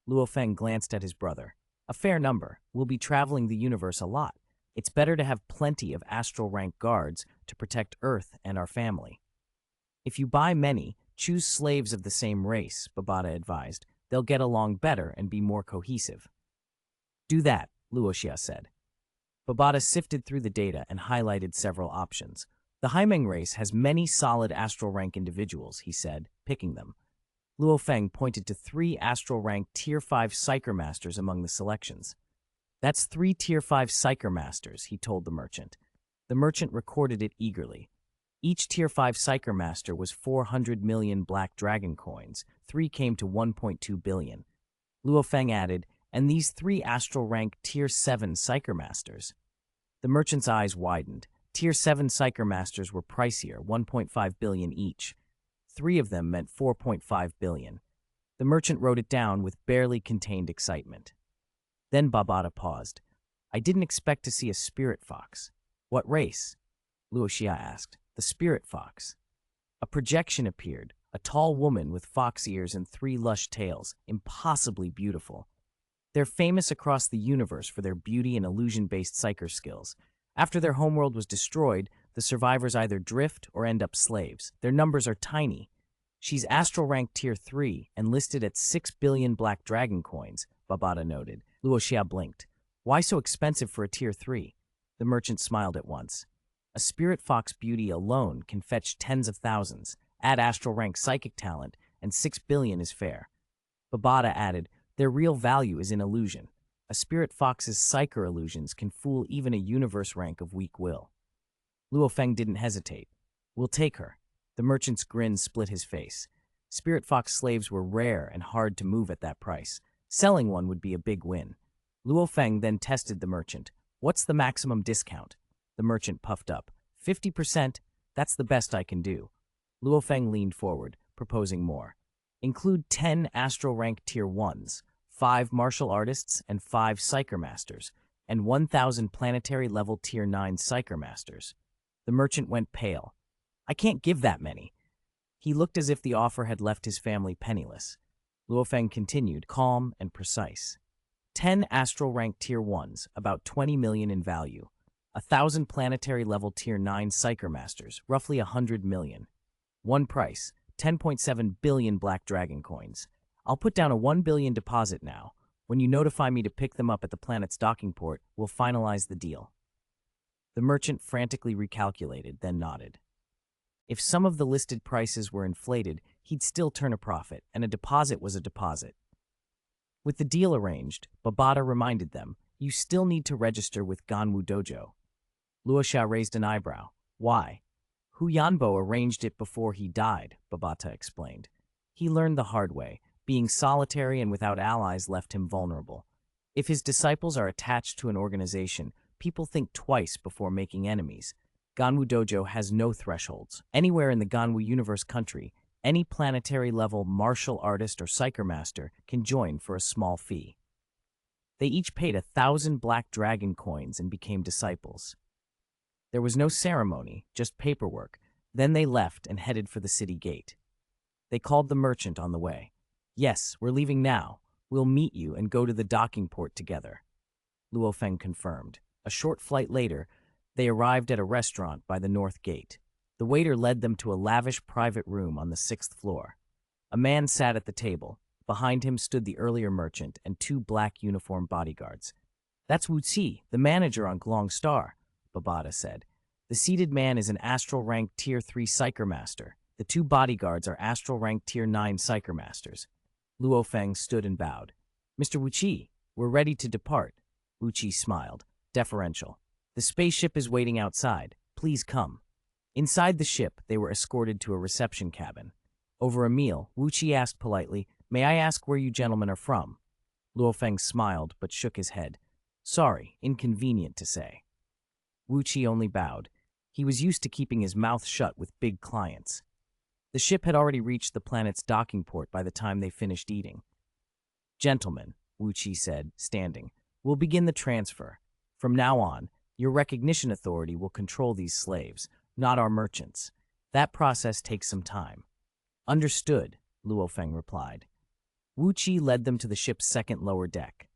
Luo Feng glanced at his brother. A fair number. We'll be traveling the universe a lot. It's better to have plenty of astral rank guards to protect Earth and our family. If you buy many, choose slaves of the same race, Babada advised. They'll get along better and be more cohesive. Do that, Luo Xia said. Babada sifted through the data and highlighted several options. The Haimeng race has many solid astral rank individuals, he said, picking them. Luo Feng pointed to 3 astral rank Tier 5 Psyker Masters among the selections. That's 3 Tier 5 Psyker Masters, he told the merchant. The merchant recorded it eagerly. Each Tier 5 Psyker Master was 400 million Black Dragon coins. 3 came to 1.2 billion. Luo Feng added, and these 3 astral rank Tier 7 Psyker Masters. The merchant's eyes widened. Tier 7 Psyker Masters were pricier, 1.5 billion each. 3 of them meant 4.5 billion. The merchant wrote it down with barely contained excitement. Then Babada paused. I didn't expect to see a spirit fox. What race? Luo Xia asked. The spirit fox. A projection appeared, a tall woman with fox ears and 3 lush tails, impossibly beautiful. They're famous across the universe for their beauty and illusion-based psyker skills. After their homeworld was destroyed, the survivors either drift or end up slaves. Their numbers are tiny. She's astral rank Tier 3 and listed at 6 billion Black Dragon coins, Babada noted. Luo Xia blinked. Why so expensive for a Tier 3? The merchant smiled at once. A spirit fox beauty alone can fetch tens of thousands. Add astral rank psychic talent, and 6 billion is fair. Babada added, their real value is in illusion. A spirit fox's psyker illusions can fool even a universe rank of weak will. Luo Feng didn't hesitate. We'll take her. The merchant's grin split his face. Spirit fox slaves were rare and hard to move at that price. Selling one would be a big win. Luo Feng then tested the merchant. What's the maximum discount? The merchant puffed up. 50%? That's the best I can do. Luo Feng leaned forward, proposing more. Include 10 astral rank Tier 1s, 5 martial artists and 5 Psyker Masters, and 1,000 planetary level Tier 9 Psyker Masters. The merchant went pale. I can't give that many. He looked as if the offer had left his family penniless. Luo Feng continued, calm and precise. 10 astral rank Tier 1s, about 20 million in value. 1,000 planetary level Tier 9 Psyker Masters, roughly 100 million. One price, 10.7 billion Black Dragon coins. I'll put down a 1 billion deposit now. When you notify me to pick them up at the planet's docking port, we'll finalize the deal. The merchant frantically recalculated, then nodded. If some of the listed prices were inflated, he'd still turn a profit, and a deposit was a deposit. With the deal arranged, Babada reminded them, you still need to register with Ganwu Dojo. Luo Xia raised an eyebrow. Why? Hu Yanbo arranged it before he died, Babata explained. He learned the hard way. Being solitary and without allies left him vulnerable. If his disciples are attached to an organization, people think twice before making enemies. Ganwu Dojo has no thresholds. Anywhere in the Ganwu Universe country, any planetary-level martial artist or psyker master can join for a small fee. They each paid 1,000 Black Dragon coins and became disciples. There was no ceremony, just paperwork. Then they left and headed for the city gate. They called the merchant on the way. Yes, we're leaving now. We'll meet you and go to the docking port together. Luo Feng confirmed. A short flight later, they arrived at a restaurant by the north gate. The waiter led them to a lavish private room on the 6th floor. A man sat at the table. Behind him stood the earlier merchant and 2 black uniformed bodyguards. That's Wu Qi, the manager on Glong Star, Babada said. The seated man is an astral rank Tier 3 Psyker Master. The 2 bodyguards are astral rank Tier 9 Psyker Masters. Luo Feng stood and bowed. Mr. Wu Qi, we're ready to depart. Wu Qi smiled, deferential. The spaceship is waiting outside. Please come. Inside the ship, they were escorted to a reception cabin. Over a meal, Wu Qi asked politely, "May I ask where you gentlemen are from?" Luo Feng smiled but shook his head. "Sorry, inconvenient to say." Wu Qi only bowed. He was used to keeping his mouth shut with big clients. The ship had already reached the planet's docking port by the time they finished eating. "Gentlemen," Wu Qi said, standing, "we'll begin the transfer. From now on, your recognition authority will control these slaves, not our merchants. That process takes some time." "Understood," Luo Feng replied. Wu Qi led them to the ship's second lower deck.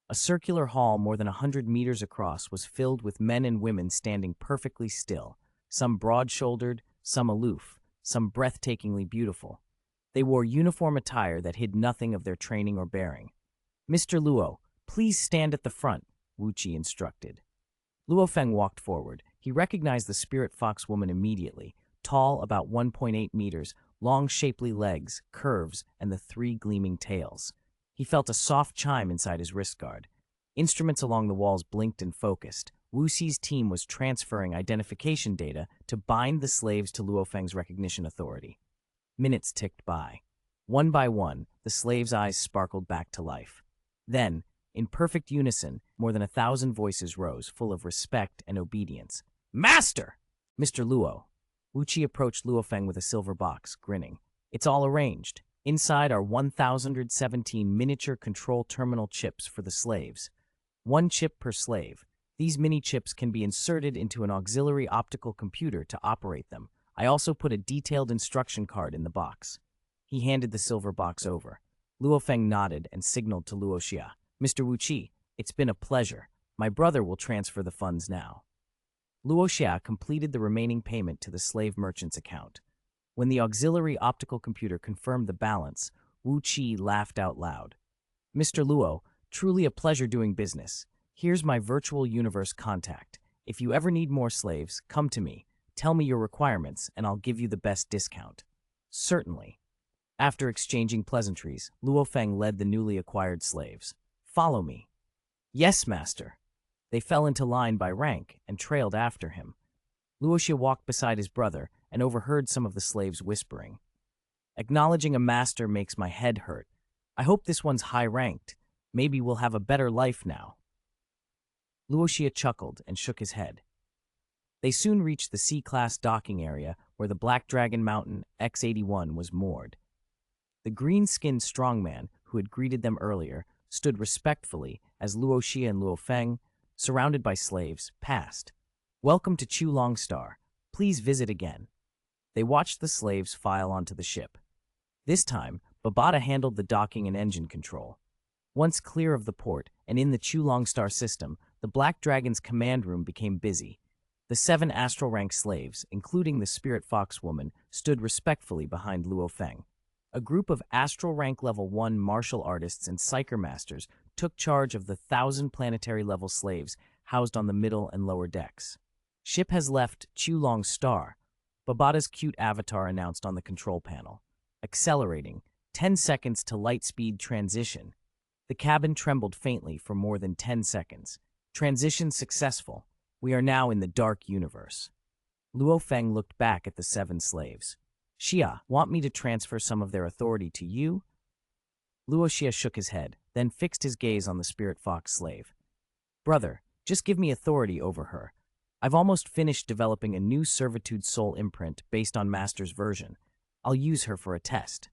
A circular hall more than 100 meters across was filled with men and women standing perfectly still, some broad-shouldered, some aloof, some breathtakingly beautiful. They wore uniform attire that hid nothing of their training or bearing. "Mr. Luo, please stand at the front," Wu Qi instructed. Luo Feng walked forward. He recognized the spirit fox woman immediately, tall, about 1.8 meters, long shapely legs, curves, and the 3 gleaming tails. He felt a soft chime inside his wrist guard. Instruments along the walls blinked and focused. Wu Xi's team was transferring identification data to bind the slaves to Luo Feng's recognition authority. Minutes ticked by. One by one, the slaves' eyes sparkled back to life. Then, in perfect unison, more than 1,000 voices rose, full of respect and obedience. "Master!" "Mr. Luo." Wu Qi approached Luo Feng with a silver box, grinning. "It's all arranged. Inside are 1,017 miniature control terminal chips for the slaves. 1 chip per slave. These mini-chips can be inserted into an auxiliary optical computer to operate them. I also put a detailed instruction card in the box." He handed the silver box over. Luo Feng nodded and signaled to Luo Xia. "Mr. Wu Qi, it's been a pleasure. My brother will transfer the funds now." Luo Xia completed the remaining payment to the slave merchant's account. When the auxiliary optical computer confirmed the balance, Wu Qi laughed out loud. "Mr. Luo, truly a pleasure doing business. Here's my virtual universe contact. If you ever need more slaves, come to me. Tell me your requirements, and I'll give you the best discount." "Certainly." After exchanging pleasantries, Luo Feng led the newly acquired slaves. "Follow me." "Yes, master." They fell into line by rank and trailed after him. Luo Xia walked beside his brother and overheard some of the slaves whispering. "Acknowledging a master makes my head hurt. I hope this one's high-ranked. Maybe we'll have a better life now." Luo Xia chuckled and shook his head. They soon reached the C-class docking area where the Black Dragon Mountain X-81 was moored. The green-skinned strongman, who had greeted them earlier, stood respectfully as Luo Xia and Luo Feng, surrounded by slaves, passed. "Welcome to Chu Longstar. Please visit again." They watched the slaves file onto the ship. This time, Babata handled the docking and engine control. Once clear of the port and in the Chu Longstar system, the Black Dragon's command room became busy. The 7 astral rank slaves, including the spirit fox woman, stood respectfully behind Luo Feng. A group of astral rank level 1 martial artists and psyker masters took charge of the 1,000 planetary level slaves housed on the middle and lower decks. "Ship has left Chu Longstar," Babata's cute avatar announced on the control panel. "Accelerating. 10 seconds to light speed transition." The cabin trembled faintly for more than 10 seconds. "Transition successful. We are now in the dark universe." Luo Feng looked back at the 7 slaves. "Xia, want me to transfer some of their authority to you?" Luo Xia shook his head, then fixed his gaze on the spirit fox slave. "Brother, just give me authority over her. I've almost finished developing a new servitude soul imprint based on Master's version. I'll use her for a test."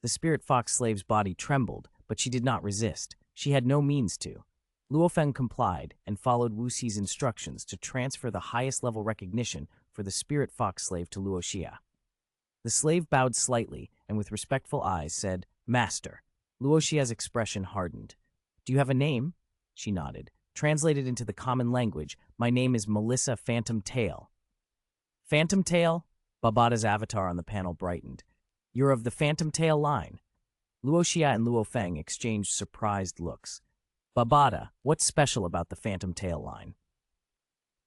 The spirit fox slave's body trembled, but she did not resist. She had no means to. Luo Feng complied and followed Wu Xi's instructions to transfer the highest level recognition for the spirit fox slave to Luo Xia. The slave bowed slightly and with respectful eyes said, "Master." Luo Xia's expression hardened. "Do you have a name?" She nodded. Translated into the common language, "My name is Melissa Phantom Tail." "Phantom Tail?" Babata's avatar on the panel brightened. "You're of the Phantom Tail line." Luo Xia and Luo Feng exchanged surprised looks. "Babata, what's special about the Phantom Tail line?"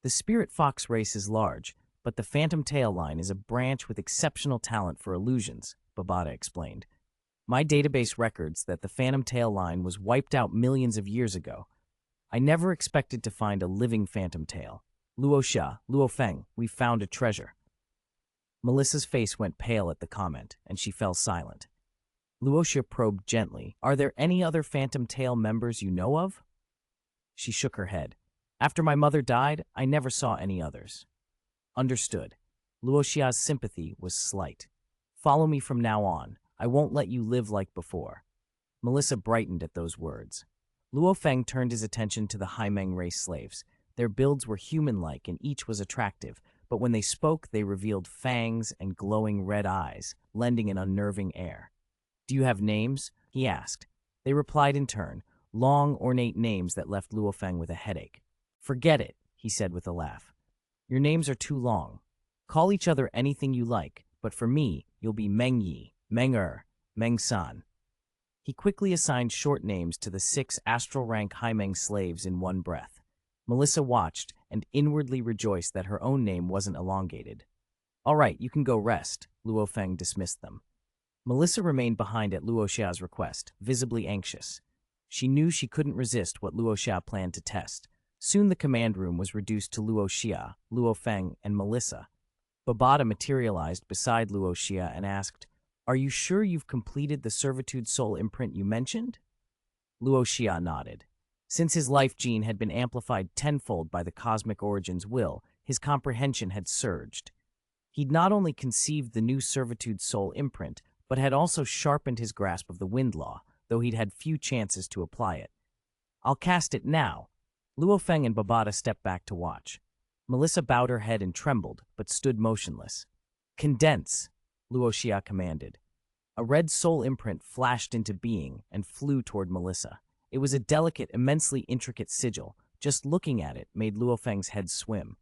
"The spirit fox race is large, but the Phantom Tail line is a branch with exceptional talent for illusions," Babata explained. "My database records that the Phantom Tail line was wiped out millions of years ago. I never expected to find a living Phantom Tail. Luo Xia, Luo Feng, we found a treasure." Melissa's face went pale at the comment, and she fell silent. Luo Xia probed gently. Are there any other Phantom Tail members you know of? She shook her head. After my mother died, I never saw any others. Understood. Luo Xia's sympathy was slight. Follow me from now on. I won't let you live like before. Melissa brightened at those words. Luo Feng turned his attention to the Haimeng race slaves. Their builds were human-like and each was attractive, but when they spoke, they revealed fangs and glowing red eyes, lending an unnerving air. Do you have names? He asked. They replied in turn, long, ornate names that left Luo Feng with a headache. Forget it, he said with a laugh. Your names are too long. Call each other anything you like, but for me, you'll be Meng Yi, Meng Er, Meng San. He quickly assigned short names to the 6 astral-rank Haimeng slaves in one breath. Melissa watched and inwardly rejoiced that her own name wasn't elongated. All right, you can go rest, Luo Feng dismissed them. Melissa remained behind at Luo Xia's request, visibly anxious. She knew she couldn't resist what Luo Xia planned to test. Soon the command room was reduced to Luo Xia, Luo Feng, and Melissa. Babada materialized beside Luo Xia and asked, Are you sure you've completed the servitude soul imprint you mentioned? Luo Xia nodded. Since his life gene had been amplified tenfold by the cosmic origin's will, his comprehension had surged. He'd not only conceived the new servitude soul imprint, but had also sharpened his grasp of the wind law, though he'd had few chances to apply it. I'll cast it now. Luo Feng and Babada stepped back to watch. Melissa bowed her head and trembled, but stood motionless. Condense, Luo Xia commanded. A red soul imprint flashed into being and flew toward Melissa. It was a delicate, immensely intricate sigil. Just looking at it made Luo Feng's head swim.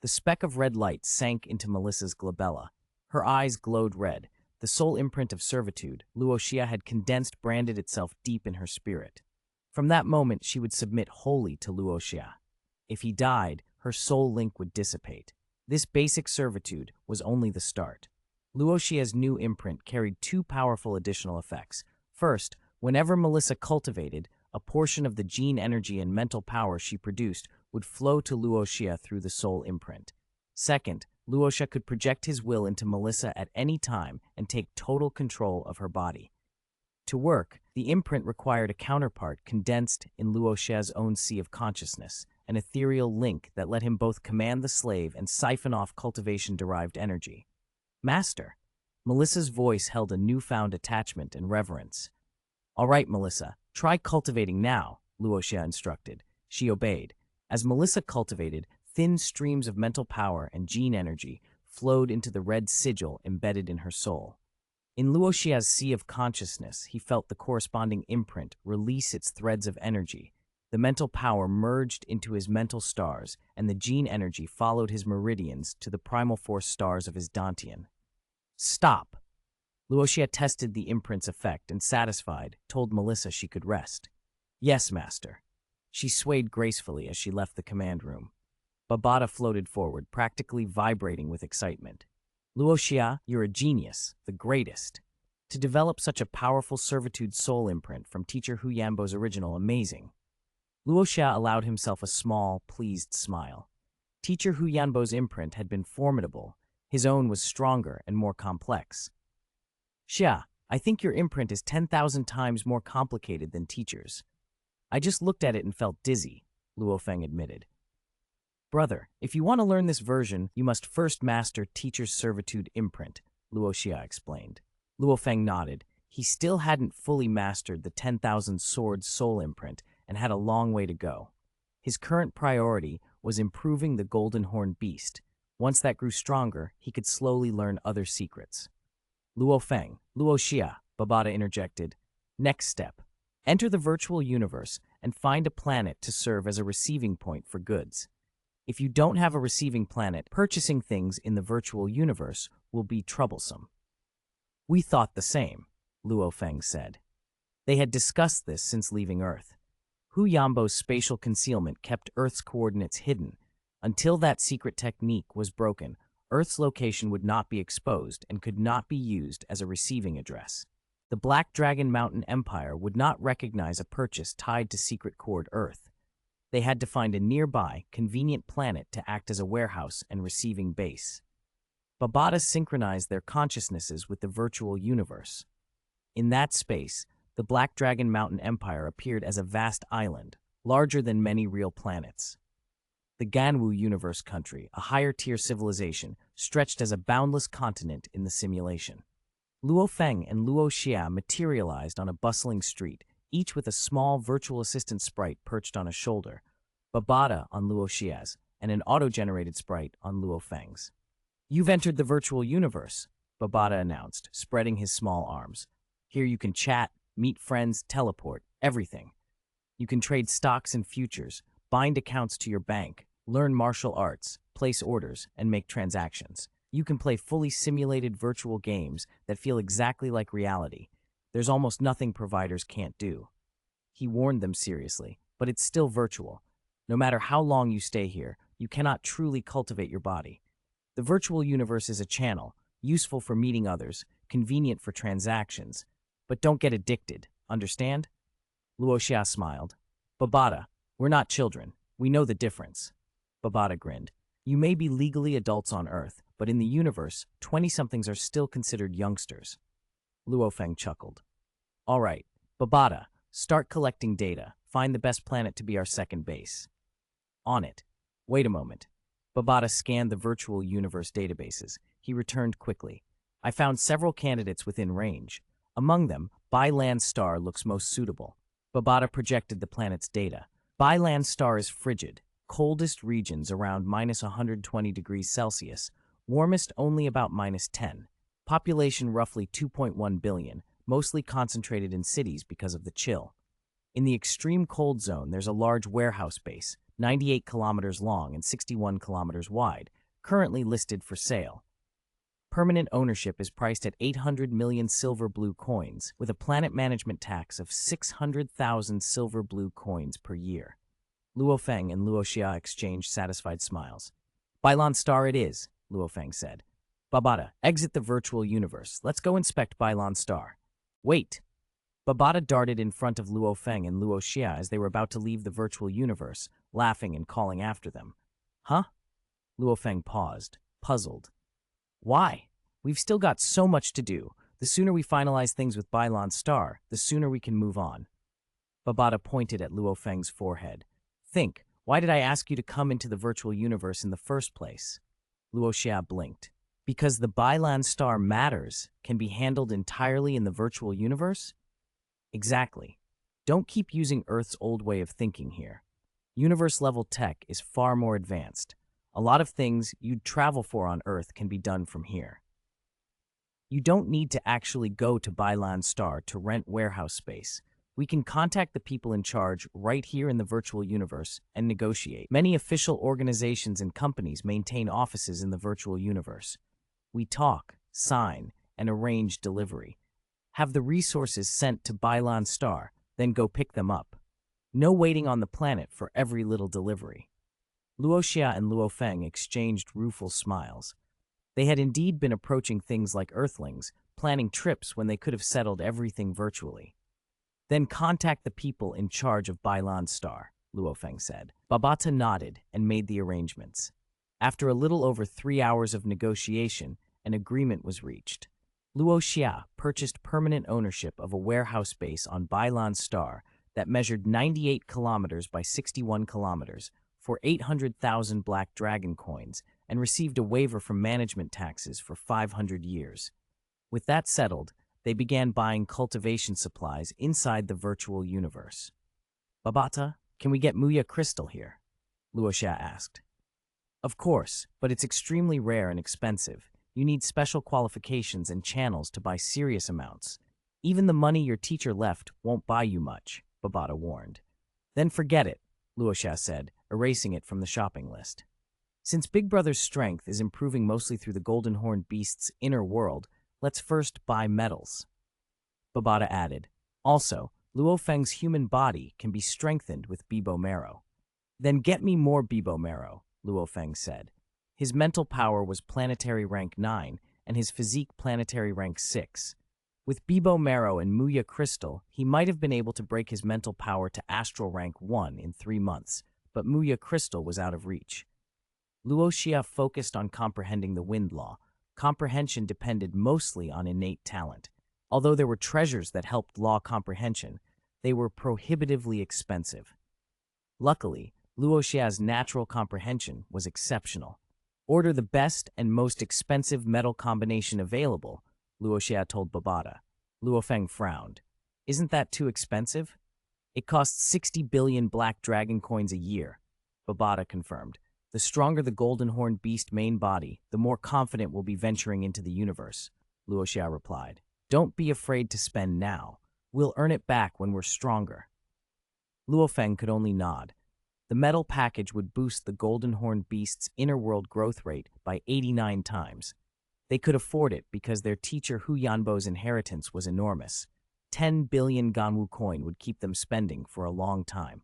The speck of red light sank into Melissa's glabella. Her eyes glowed red. The soul imprint of servitude, Luo Xia had condensed branded itself deep in her spirit. From that moment, she would submit wholly to Luo Xia. If he died, her soul link would dissipate. This basic servitude was only the start. Luo Xia's new imprint carried 2 powerful additional effects. First, whenever Melissa cultivated, a portion of the gene energy and mental power she produced would flow to Luo Xia through the soul imprint. Second, Luo Xia could project his will into Melissa at any time and take total control of her body. To work, the imprint required a counterpart condensed in Luo Xia's own sea of consciousness, an ethereal link that let him both command the slave and siphon off cultivation-derived energy. Master. Melissa's voice held a newfound attachment and reverence. All right, Melissa, try cultivating now, Luo Xia instructed. She obeyed. As Melissa cultivated, thin streams of mental power and gene energy flowed into the red sigil embedded in her soul. In Luo Xia's sea of consciousness, he felt the corresponding imprint release its threads of energy. The mental power merged into his mental stars, and the gene energy followed his meridians to the primal force stars of his Dantian. Stop! Luo Xia tested the imprint's effect and, satisfied, told Melissa she could rest. Yes, Master. She swayed gracefully as she left the command room. Babada floated forward, practically vibrating with excitement. Luo Xia, you're a genius, the greatest. To develop such a powerful servitude soul imprint from teacher Hu Yanbo's original, amazing. Luo Xia allowed himself a small, pleased smile. Teacher Hu Yanbo's imprint had been formidable. His own was stronger and more complex. Xia, I think your imprint is 10,000 times more complicated than teacher's. I just looked at it and felt dizzy, Luo Feng admitted. Brother, if you want to learn this version, you must first master teacher's servitude imprint, Luo Xia explained. Luo Feng nodded. He still hadn't fully mastered the 10,000 sword soul imprint and had a long way to go. His current priority was improving the golden horn beast. Once that grew stronger, he could slowly learn other secrets. Luo Feng, Luo Xia, Babada interjected. Next step. Enter the virtual universe and find a planet to serve as a receiving point for goods. If you don't have a receiving planet, purchasing things in the virtual universe will be troublesome. We thought the same, Luo Feng said. They had discussed this since leaving Earth. Hu Yanbo's spatial concealment kept Earth's coordinates hidden. Until that secret technique was broken, Earth's location would not be exposed and could not be used as a receiving address. The Black Dragon Mountain Empire would not recognize a purchase tied to Secret Cord Earth. They had to find a nearby, convenient planet to act as a warehouse and receiving base. Babata synchronized their consciousnesses with the virtual universe. In that space, the Black Dragon Mountain Empire appeared as a vast island, larger than many real planets. The Ganwu Universe Country, a higher-tier civilization, stretched as a boundless continent in the simulation. Luo Feng and Luo Xia materialized on a bustling street, each with a small virtual assistant sprite perched on a shoulder, Babata on Luo Xia's, and an auto-generated sprite on Luo Feng's. "You've entered the virtual universe," Babata announced, spreading his small arms. "Here you can chat, meet friends, teleport, everything. You can trade stocks and futures, bind accounts to your bank, learn martial arts, place orders, and make transactions. You can play fully simulated virtual games that feel exactly like reality. There's almost nothing providers can't do." He warned them seriously, but it's still virtual. No matter how long you stay here, you cannot truly cultivate your body. The virtual universe is a channel, useful for meeting others, convenient for transactions. But don't get addicted, understand? Luo Xia smiled. "Babata, we're not children. We know the difference." Babata grinned. "You may be legally adults on Earth, but in the universe, 20-somethings are still considered youngsters." Luo Feng chuckled. "All right, Babata, start collecting data. Find the best planet to be our second base." "On it." "Wait a moment." Babata scanned the virtual universe databases. He returned quickly. "I found several candidates within range. Among them, Byland Star looks most suitable." Babata projected the planet's data. Byland Star is frigid, coldest regions around -120 degrees Celsius, warmest only about -10. Population roughly 2.1 billion, mostly concentrated in cities because of the chill. In the extreme cold zone, there's a large warehouse base, 98 kilometers long and 61 kilometers wide, currently listed for sale. Permanent ownership is priced at 800 million silver blue coins, with a planet management tax of 600,000 silver blue coins per year. Luo Feng and Luo Xia exchanged satisfied smiles. "Bailan Star it is," Luo Feng said. "Babata, exit the virtual universe. Let's go inspect Bailan Star." "Wait!" Babata darted in front of Luo Feng and Luo Xia as they were about to leave the virtual universe, laughing and calling after them. "Huh?" Luo Feng paused, puzzled. "Why? We've still got so much to do. The sooner we finalize things with Bailan Star, the sooner we can move on." Babata pointed at Luo Feng's forehead. "Think, why did I ask you to come into the virtual universe in the first place?" Luo Xia blinked. "Because the Bailan Star matters can be handled entirely in the virtual universe?" "Exactly. Don't keep using Earth's old way of thinking here. Universe-level tech is far more advanced. A lot of things you'd travel for on Earth can be done from here. You don't need to actually go to Bailan Star to rent warehouse space. We can contact the people in charge right here in the virtual universe and negotiate. Many official organizations and companies maintain offices in the virtual universe. We talk, sign, and arrange delivery. Have the resources sent to Bailan Star, then go pick them up. No waiting on the planet for every little delivery." Luo Xia and Luo Feng exchanged rueful smiles. They had indeed been approaching things like Earthlings, planning trips when they could have settled everything virtually. "Then contact the people in charge of Bailan Star," Luo Feng said. Babata nodded and made the arrangements. After a little over 3 hours of negotiation, an agreement was reached. Luo Xia purchased permanent ownership of a warehouse base on Bailan Star that measured 98 kilometers by 61 kilometers for 800,000 Black Dragon coins and received a waiver from management taxes for 500 years. With that settled, they began buying cultivation supplies inside the virtual universe. "Babata, can we get Muya crystal here?" Luo Xia asked. "Of course, but it's extremely rare and expensive. You need special qualifications and channels to buy serious amounts. Even the money your teacher left won't buy you much," Babata warned. "Then forget it," Luo Xia said, erasing it from the shopping list. "Since Big Brother's strength is improving mostly through the Golden Horned Beast's inner world, let's first buy metals." Babata added, "Also, Luo Feng's human body can be strengthened with Bibo Marrow." "Then get me more Bibo Marrow," Luo Feng said. His mental power was planetary rank 9, and his physique planetary rank 6. With Bibo Marrow and Muya Crystal, he might have been able to break his mental power to astral rank 1 in 3 months, but Muya Crystal was out of reach. Luo Xia focused on comprehending the wind law. comprehension depended mostly on innate talent. Although there were treasures that helped law comprehension, they were prohibitively expensive. Luckily, Luo Xia's natural comprehension was exceptional. Order the best and most expensive metal combination available, Luo Xia told Babata. Luo Feng frowned. Isn't that too expensive? It costs 60 billion black dragon coins a year, Babata confirmed. The stronger the golden horned beast main body, the more confident we'll be venturing into the universe, Luo Xia replied. Don't be afraid to spend now. We'll earn it back when we're stronger. Luo Feng could only nod. The metal package would boost the golden horned beast's inner world growth rate by 89 times. They could afford it because their teacher Hu Yanbo's inheritance was enormous. 10 billion Ganwu coin would keep them spending for a long time.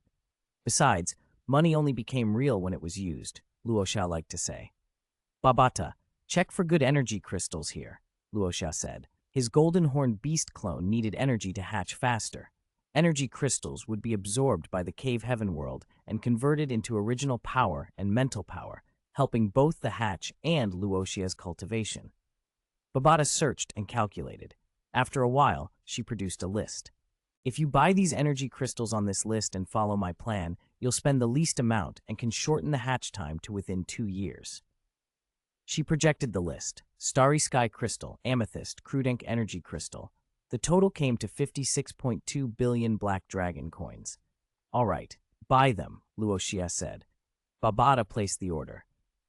Besides, money only became real when it was used, Luo Xia liked to say. Babata, check for good energy crystals here, Luo Xia said. His golden horned beast clone needed energy to hatch faster. Energy crystals would be absorbed by the cave heaven world and converted into original power and mental power, helping both the hatch and Luo Xia's cultivation. Babata searched and calculated. After a while, she produced a list. If you buy these energy crystals on this list and follow my plan, you'll spend the least amount and can shorten the hatch time to within 2 years. She projected the list. Starry Sky Crystal, Amethyst, Crude Ink Energy Crystal. The total came to 56.2 billion black dragon coins. All right, buy them, Luo Xia said. Babata placed the order.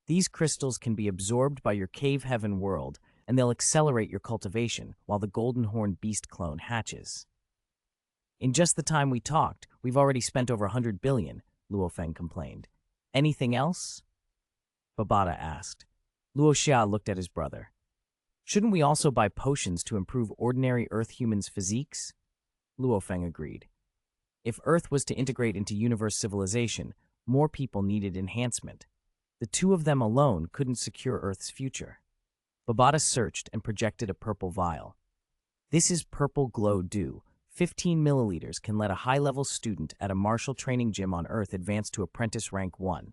These crystals can be absorbed by your cave heaven world, and they'll accelerate your cultivation while the golden horned beast clone hatches. In just the time we talked, we've already spent over 100 billion, Luo Feng complained. Anything else? Babata asked. Luo Xia looked at his brother. Shouldn't we also buy potions to improve ordinary Earth humans' physiques? Luo Feng agreed. If Earth was to integrate into universe civilization, more people needed enhancement. The two of them alone couldn't secure Earth's future. Babata searched and projected a purple vial. This is Purple Glow Dew. 15 milliliters can let a high-level student at a martial training gym on Earth advance to apprentice rank 1.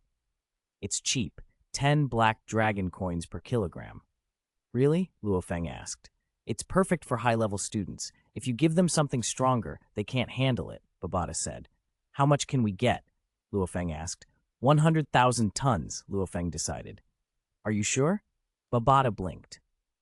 It's cheap, 10 black dragon coins per kilogram. Really? Luo Feng asked. It's perfect for high-level students. If you give them something stronger, they can't handle it, Babata said. How much can we get? Luo Feng asked. 100,000 tons, Luo Feng decided. Are you sure? Babata blinked.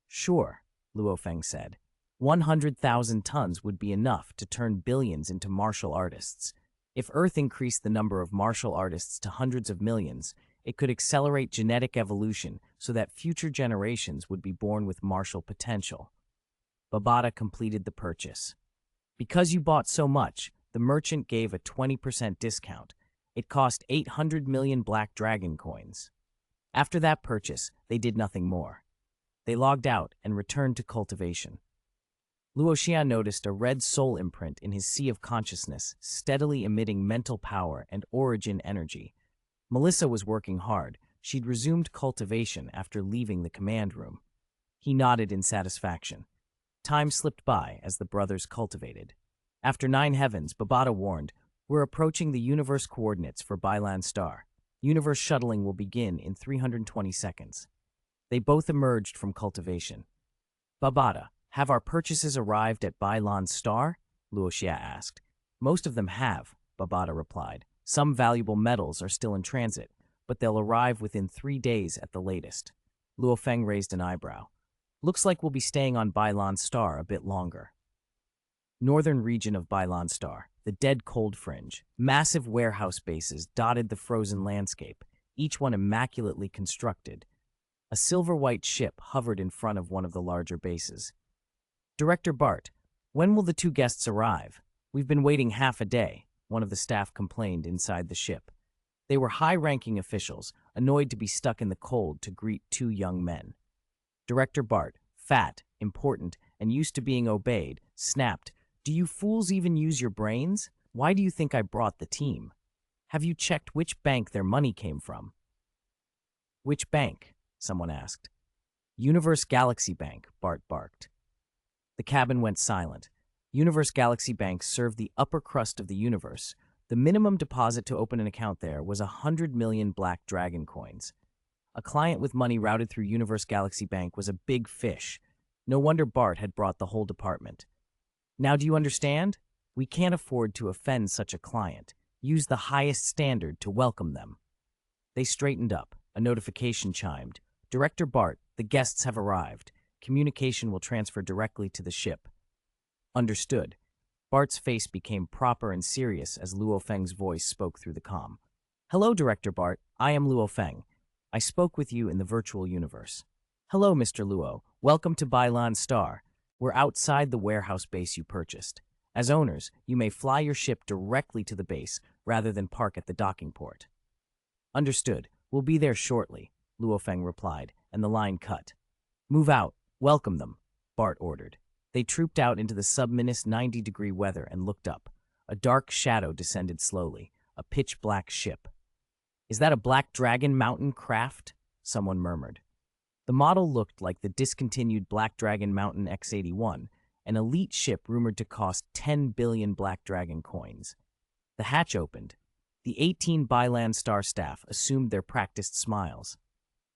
Sure, Luo Feng said. 100,000 tons would be enough to turn billions into martial artists. If Earth increased the number of martial artists to hundreds of millions, it could accelerate genetic evolution so that future generations would be born with martial potential. Babata completed the purchase. Because you bought so much, the merchant gave a 20% discount. It cost 800 million black dragon coins. After that purchase, they did nothing more. They logged out and returned to cultivation. Luo Xia noticed a red soul imprint in his sea of consciousness, steadily emitting mental power and origin energy. Melissa was working hard. She'd resumed cultivation after leaving the command room. He nodded in satisfaction. Time slipped by as the brothers cultivated. After 9 heavens, Babata warned, "We're approaching the universe coordinates for Bailan Star. Universe shuttling will begin in 320 seconds. They both emerged from cultivation. Babata, have our purchases arrived at Bailan Star? Luo Xia asked. Most of them have, Babata replied. Some valuable metals are still in transit, but they'll arrive within 3 days at the latest. Luo Feng raised an eyebrow. Looks like we'll be staying on Bailan Star a bit longer. Northern region of Bailan Star, the dead cold fringe. Massive warehouse bases dotted the frozen landscape, each one immaculately constructed. A silver-white ship hovered in front of one of the larger bases. Director Bart, when will the 2 guests arrive? We've been waiting half a day, one of the staff complained inside the ship. They were high-ranking officials, annoyed to be stuck in the cold to greet 2 young men. Director Bart, fat, important, and used to being obeyed, snapped, "Do you fools even use your brains? Why do you think I brought the team? Have you checked which bank their money came from?" Which bank? Someone asked. Universe Galaxy Bank, Bart barked. The cabin went silent. Universe Galaxy Bank served the upper crust of the universe. The minimum deposit to open an account there was 100 million black dragon coins. A client with money routed through Universe Galaxy Bank was a big fish. No wonder Bart had brought the whole department. Now do you understand? We can't afford to offend such a client. Use the highest standard to welcome them. They straightened up. A notification chimed. Director Bart, the guests have arrived. Communication will transfer directly to the ship. Understood. Bart's face became proper and serious as Luo Feng's voice spoke through the comm. Hello, Director Bart. I am Luo Feng. I spoke with you in the virtual universe. Hello, Mr. Luo. Welcome to Bailan Star. We're outside the warehouse base you purchased. As owners, you may fly your ship directly to the base rather than park at the docking port. Understood. We'll be there shortly, Luo Feng replied, and the line cut. Move out. Welcome them, Bart ordered. They trooped out into the sub-minus 90-degree weather and looked up. A dark shadow descended slowly, a pitch-black ship. Is that a Black Dragon Mountain craft? Someone murmured. The model looked like the discontinued Black Dragon Mountain X-81, an elite ship rumored to cost 10 billion Black Dragon coins. The hatch opened. The 18 Bailan Star staff assumed their practiced smiles.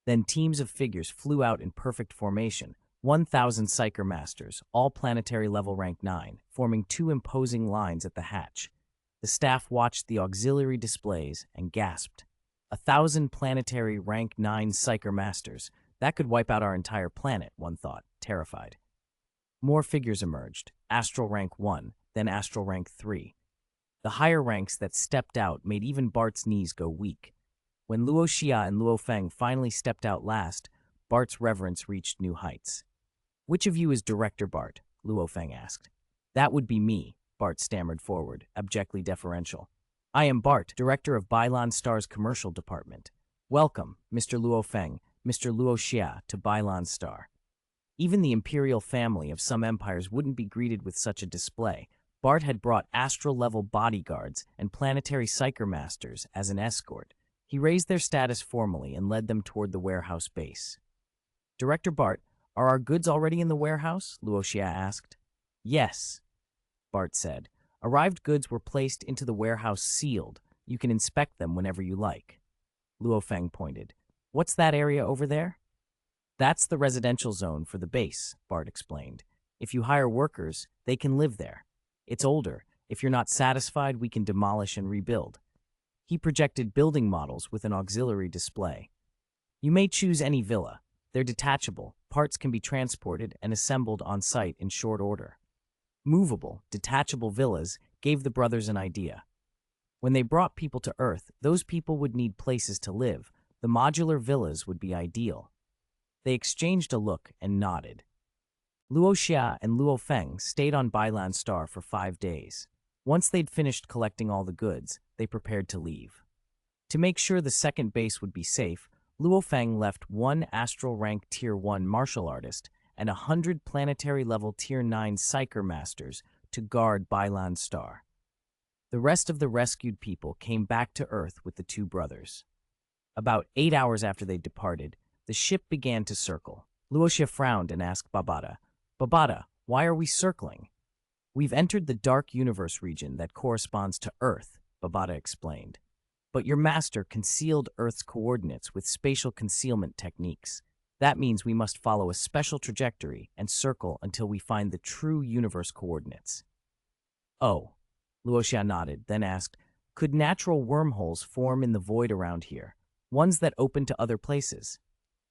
Then teams of figures flew out in perfect formation, 1,000 Psyker Masters, all planetary level rank 9, forming two imposing lines at the hatch. The staff watched the auxiliary displays and gasped. 1,000 planetary rank 9 Psyker Masters. That could wipe out our entire planet, one thought, terrified. More figures emerged, Astral Rank 1, then Astral Rank 3. The higher ranks that stepped out made even Bart's knees go weak. When Luo Xia and Luo Feng finally stepped out last, Bart's reverence reached new heights. Which of you is Director Bart? Luo Feng asked. That would be me, Bart stammered forward, abjectly deferential. I am Bart, Director of Bailan Star's Commercial Department. Welcome, Mr. Luo Feng, Mr. Luo Xia, to Bailan Star. Even the imperial family of some empires wouldn't be greeted with such a display. Bart had brought astral-level bodyguards and planetary Psyker Masters as an escort. He raised their status formally and led them toward the warehouse base. Director Bart, are our goods already in the warehouse? Luo Xia asked. Yes, Bart said. Arrived goods were placed into the warehouse sealed. You can inspect them whenever you like. Luo Feng pointed. What's that area over there? That's the residential zone for the base, Bart explained. If you hire workers, they can live there. It's older. If you're not satisfied, we can demolish and rebuild. He projected building models with an auxiliary display. You may choose any villa. They're detachable. Parts can be transported and assembled on site in short order. Movable, detachable villas gave the brothers an idea. When they brought people to Earth, those people would need places to live. The modular villas would be ideal. They exchanged a look and nodded. Luo Xia and Luo Feng stayed on Bailan Star for 5 days. Once they'd finished collecting all the goods, they prepared to leave. To make sure the second base would be safe, Luo Feng left 1 astral rank Tier 1 martial artist and 100 planetary-level Tier 9 Psyker Masters to guard Bailan Star. The rest of the rescued people came back to Earth with the two brothers. About 8 hours after they departed, the ship began to circle. Luo Xia frowned and asked Babada, Babada, why are we circling? We've entered the dark universe region that corresponds to Earth, Babada explained. But your master concealed Earth's coordinates with spatial concealment techniques. That means we must follow a special trajectory and circle until we find the true universe coordinates. Oh, Luo Xia nodded, then asked, could natural wormholes form in the void around here, ones that open to other places?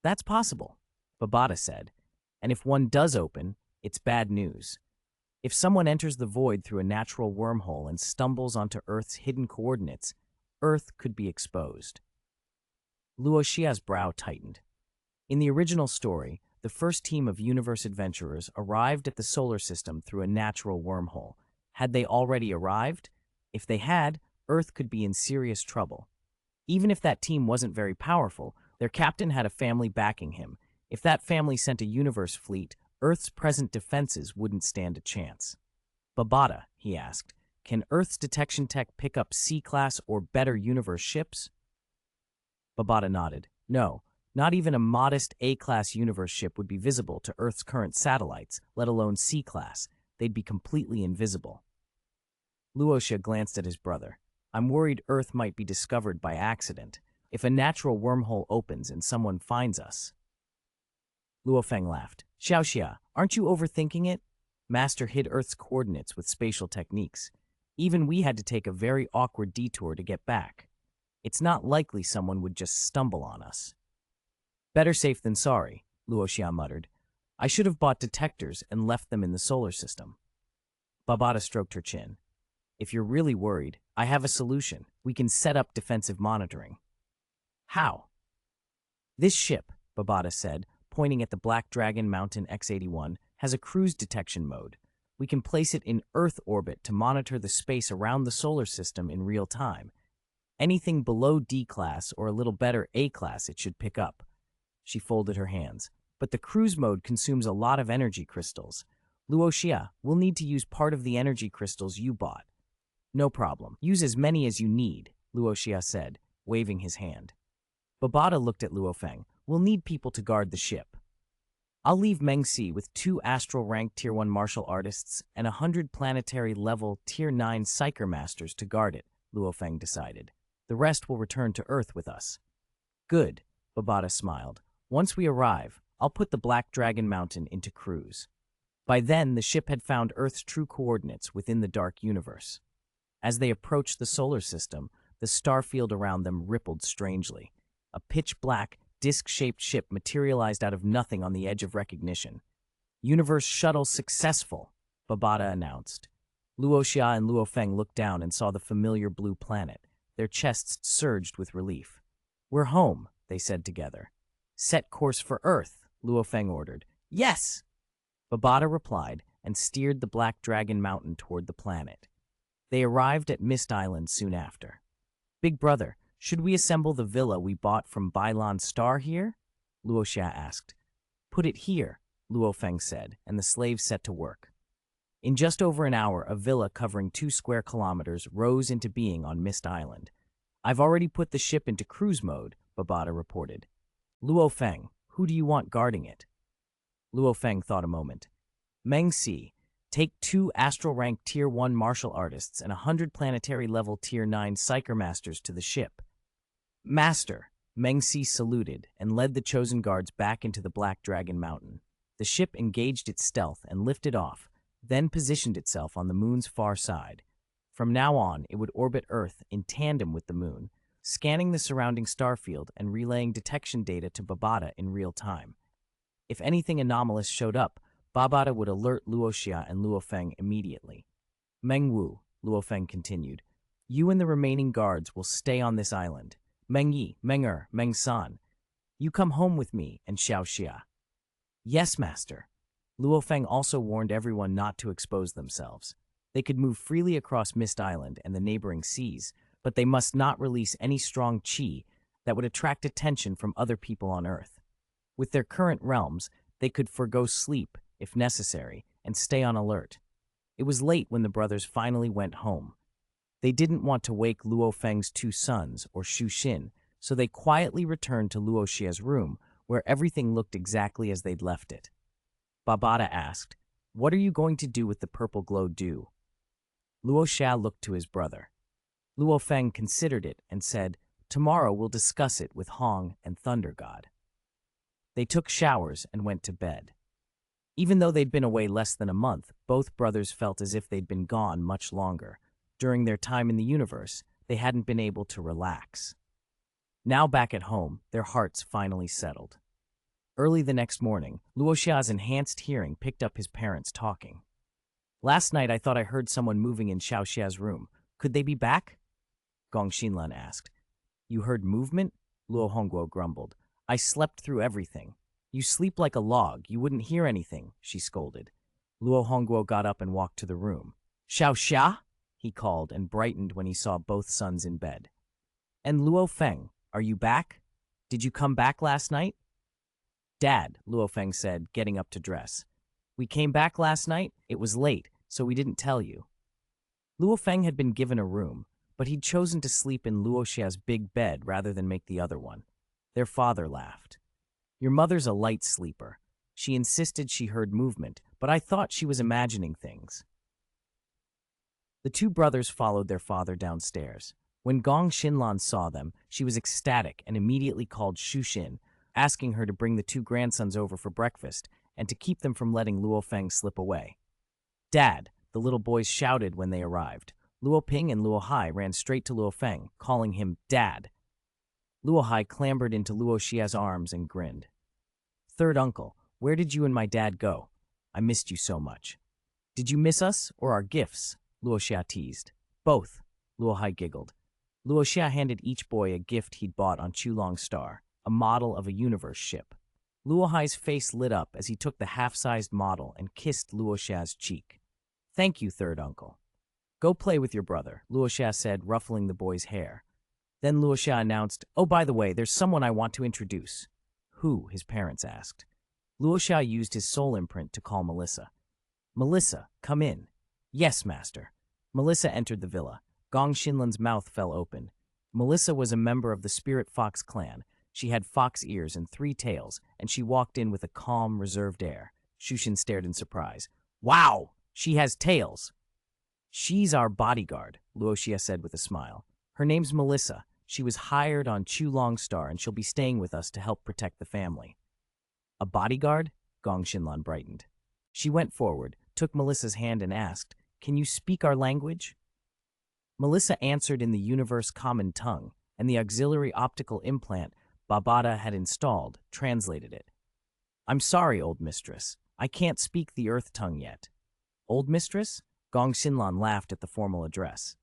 That's possible, Babada said. And if one does open, it's bad news. If someone enters the void through a natural wormhole and stumbles onto Earth's hidden coordinates, Earth could be exposed. Luo Xia's brow tightened. In the original story, the first team of universe adventurers arrived at the solar system through a natural wormhole. Had they already arrived? If they had, Earth could be in serious trouble. Even if that team wasn't very powerful, their captain had a family backing him. If that family sent a universe fleet, Earth's present defenses wouldn't stand a chance. Babada, he asked, can Earth's detection tech pick up C-class or better universe ships? Babada nodded. No, not even a modest A-class universe ship would be visible to Earth's current satellites, let alone C-class. They'd be completely invisible. Luo Xia glanced at his brother. I'm worried Earth might be discovered by accident. if a natural wormhole opens and someone finds us. Luo Feng laughed. Xiao Xia, aren't you overthinking it? Master hid Earth's coordinates with spatial techniques. Even we had to take a very awkward detour to get back. It's not likely someone would just stumble on us. Better safe than sorry, Luo Xia muttered. I should have bought detectors and left them in the solar system. Babata stroked her chin. If you're really worried, I have a solution. We can set up defensive monitoring. How? This ship, Babata said, pointing at the Black Dragon Mountain X-81, has a cruise detection mode. We can place it in Earth orbit to monitor the space around the solar system in real time. Anything below D-class or a little better A-class it should pick up. She folded her hands. But the cruise mode consumes a lot of energy crystals. Luo Xia, we'll need to use part of the energy crystals you bought. No problem. Use as many as you need, Luo Xia said, waving his hand. Babata looked at Luo Feng. We'll need people to guard the ship. I'll leave Meng Si with 2 astral rank Tier 1 martial artists and 100 planetary level Tier 9 Psyker Masters to guard it, Luo Feng decided. The rest will return to Earth with us. Good, Babata smiled. Once we arrive, I'll put the Black Dragon Mountain into cruise. By then, the ship had found Earth's true coordinates within the dark universe. As they approached the solar system, the star field around them rippled strangely. A pitch-black, disc-shaped ship materialized out of nothing on the edge of recognition. Universe shuttle successful, Babata announced. Luo Xia and Luo Feng looked down and saw the familiar blue planet. Their chests surged with relief. We're home, they said together. Set course for Earth, Luo Feng ordered. Yes! Babata replied and steered the Black Dragon Mountain toward the planet. They arrived at Mist Island soon after. Big brother, should we assemble the villa we bought from Bailan Star here? Luo Xia asked. Put it here, Luo Feng said, and the slaves set to work. In just over an hour, a villa covering 2 square kilometers rose into being on Mist Island. I've already put the ship into cruise mode, Babata reported. Luo Feng, who do you want guarding it? Luo Feng thought a moment. Meng Si, take 2 astral rank Tier 1 martial artists and 100 planetary level Tier 9 Psyker Masters to the ship. Master, Meng Si saluted and led the chosen guards back into the Black Dragon Mountain. The ship engaged its stealth and lifted off, then positioned itself on the moon's far side. From now on, it would orbit Earth in tandem with the moon, scanning the surrounding starfield and relaying detection data to Babata in real time. If anything anomalous showed up, Babata would alert Luo Xia and Luo Feng immediately. Meng Wu, Luo Feng continued, you and the remaining guards will stay on this island. Meng Yi, Meng Er, Meng San, you come home with me and Xiao Xia. Yes, master. Luo Feng also warned everyone not to expose themselves. They could move freely across Mist Island and the neighboring seas, but they must not release any strong qi that would attract attention from other people on Earth. With their current realms, they could forgo sleep, if necessary, and stay on alert. It was late when the brothers finally went home. They didn't want to wake Luo Feng's 2 sons, or Shu Xin, so they quietly returned to Luo Xia's room, where everything looked exactly as they'd left it. Babata asked, what are you going to do with the purple glow dew? Luo Xia looked to his brother. Luo Feng considered it and said, tomorrow we'll discuss it with Hong and Thunder God. They took showers and went to bed. Even though they'd been away less than a month, both brothers felt as if they'd been gone much longer. During their time in the universe, they hadn't been able to relax. Now back at home, their hearts finally settled. Early the next morning, Luo Xia's enhanced hearing picked up his parents talking. Last night I thought I heard someone moving in Xiao Xia's room. Could they be back? Gong Xinlan asked. You heard movement? Luo Hongguo grumbled. I slept through everything. You sleep like a log. You wouldn't hear anything, she scolded. Luo Hongguo got up and walked to the room. Xiao Xia? He called and brightened when he saw both sons in bed. And Luo Feng, are you back? Did you come back last night? Dad, Luo Feng said, getting up to dress. We came back last night. It was late, so we didn't tell you. Luo Feng had been given a room, but he'd chosen to sleep in Luo Xia's big bed rather than make the other one. Their father laughed. Your mother's a light sleeper. She insisted she heard movement, but I thought she was imagining things. The 2 brothers followed their father downstairs. When Gong Xinlan saw them, she was ecstatic and immediately called Shu Xin, asking her to bring the two grandsons over for breakfast and to keep them from letting Luo Feng slip away. "Dad," the little boys shouted when they arrived. Luo Ping and Luo Hai ran straight to Luo Feng, calling him Dad. Luo Hai clambered into Luo Xia's arms and grinned. "Third uncle, where did you and my dad go? I missed you so much." "Did you miss us or our gifts?" Luo Xia teased. "Both," Luo Hai giggled. Luo Xia handed each boy a gift he'd bought on Chulong Star, a model of a universe ship. Luo Hai's face lit up as he took the half-sized model and kissed Luo Xia's cheek. "Thank you, third uncle." "Go play with your brother," Luo Xia said, ruffling the boy's hair. Then Luo Xia announced, "Oh, by the way, there's someone I want to introduce." "Who?" his parents asked. Luo Xia used his soul imprint to call Melissa. "Melissa, come in." "Yes, master." Melissa entered the villa. Gong Xinlan's mouth fell open. Melissa was a member of the Spirit Fox clan. She had fox ears and 3 tails, and she walked in with a calm, reserved air. Shu Xin stared in surprise. "Wow! She has tails!" "She's our bodyguard," Luo Xia said with a smile. "Her name's Melissa. She was hired on Chulong Star, and she'll be staying with us to help protect the family." "A bodyguard?" Gong Xinlan brightened. She went forward, took Melissa's hand and asked, "Can you speak our language?" Melissa answered in the universe common tongue, and the auxiliary optical implant Babada had installed translated it. "I'm sorry, old mistress. I can't speak the earth tongue yet." "Old mistress?" Gong Xinlan laughed at the formal address.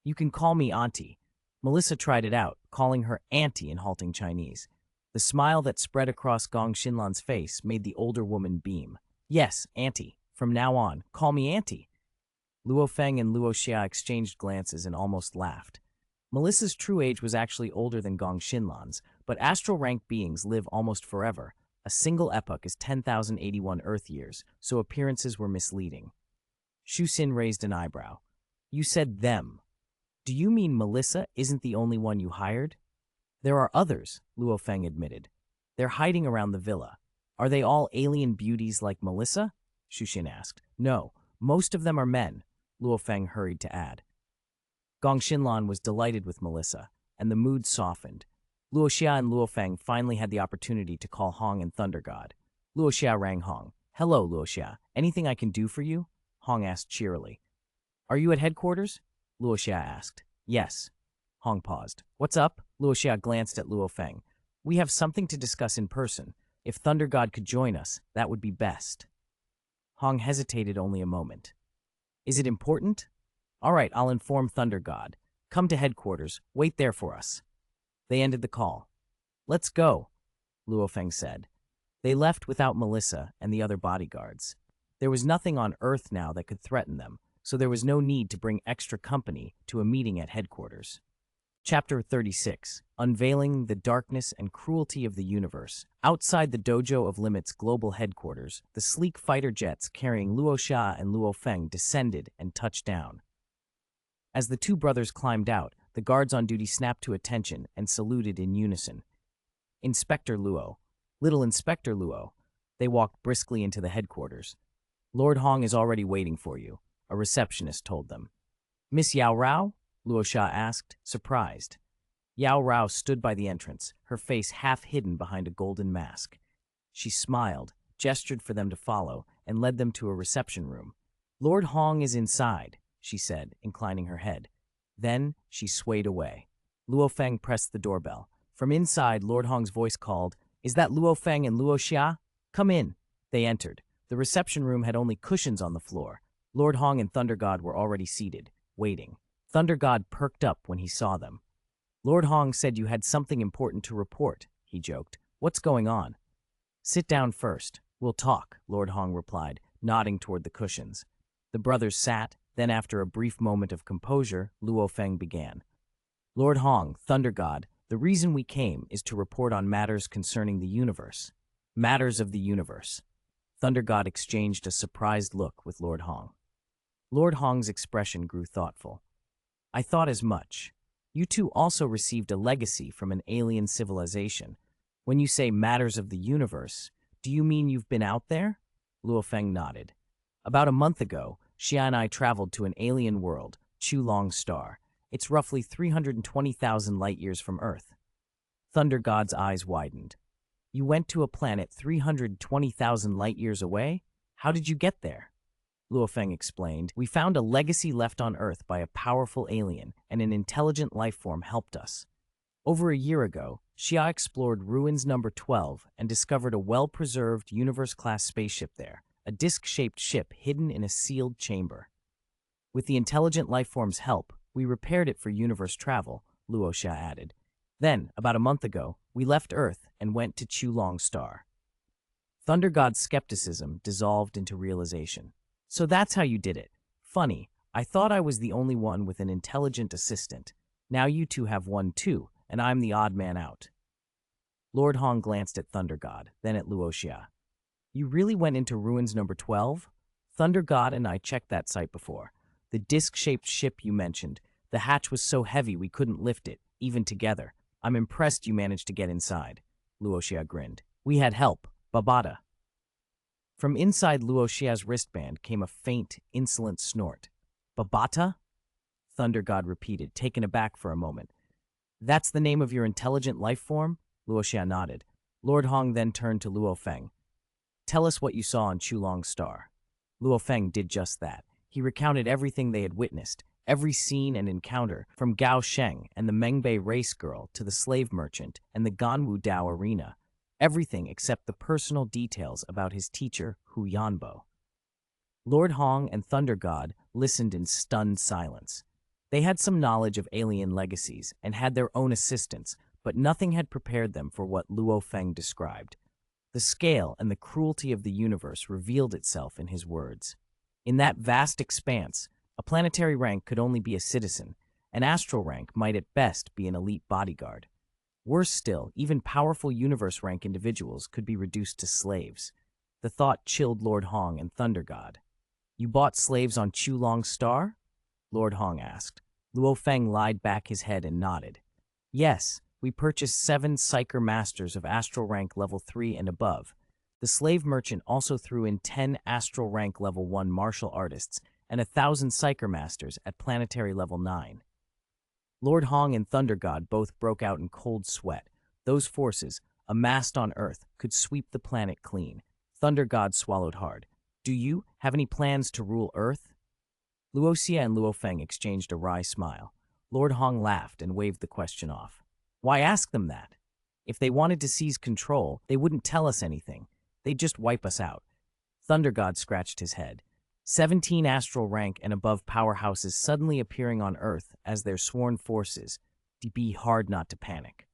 "You can call me auntie." Melissa tried it out, calling her auntie in halting Chinese. The smile that spread across Gong Xinlan's face made the older woman beam. "Yes, auntie. From now on, call me auntie." Luo Feng and Luo Xia exchanged glances and almost laughed. Melissa's true age was actually older than Gong Xinlan's, but astral-ranked beings live almost forever. A single epoch is 10,081 Earth years, so appearances were misleading. Shu Xin raised an eyebrow. "You said them. Do you mean Melissa isn't the only one you hired?" "There are others," Luo Feng admitted. "They're hiding around the villa." "Are they all alien beauties like Melissa?" Shu Xin asked. "No, most of them are men," Luo Feng hurried to add. Gong Xinlan was delighted with Melissa, and the mood softened. Luo Xia and Luo Feng finally had the opportunity to call Hong and Thunder God. Luo Xia rang Hong. "Hello, Luo Xia. Anything I can do for you?" Hong asked cheerily. "Are you at headquarters?" Luo Xia asked. "Yes." Hong paused. "What's up?" Luo Xia glanced at Luo Feng. "We have something to discuss in person. If Thunder God could join us, that would be best." Hong hesitated only a moment. "Is it important?" "All right, I'll inform Thunder God. Come to headquarters. Wait there for us." They ended the call. "Let's go," Luo Feng said. They left without Melissa and the other bodyguards. There was nothing on Earth now that could threaten them, so there was no need to bring extra company to a meeting at headquarters. Chapter 36, Unveiling the Darkness and Cruelty of the Universe. Outside the Dojo of Limit's global headquarters, the sleek fighter jets carrying Luo Xia and Luo Feng descended and touched down. As the two brothers climbed out, the guards on duty snapped to attention and saluted in unison. "Inspector Luo, little Inspector Luo." They walked briskly into the headquarters. "Lord Hong is already waiting for you," a receptionist told them. "Miss Yao Rao?" Luo Xia asked, surprised. Yao Rao stood by the entrance, her face half hidden behind a golden mask. She smiled, gestured for them to follow, and led them to a reception room. "Lord Hong is inside," she said, inclining her head. Then she swayed away. Luo Feng pressed the doorbell. From inside, Lord Hong's voice called, "Is that Luo Feng and Luo Xia? Come in." They entered. The reception room had only cushions on the floor. Lord Hong and Thunder God were already seated, waiting. Thunder God perked up when he saw them. "Lord Hong said you had something important to report," he joked. "What's going on?" "Sit down first. We'll talk," Lord Hong replied, nodding toward the cushions. The brothers sat, then after a brief moment of composure, Luo Feng began. "Lord Hong, Thunder God, the reason we came is to report on matters concerning the universe." "Matters of the universe." Thunder God exchanged a surprised look with Lord Hong. Lord Hong's expression grew thoughtful. "I thought as much. You two also received a legacy from an alien civilization. When you say matters of the universe, do you mean you've been out there?" Luo Feng nodded. "About a month ago, Xia and I traveled to an alien world, Chulong Star, It's roughly 320,000 light-years from Earth. Thunder God's eyes widened. You went to a planet 320,000 light-years away? How did you get there? Luo Feng explained, we found a legacy left on Earth by a powerful alien, and an intelligent life form helped us. Over a year ago, Xia explored ruins number 12 and discovered a well-preserved universe-class spaceship there, a disc-shaped ship hidden in a sealed chamber. With the intelligent life form's help, we repaired it for universe travel, Luo Xia added. Then, about a month ago, we left Earth and went to Chulong Star. Thunder God's skepticism dissolved into realization. So that's how you did it. Funny, I thought I was the only one with an intelligent assistant. Now you two have one too, and I'm the odd man out. Lord Hong glanced at Thunder God, then at Luo Xia. You really went into ruins number 12? Thunder God and I checked that site before. The disc-shaped ship you mentioned, the hatch was so heavy we couldn't lift it, even together. I'm impressed you managed to get inside. Luo Xia grinned. We had help. Babada. From inside Luo Xia's wristband came a faint, insolent snort. Babata? Thunder God repeated, taken aback for a moment. That's the name of your intelligent life form? Luo Xia nodded. Lord Hong then turned to Luo Feng. Tell us what you saw on Chulong Star. Luo Feng did just that. He recounted everything they had witnessed, every scene and encounter, from Gao Sheng and the Mengbei race girl to the slave merchant and the Ganwu Dao arena. Everything except the personal details about his teacher, Hu Yanbo. Lord Hong and Thunder God listened in stunned silence. They had some knowledge of alien legacies and had their own assistants, but nothing had prepared them for what Luo Feng described. The scale and the cruelty of the universe revealed itself in his words. In that vast expanse, a planetary rank could only be a citizen. An astral rank might at best be an elite bodyguard. Worse still, even powerful universe rank individuals could be reduced to slaves. The thought chilled Lord Hong and Thunder God. You bought slaves on Chulong Star? Lord Hong asked. Luo Feng lied back his head and nodded. Yes, we purchased 7 Psyker Masters of Astral Rank Level 3 and above. The slave merchant also threw in 10 Astral Rank Level 1 martial artists and 1,000 Psyker Masters at Planetary Level 9. Lord Hong and Thunder God both broke out in cold sweat. Those forces, amassed on Earth, could sweep the planet clean. Thunder God swallowed hard. Do you have any plans to rule Earth? Luo Xia and Luo Feng exchanged a wry smile. Lord Hong laughed and waved the question off. Why ask them that? If they wanted to seize control, they wouldn't tell us anything. They'd just wipe us out. Thunder God scratched his head. 17 astral rank and above powerhouses suddenly appearing on Earth as their sworn forces. It'd be hard not to panic.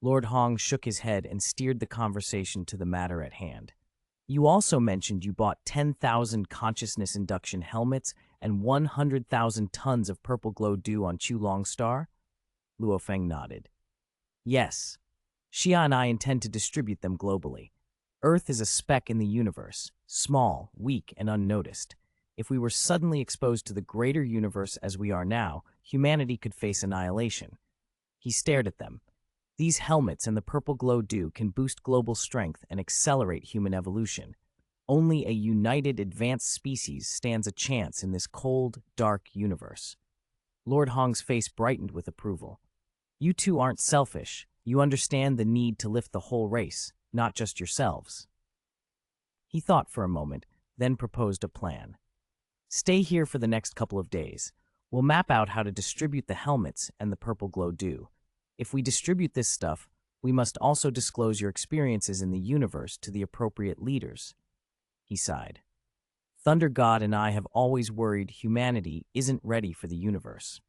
Lord Hong shook his head and steered the conversation to the matter at hand. You also mentioned you bought 10,000 consciousness induction helmets and 100,000 tons of purple glow dew on Chulong Star? Luo Feng nodded. Yes. Xia and I intend to distribute them globally. Earth is a speck in the universe, small, weak, and unnoticed. If we were suddenly exposed to the greater universe as we are now, humanity could face annihilation. He stared at them. These helmets and the purple glow dew can boost global strength and accelerate human evolution. Only a united, advanced species stands a chance in this cold, dark universe. Lord Hong's face brightened with approval. You two aren't selfish. You understand the need to lift the whole race, not just yourselves. He thought for a moment, then proposed a plan. Stay here for the next couple of days. We'll map out how to distribute the helmets and the purple glow dew. If we distribute this stuff, we must also disclose your experiences in the universe to the appropriate leaders. He sighed. Thunder God and I have always worried humanity isn't ready for the universe.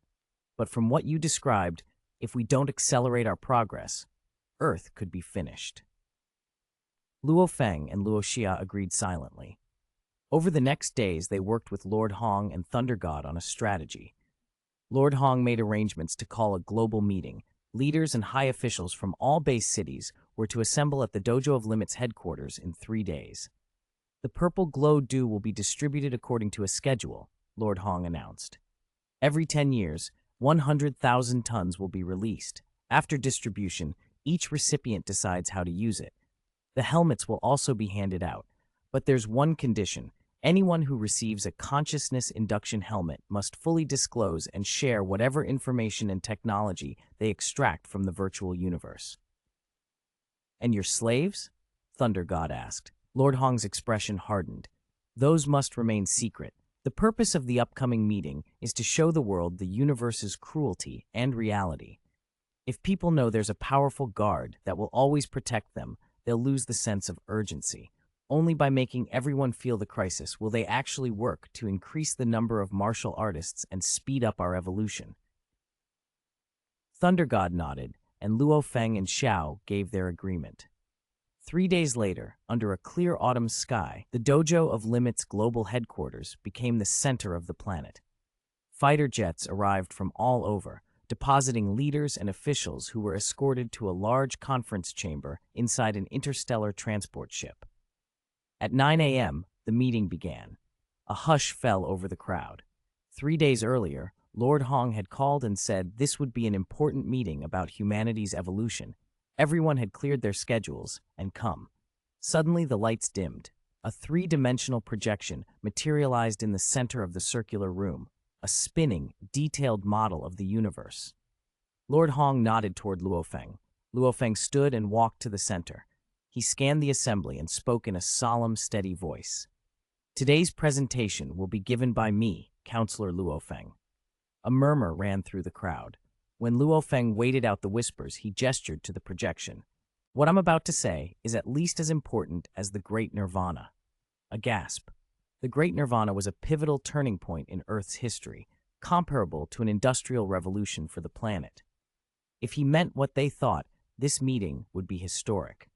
But from what you described, if we don't accelerate our progress, Earth could be finished. Luo Feng and Luo Xia agreed silently. Over the next days, they worked with Lord Hong and Thunder God on a strategy. Lord Hong made arrangements to call a global meeting. Leaders and high officials from all base cities were to assemble at the Dojo of Limits headquarters in 3 days. The purple glow dew will be distributed according to a schedule, Lord Hong announced. Every 10 years, 100,000 tons will be released. After distribution, each recipient decides how to use it. The helmets will also be handed out, but there's one condition. Anyone who receives a consciousness induction helmet must fully disclose and share whatever information and technology they extract from the virtual universe. And your slaves? Thunder God asked. Lord Hong's expression hardened. Those must remain secret. The purpose of the upcoming meeting is to show the world the universe's cruelty and reality. If people know there's a powerful guard that will always protect them, they'll lose the sense of urgency. Only by making everyone feel the crisis will they actually work to increase the number of martial artists and speed up our evolution. Thunder God nodded, and Luo Feng and Xiao gave their agreement. 3 days later, under a clear autumn sky, the dojo of Limit's global headquarters became the center of the planet. Fighter jets arrived from all over, depositing leaders and officials who were escorted to a large conference chamber inside an interstellar transport ship. At 9 a.m., the meeting began. A hush fell over the crowd. 3 days earlier, Lord Hong had called and said this would be an important meeting about humanity's evolution. Everyone had cleared their schedules and come. Suddenly, the lights dimmed. A three-dimensional projection materialized in the center of the circular room, a spinning, detailed model of the universe. Lord Hong nodded toward Luo Feng. Luo Feng stood and walked to the center. He scanned the assembly and spoke in a solemn, steady voice. Today's presentation will be given by me, Counselor Luo Feng. A murmur ran through the crowd. When Luo Feng waited out the whispers, he gestured to the projection. What I'm about to say is at least as important as the Great Nirvana. A gasp. The Great Nirvana was a pivotal turning point in Earth's history, comparable to an industrial revolution for the planet. If he meant what they thought, this meeting would be historic.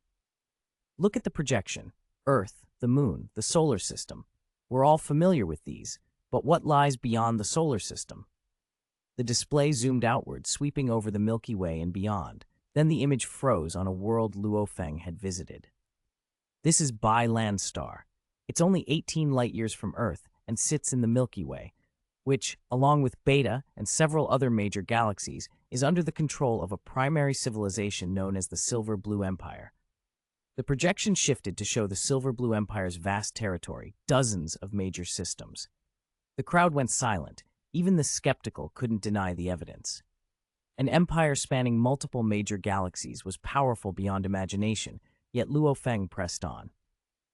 Look at the projection. Earth, the moon, the solar system. We're all familiar with these, but what lies beyond the solar system? The display zoomed outward, sweeping over the Milky Way and beyond. Then the image froze on a world Luo Feng had visited. This is Bai Lan star. It's only 18 light-years from Earth and sits in the Milky Way, which, along with Beta and several other major galaxies, is under the control of a primary civilization known as the Silver Blue Empire. The projection shifted to show the Silver Blue Empire's vast territory, dozens of major systems. The crowd went silent. Even the skeptical couldn't deny the evidence. An empire spanning multiple major galaxies was powerful beyond imagination, yet Luo Feng pressed on.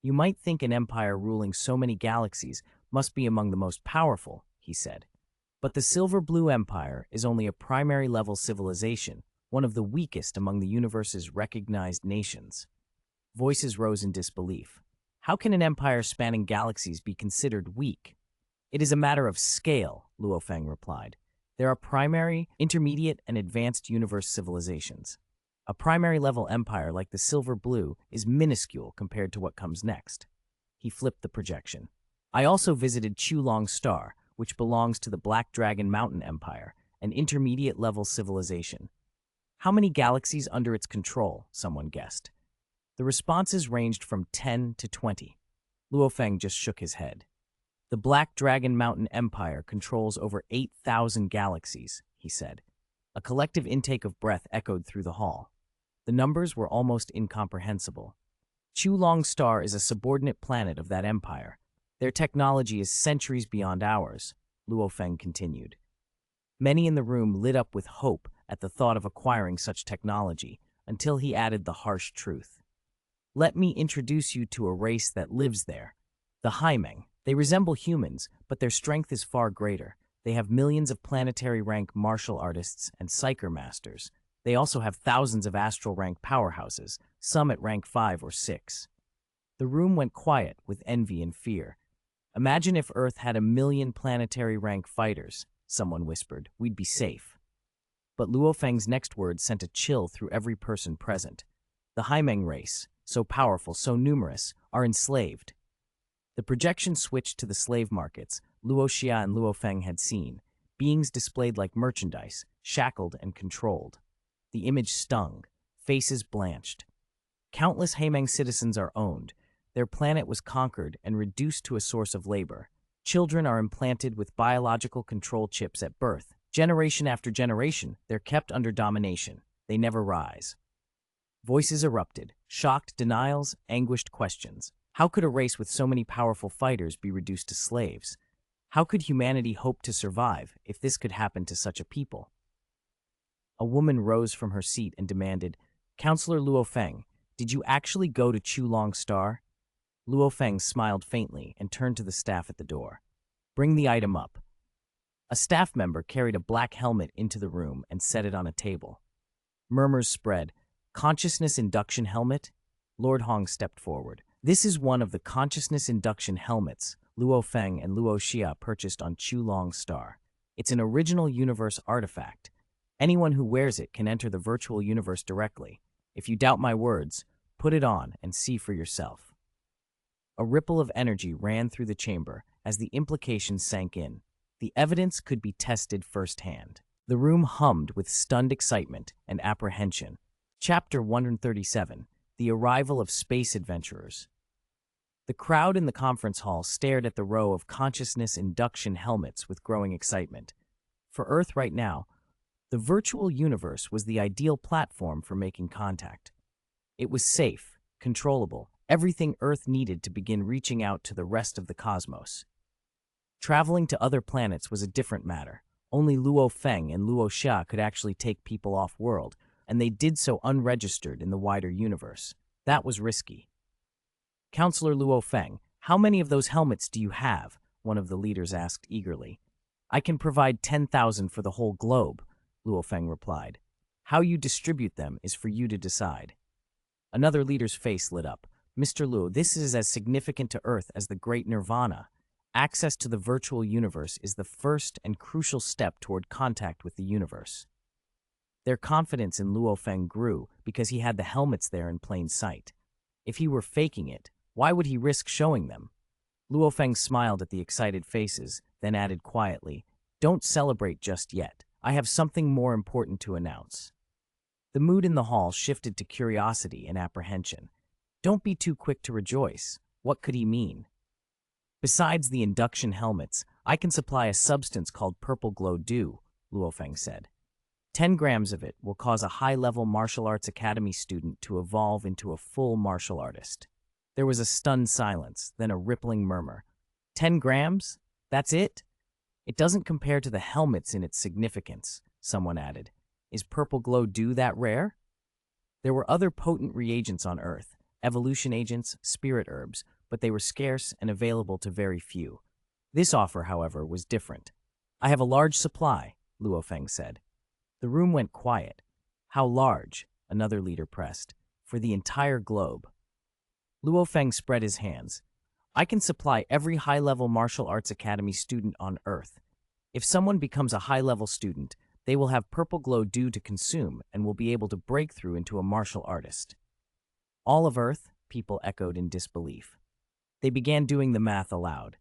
You might think an empire ruling so many galaxies must be among the most powerful, he said. But the Silver Blue Empire is only a primary-level civilization, one of the weakest among the universe's recognized nations. Voices rose in disbelief. How can an empire spanning galaxies be considered weak? It is a matter of scale, Luo Feng replied. There are primary, intermediate, and advanced universe civilizations. A primary-level empire like the Silver Blue is minuscule compared to what comes next. He flipped the projection. I also visited Chulong Star, which belongs to the Black Dragon Mountain Empire, an intermediate-level civilization. How many galaxies under its control? Someone guessed. The responses ranged from 10 to 20. Luo Feng just shook his head. The Black Dragon Mountain Empire controls over 8,000 galaxies, he said. A collective intake of breath echoed through the hall. The numbers were almost incomprehensible. Chulong Star is a subordinate planet of that empire. Their technology is centuries beyond ours, Luo Feng continued. Many in the room lit up with hope at the thought of acquiring such technology, until he added the harsh truth. Let me introduce you to a race that lives there, the Haimeng. They resemble humans, but their strength is far greater. They have millions of planetary-rank martial artists and psyker masters. They also have thousands of astral-rank powerhouses, some at rank 5 or 6. The room went quiet with envy and fear. Imagine if Earth had 1,000,000 planetary-rank fighters, someone whispered. We'd be safe. But Luo Feng's next words sent a chill through every person present. The Haimeng race, so powerful, so numerous, are enslaved. The projection switched to the slave markets Luo Xia and Luo Feng had seen, beings displayed like merchandise, shackled and controlled. The image stung, faces blanched. Countless Haimeng citizens are owned. Their planet was conquered and reduced to a source of labor. Children are implanted with biological control chips at birth. Generation after generation, they're kept under domination. They never rise. Voices erupted, shocked denials, anguished questions. How could a race with so many powerful fighters be reduced to slaves? How could humanity hope to survive if this could happen to such a people? A woman rose from her seat and demanded, "Counselor Luo Feng, did you actually go to Chulong Star?" Luo Feng smiled faintly and turned to the staff at the door. "Bring the item up." A staff member carried a black helmet into the room and set it on a table. Murmurs spread. "Consciousness induction helmet?" Lord Hong stepped forward. "This is one of the consciousness induction helmets Luo Feng and Luo Xia purchased on Chulong Star. It's an original universe artifact. Anyone who wears it can enter the virtual universe directly. If you doubt my words, put it on and see for yourself." A ripple of energy ran through the chamber as the implications sank in. The evidence could be tested firsthand. The room hummed with stunned excitement and apprehension. Chapter 137, The Arrival of Space Adventurers. The crowd in the conference hall stared at the row of consciousness induction helmets with growing excitement. For Earth right now, the virtual universe was the ideal platform for making contact. It was safe, controllable, everything Earth needed to begin reaching out to the rest of the cosmos. Traveling to other planets was a different matter. Only Luo Feng and Luo Xia could actually take people off-world, and they did so unregistered in the wider universe. That was risky. "Counselor Luo Feng, how many of those helmets do you have?" one of the leaders asked eagerly. "I can provide 10,000 for the whole globe," Luo Feng replied. "How you distribute them is for you to decide." Another leader's face lit up. "Mr. Luo, this is as significant to Earth as the Great Nirvana. Access to the virtual universe is the first and crucial step toward contact with the universe." Their confidence in Luo Feng grew because he had the helmets there in plain sight. If he were faking it, why would he risk showing them? Luo Feng smiled at the excited faces, then added quietly, "Don't celebrate just yet. I have something more important to announce." The mood in the hall shifted to curiosity and apprehension. Don't be too quick to rejoice. What could he mean? "Besides the induction helmets, I can supply a substance called purple glow dew," Luo Feng said. 10 grams of it will cause a high-level martial arts academy student to evolve into a full martial artist. There was a stunned silence, then a rippling murmur. 10 grams? That's it? It doesn't compare to the helmets in its significance, someone added. Is purple glow dew that rare? There were other potent reagents on Earth, evolution agents, spirit herbs, but they were scarce and available to very few. This offer, however, was different. "I have a large supply," Luo Feng said. The room went quiet. "How large?" another leader pressed. "For the entire globe." Luo Feng spread his hands. "I can supply every high-level martial arts academy student on Earth. If someone becomes a high-level student, they will have purple glow dew to consume and will be able to break through into a martial artist." "All of Earth?" people echoed in disbelief. They began doing the math aloud.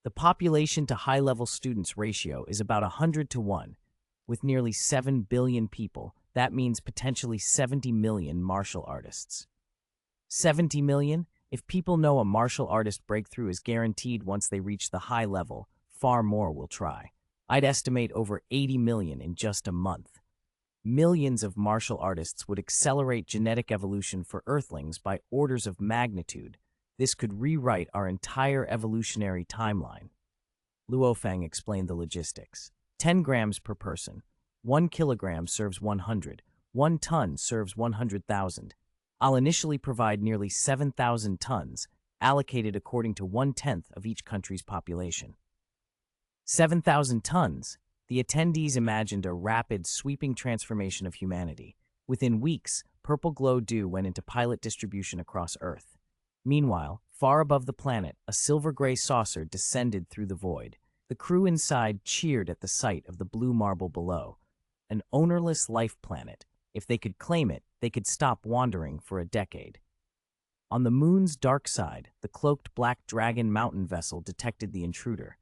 The population to high-level students ratio is about 100 to 1. With nearly 7 billion people, that means potentially 70 million martial artists. 70 million? If people know a martial artist breakthrough is guaranteed once they reach the high level, far more will try. I'd estimate over 80 million in just a month. Millions of martial artists would accelerate genetic evolution for Earthlings by orders of magnitude. This could rewrite our entire evolutionary timeline. Luo Feng explained the logistics. 10 grams per person. 1 kilogram serves 100. 1 ton serves 100,000. I'll initially provide nearly 7,000 tons, allocated according to 1/10 of each country's population. 7,000 tons! The attendees imagined a rapid, sweeping transformation of humanity. Within weeks, purple glow dew went into pilot distribution across Earth. Meanwhile, far above the planet, a silver-gray saucer descended through the void. The crew inside cheered at the sight of the blue marble below. An ownerless life planet. If they could claim it, they could stop wandering for a decade. On the moon's dark side, the cloaked Black Dragon mountain vessel detected the intruder.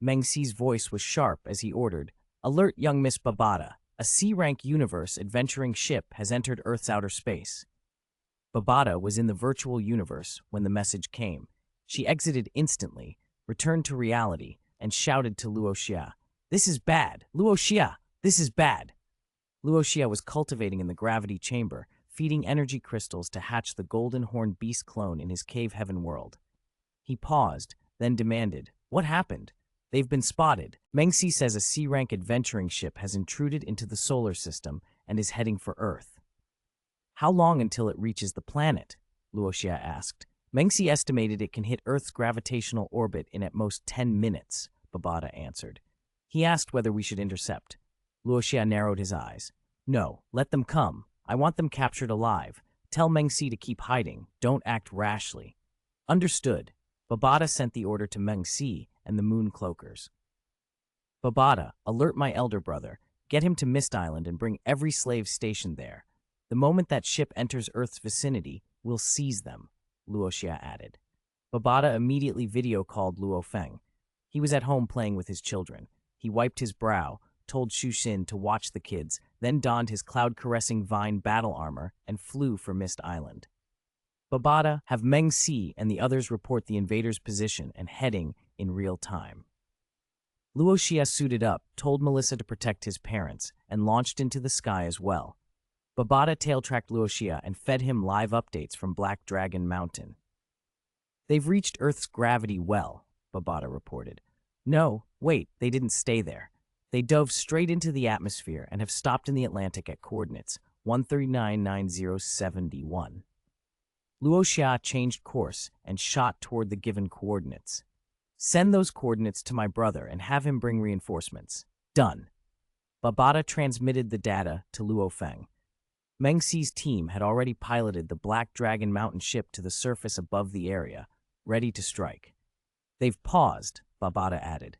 Meng Xi's voice was sharp as he ordered, "Alert, young Miss Babata. A C-rank universe adventuring ship has entered Earth's outer space." Babata was in the virtual universe when the message came. She exited instantly, returned to reality, and shouted to Luo Xia, "This is bad! Luo Xia, this is bad!" Luo Xia was cultivating in the gravity chamber, feeding energy crystals to hatch the golden horned beast clone in his cave heaven world. He paused, then demanded, "What happened?" "They've been spotted. Mengxi says a C-rank adventuring ship has intruded into the solar system and is heading for Earth." "How long until it reaches the planet?" Luo Xia asked. "Mengxi estimated it can hit Earth's gravitational orbit in at most 10 minutes, Babata answered. He asked whether we should intercept. Luo Xia narrowed his eyes. "No, let them come. I want them captured alive. Tell Mengxi to keep hiding. Don't act rashly." "Understood." Babata sent the order to Mengxi and the Moon Cloakers. "Babata, alert my elder brother. Get him to Mist Island and bring every slave stationed there. The moment that ship enters Earth's vicinity, we'll seize them," Luo Xia added. Babata immediately video-called Luo Feng. He was at home playing with his children. He wiped his brow, told Xu Xin to watch the kids, then donned his cloud-caressing vine battle armor and flew for Mist Island. "Babata, have Mengxi and the others report the invaders' position and heading in real time." Luo Xia suited up, told Melissa to protect his parents, and launched into the sky as well. Babata tail-tracked Luo Xia and fed him live updates from Black Dragon Mountain. "They've reached Earth's gravity well," Babata reported. "No, wait, they didn't stay there. They dove straight into the atmosphere and have stopped in the Atlantic at coordinates 1399071. Luo Xia changed course and shot toward the given coordinates. "Send those coordinates to my brother and have him bring reinforcements." "Done." Babata transmitted the data to Luo Feng. Mengxi's team had already piloted the Black Dragon Mountain ship to the surface above the area, ready to strike. "They've paused," Babata added.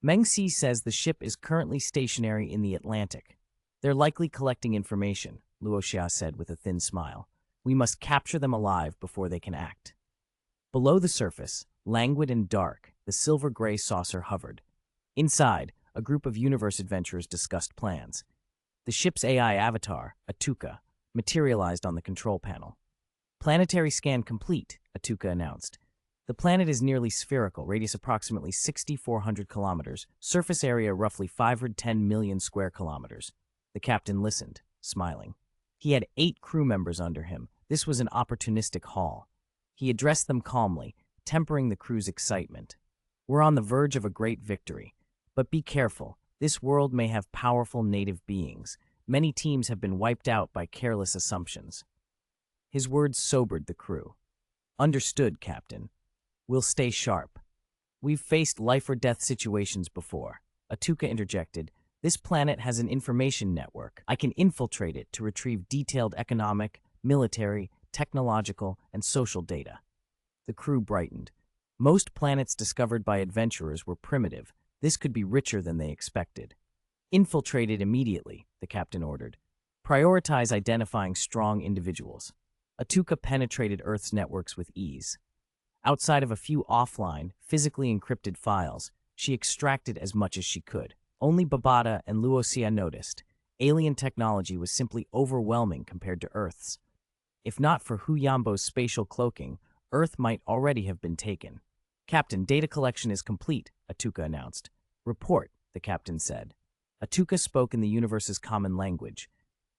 "Mengxi says the ship is currently stationary in the Atlantic. They're likely collecting information," Luo Xia said with a thin smile. "We must capture them alive before they can act." Below the surface, languid and dark, the silver-gray saucer hovered. Inside, a group of universe adventurers discussed plans. The ship's AI avatar, Atuka, materialized on the control panel. "Planetary scan complete," Atuka announced. "The planet is nearly spherical, radius approximately 6,400 kilometers, surface area roughly 510 million square kilometers." The captain listened, smiling. He had 8 crew members under him. This was an opportunistic haul. He addressed them calmly, tempering the crew's excitement. "We're on the verge of a great victory. But be careful. This world may have powerful native beings. Many teams have been wiped out by careless assumptions." His words sobered the crew. "Understood, Captain. We'll stay sharp. We've faced life-or-death situations before." Atuka interjected, "This planet has an information network. I can infiltrate it to retrieve detailed economic, military, technological, and social data." The crew brightened. Most planets discovered by adventurers were primitive. This could be richer than they expected. "Infiltrate it immediately," the captain ordered. "Prioritize identifying strong individuals." Atuka penetrated Earth's networks with ease. Outside of a few offline, physically encrypted files, she extracted as much as she could. Only Babata and Luo Xia noticed. Alien technology was simply overwhelming compared to Earth's. If not for Hu Yambo's spatial cloaking, Earth might already have been taken. "Captain, data collection is complete," Atuka announced. "Report," the captain said. Atuka spoke in the universe's common language.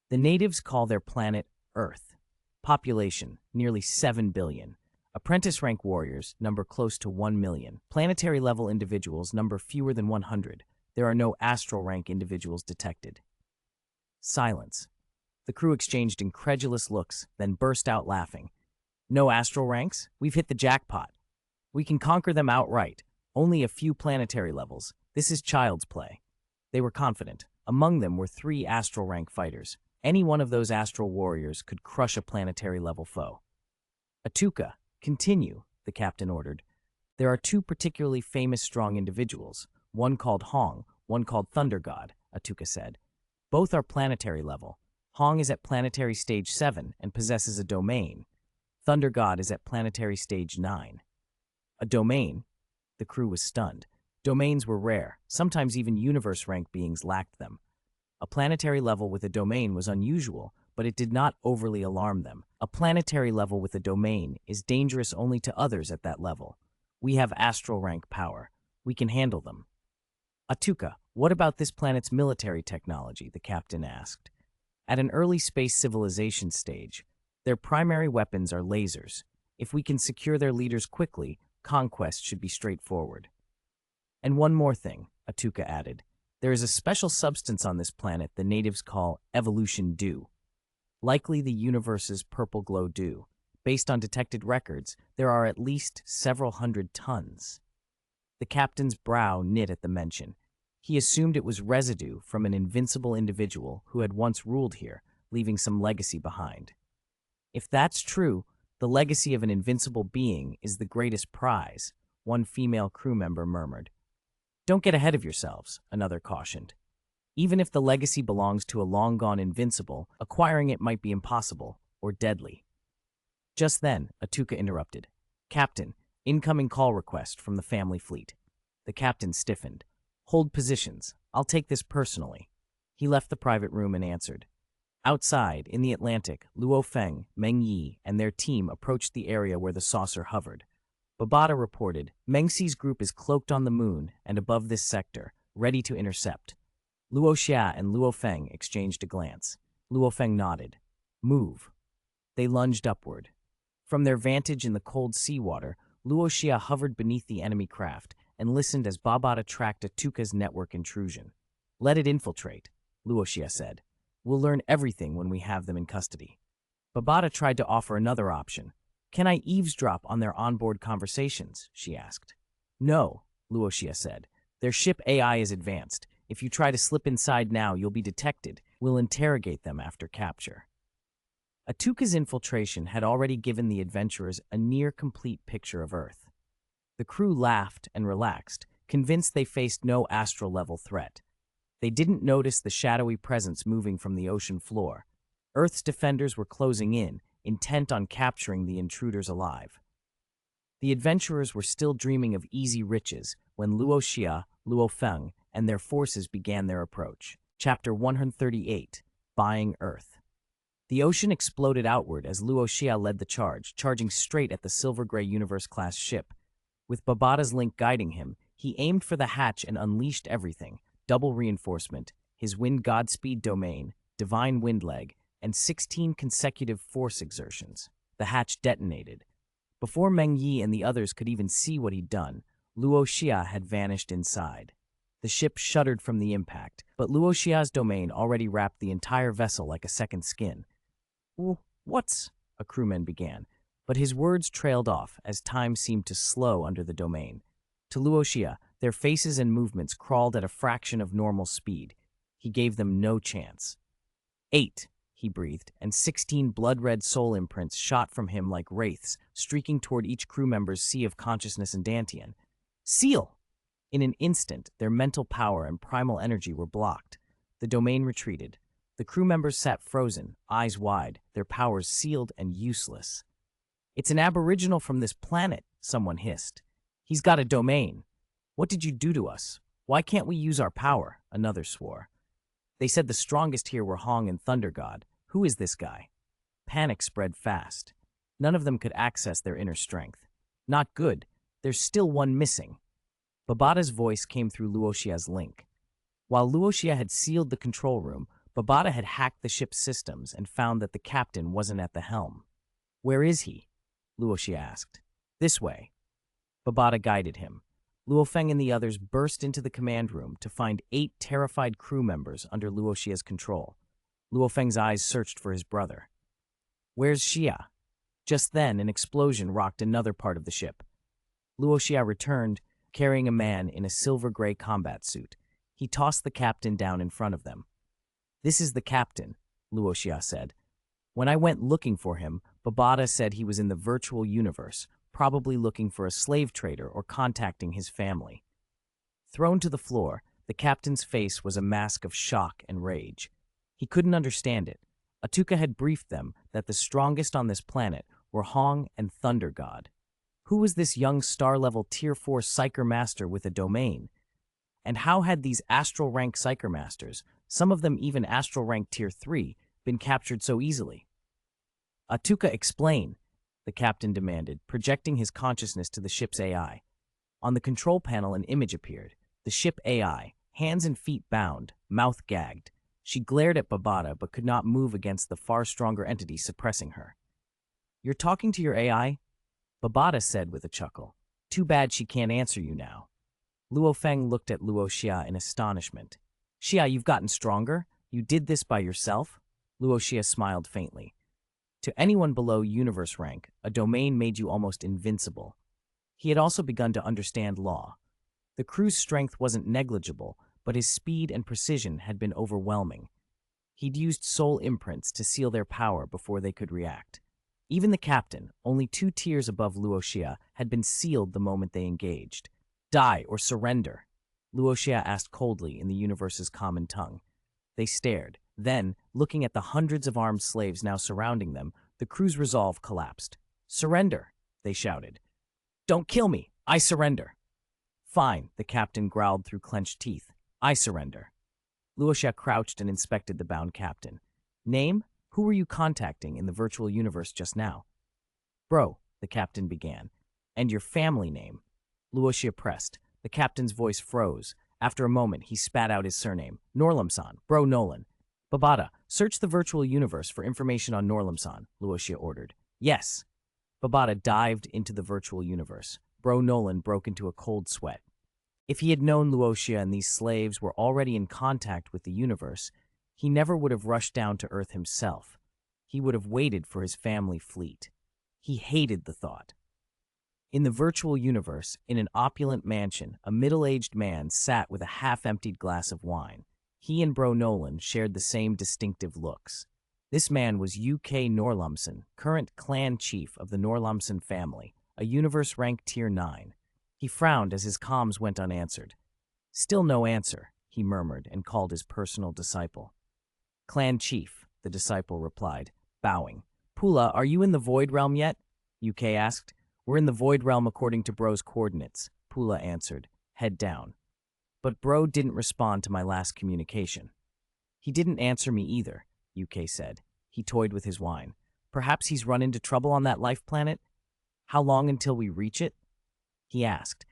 "The natives call their planet Earth. Population, nearly 7 billion. Apprentice-rank warriors number close to 1 million. Planetary-level individuals number fewer than 100. There are no astral-rank individuals detected." Silence. The crew exchanged incredulous looks, then burst out laughing. "No astral ranks? We've hit the jackpot. We can conquer them outright. Only a few planetary levels. This is child's play." They were confident. Among them were 3 astral rank fighters. Any one of those astral warriors could crush a planetary-level foe. "Atuka, continue," the captain ordered. "There are 2 particularly famous strong individuals, one called Hong, one called Thunder God," Atuka said. "Both are planetary level. Hong is at planetary stage 7 and possesses a domain. Thunder God is at planetary stage 9. A domain? The crew was stunned. Domains were rare. Sometimes even universe-rank beings lacked them. A planetary level with a domain was unusual, but it did not overly alarm them. A planetary level with a domain is dangerous only to others at that level. We have astral rank power. We can handle them." "Atuka, what about this planet's military technology?" the captain asked. "At an early space civilization stage, their primary weapons are lasers. If we can secure their leaders quickly, conquest should be straightforward. And one more thing, Atuka added. There is a special substance on this planet the natives call evolution dew, likely the universe's purple glow dew. Based on detected records, there are at least several hundred tons. The captain's brow knit at the mention. He assumed it was residue from an invincible individual who had once ruled here, leaving some legacy behind. If that's true, the legacy of an invincible being is the greatest prize, one female crew member murmured. Don't get ahead of yourselves, another cautioned. Even if the legacy belongs to a long-gone invincible, acquiring it might be impossible or deadly. Just then, Atuka interrupted. Captain, incoming call request from the family fleet. The captain stiffened. Hold positions. I'll take this personally. He left the private room and answered. Outside, in the Atlantic, Luo Feng, Meng Yi, and their team approached the area where the saucer hovered. Babata reported, Meng Xi's group is cloaked on the moon and above this sector, ready to intercept. Luo Xia and Luo Feng exchanged a glance. Luo Feng nodded. Move. They lunged upward. From their vantage in the cold seawater, Luo Xia hovered beneath the enemy craft and listened as Babata tracked Atuka's network intrusion. Let it infiltrate, Luo Xia said. We'll learn everything when we have them in custody. Babata tried to offer another option. Can I eavesdrop on their onboard conversations? She asked. No, Luo Xia said. Their ship AI is advanced. If you try to slip inside now, you'll be detected. We'll interrogate them after capture. Atuka's infiltration had already given the adventurers a near-complete picture of Earth. The crew laughed and relaxed, convinced they faced no astral-level threat. They didn't notice the shadowy presence moving from the ocean floor. Earth's defenders were closing in, intent on capturing the intruders alive. The adventurers were still dreaming of easy riches when Luo Xia, Luo Feng, and their forces began their approach. Chapter 138, Buying Earth. The ocean exploded outward as Luo Xia led the charge, charging straight at the Silver Gray Universe-class ship. With Babata's link guiding him, he aimed for the hatch and unleashed everything: double reinforcement, his wind Godspeed domain, divine wind leg, and 16 consecutive force exertions. The hatch detonated. Before Meng Yi and the others could even see what he'd done, Luo Xia had vanished inside. The ship shuddered from the impact, but Luo Xia's domain already wrapped the entire vessel like a second skin. What's... a crewman began, but his words trailed off as time seemed to slow under the domain. To Luo Xia, their faces and movements crawled at a fraction of normal speed. He gave them no chance. 8, he breathed, and 16 blood-red soul imprints shot from him like wraiths, streaking toward each crew member's sea of consciousness and dantian. Seal! In an instant, their mental power and primal energy were blocked. The domain retreated. The crew members sat frozen, eyes wide, their powers sealed and useless. It's an aboriginal from this planet, someone hissed. He's got a domain. What did you do to us? Why can't we use our power? Another swore. They said the strongest here were Hong and Thunder God. Who is this guy? Panic spread fast. None of them could access their inner strength. Not good. There's still one missing. Babata's voice came through Luo Xia's link. While Luo Xia had sealed the control room, Babata had hacked the ship's systems and found that the captain wasn't at the helm. Where is he? Luo Xia asked. This way. Babata guided him. Luo Feng and the others burst into the command room to find 8 terrified crew members under Luo Xia's control. Luo Feng's eyes searched for his brother. Where's Xia? Just then, an explosion rocked another part of the ship. Luo Xia returned, carrying a man in a silver-gray combat suit. He tossed the captain down in front of them. This is the captain, Luo Xia said. When I went looking for him, Babata said he was in the virtual universe, probably looking for a slave trader or contacting his family. Thrown to the floor, the captain's face was a mask of shock and rage. He couldn't understand it. Atuka had briefed them that the strongest on this planet were Hong and Thunder God. Who was this young star-level Tier 4 Psyker Master with a domain? And how had these astral rank Psyker Masters, some of them even astral rank Tier 3, been captured so easily? Atuka, explain, the captain demanded, projecting his consciousness to the ship's AI. On the control panel, an image appeared. The ship AI, hands and feet bound, mouth gagged. She glared at Babata but could not move against the far stronger entity suppressing her. You're talking to your AI? Babata said with a chuckle. Too bad she can't answer you now. Luo Feng looked at Luo Xia in astonishment. Xia, you've gotten stronger? You did this by yourself? Luo Xia smiled faintly. To anyone below universe rank, a domain made you almost invincible. He had also begun to understand law. The crew's strength wasn't negligible, but his speed and precision had been overwhelming. He'd used soul imprints to seal their power before they could react. Even the captain, only 2 tiers above Luo Xia, had been sealed the moment they engaged. Die or surrender, Luo Xia asked coldly in the universe's common tongue. They stared. Then, looking at the hundreds of armed slaves now surrounding them, the crew's resolve collapsed. Surrender, they shouted. Don't kill me, I surrender. Fine, the captain growled through clenched teeth. I surrender. Luo Xia crouched and inspected the bound captain. Name? Who were you contacting in the virtual universe just now? Bro, the captain began. And your family name? Luo Xia pressed. The captain's voice froze. After a moment, he spat out his surname. Norlamsan, Bro Nolan. Babata, search the virtual universe for information on Norlamsan, Luo Xia ordered. Yes. Babata dived into the virtual universe. Bro Nolan broke into a cold sweat. If he had known Luo Xia and these slaves were already in contact with the universe, he never would have rushed down to Earth himself. He would have waited for his family fleet. He hated the thought. In the virtual universe, in an opulent mansion, a middle-aged man sat with a half-emptied glass of wine. He and Bro Nolan shared the same distinctive looks. This man was UK Norlamson, current clan chief of the Norlamson family, a universe rank tier 9. He frowned as his comms went unanswered. Still no answer, he murmured and called his personal disciple. Clan chief, the disciple replied, bowing. Pula, are you in the Void Realm yet? UK asked. We're in the Void Realm according to Bro's coordinates, Pula answered, head down. But Bro didn't respond to my last communication. He didn't answer me either, UK said. He toyed with his wine. Perhaps he's run into trouble on that life planet? How long until we reach it? He asked.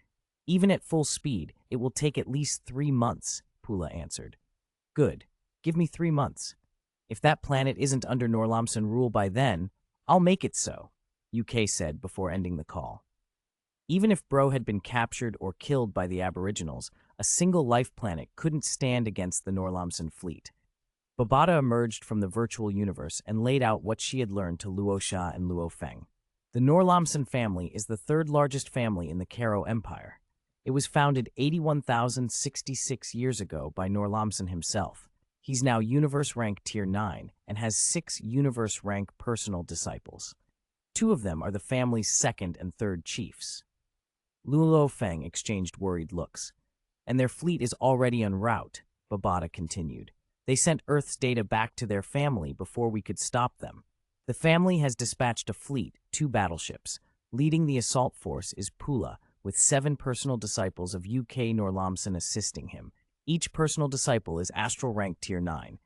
Even at full speed, it will take at least 3 months, Pula answered. Good. Give me 3 months. If that planet isn't under Norlamson rule by then, I'll make it so, UK said before ending the call. Even if Bro had been captured or killed by the Aboriginals, a single life planet couldn't stand against the Norlamson fleet. Babata emerged from the virtual universe and laid out what she had learned to Luo Xia and Luo Feng. The Norlamson family is the 3rd largest family in the Karo Empire. It was founded 81,066 years ago by Norlamson himself. He's now universe rank tier 9 and has 6 universe rank personal disciples. 2 of them are the family's 2nd and 3rd chiefs. Luo Feng exchanged worried looks. And their fleet is already en route, Babata continued. They sent Earth's data back to their family before we could stop them. The family has dispatched a fleet, 2 battleships. Leading the assault force is Pula, with 7 personal disciples of UK Norlamson assisting him. Each personal disciple is astral rank tier 9.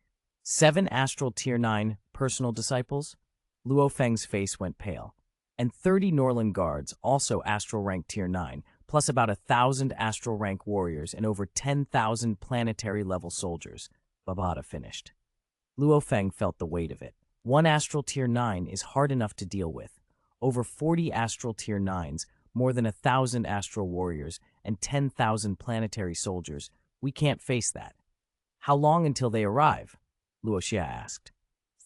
7 astral tier 9 personal disciples? Luo Feng's face went pale. And 30 Norland guards, also astral rank tier 9, plus about 1,000 astral rank warriors and over 10,000 planetary level soldiers, Babata finished. Luo Feng felt the weight of it. 1 astral tier 9 is hard enough to deal with. Over 40 astral tier 9s, more than 1,000 astral warriors, and 10,000 planetary soldiers. We can't face that. How long until they arrive? Luo Xia asked.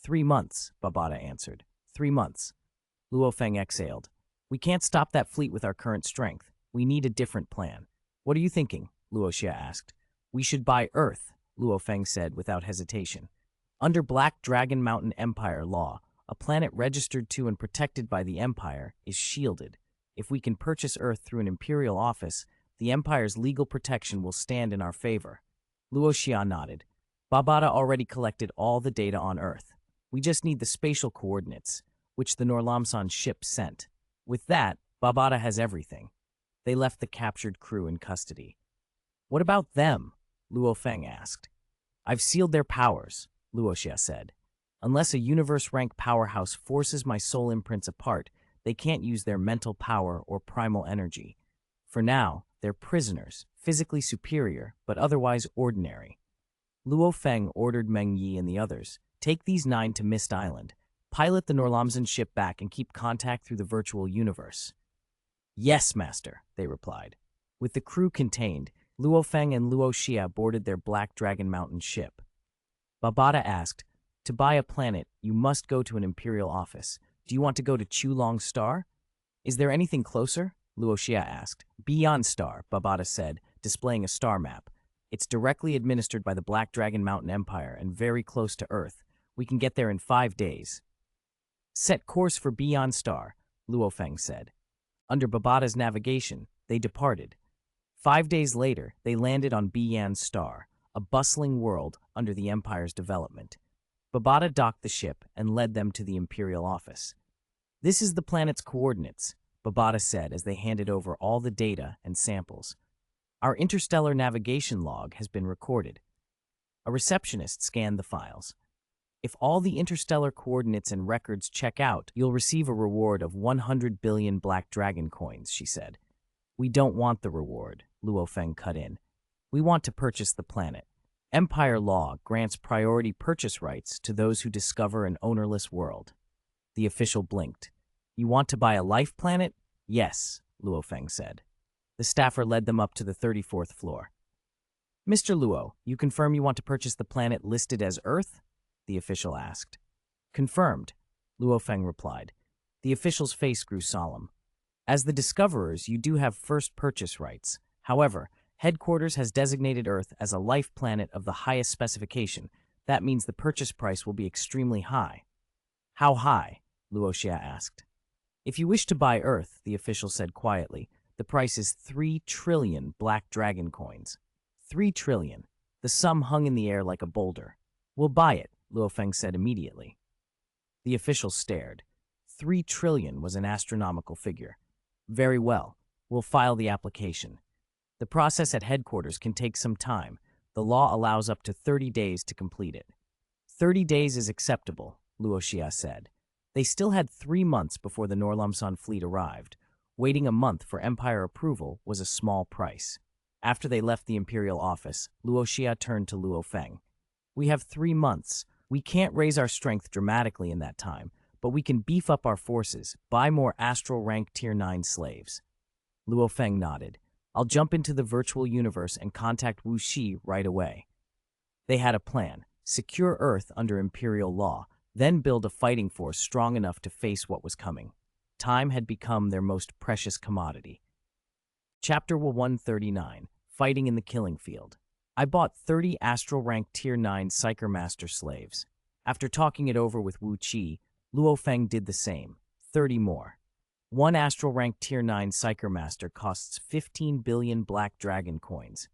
3 months, Babata answered. 3 months. Luo Feng exhaled. We can't stop that fleet with our current strength. We need a different plan. What are you thinking? Luo Xia asked. We should buy Earth, Luo Feng said without hesitation. Under Black Dragon Mountain Empire law, a planet registered to and protected by the Empire is shielded. If we can purchase Earth through an Imperial office, the Empire's legal protection will stand in our favor. Luo Xia nodded. Babata already collected all the data on Earth. We just need the spatial coordinates, which the Norlamson ship sent. With that, Babata has everything. They left the captured crew in custody. What about them? Luo Feng asked. I've sealed their powers, Luo Xia said. Unless a universe-rank powerhouse forces my soul imprints apart, they can't use their mental power or primal energy. For now, they're prisoners, physically superior, but otherwise ordinary. Luo Feng ordered Meng Yi and the others, take these 9 to Mist Island, pilot the Norlamson ship back and keep contact through the virtual universe. Yes, master, they replied. With the crew contained, Luo Feng and Luo Xia boarded their Black Dragon Mountain ship. Babata asked, to buy a planet, you must go to an imperial office. Do you want to go to Chulong Star? Is there anything closer? Luo Xia asked. Beyond Star, Babata said, displaying a star map. It's directly administered by the Black Dragon Mountain Empire and very close to Earth. We can get there in 5 days. Set course for Beyond Star, Luo Feng said. Under Babata's navigation, they departed. 5 days later, they landed on Beyond Star, a bustling world under the Empire's development. Babata docked the ship and led them to the Imperial office. This is the planet's coordinates, Babata said as they handed over all the data and samples. Our interstellar navigation log has been recorded. A receptionist scanned the files. If all the interstellar coordinates and records check out, you'll receive a reward of 100 billion Black Dragon coins, she said. We don't want the reward, Luo Feng cut in. We want to purchase the planet. Empire law grants priority purchase rights to those who discover an ownerless world. The official blinked. You want to buy a life planet? Yes, Luo Feng said. The staffer led them up to the 34th floor. Mr. Luo, you confirm you want to purchase the planet listed as Earth? The official asked. Confirmed, Luo Feng replied. The official's face grew solemn. As the discoverers, you do have first purchase rights. However, Headquarters has designated Earth as a life planet of the highest specification. That means the purchase price will be extremely high. How high? Luo Xia asked. If you wish to buy Earth, the official said quietly, the price is 3 trillion Black Dragon coins. 3 trillion. The sum hung in the air like a boulder. We'll buy it, Luo Feng said immediately. The official stared. 3 trillion was an astronomical figure. Very well. We'll file the application. The process at headquarters can take some time. The law allows up to 30 days to complete it. 30 days is acceptable, Luo Xia said. They still had 3 months before the Norlamsan fleet arrived. Waiting a month for Empire approval was a small price. After they left the Imperial office, Luo Xia turned to Luo Feng. We have 3 months. We can't raise our strength dramatically in that time, but we can beef up our forces, buy more astral rank Tier 9 slaves. Luo Feng nodded. I'll jump into the virtual universe and contact Wu Xi right away. They had a plan. Secure Earth under Imperial law, then build a fighting force strong enough to face what was coming. Time had become their most precious commodity. Chapter 139, Fighting in the Killing Field. I bought 30 astral rank Tier 9 Psyker Master slaves. After talking it over with Wu Qi, Luo Feng did the same, 30 more. One astral rank Tier 9 Psyker Master costs 15 billion Black Dragon coins.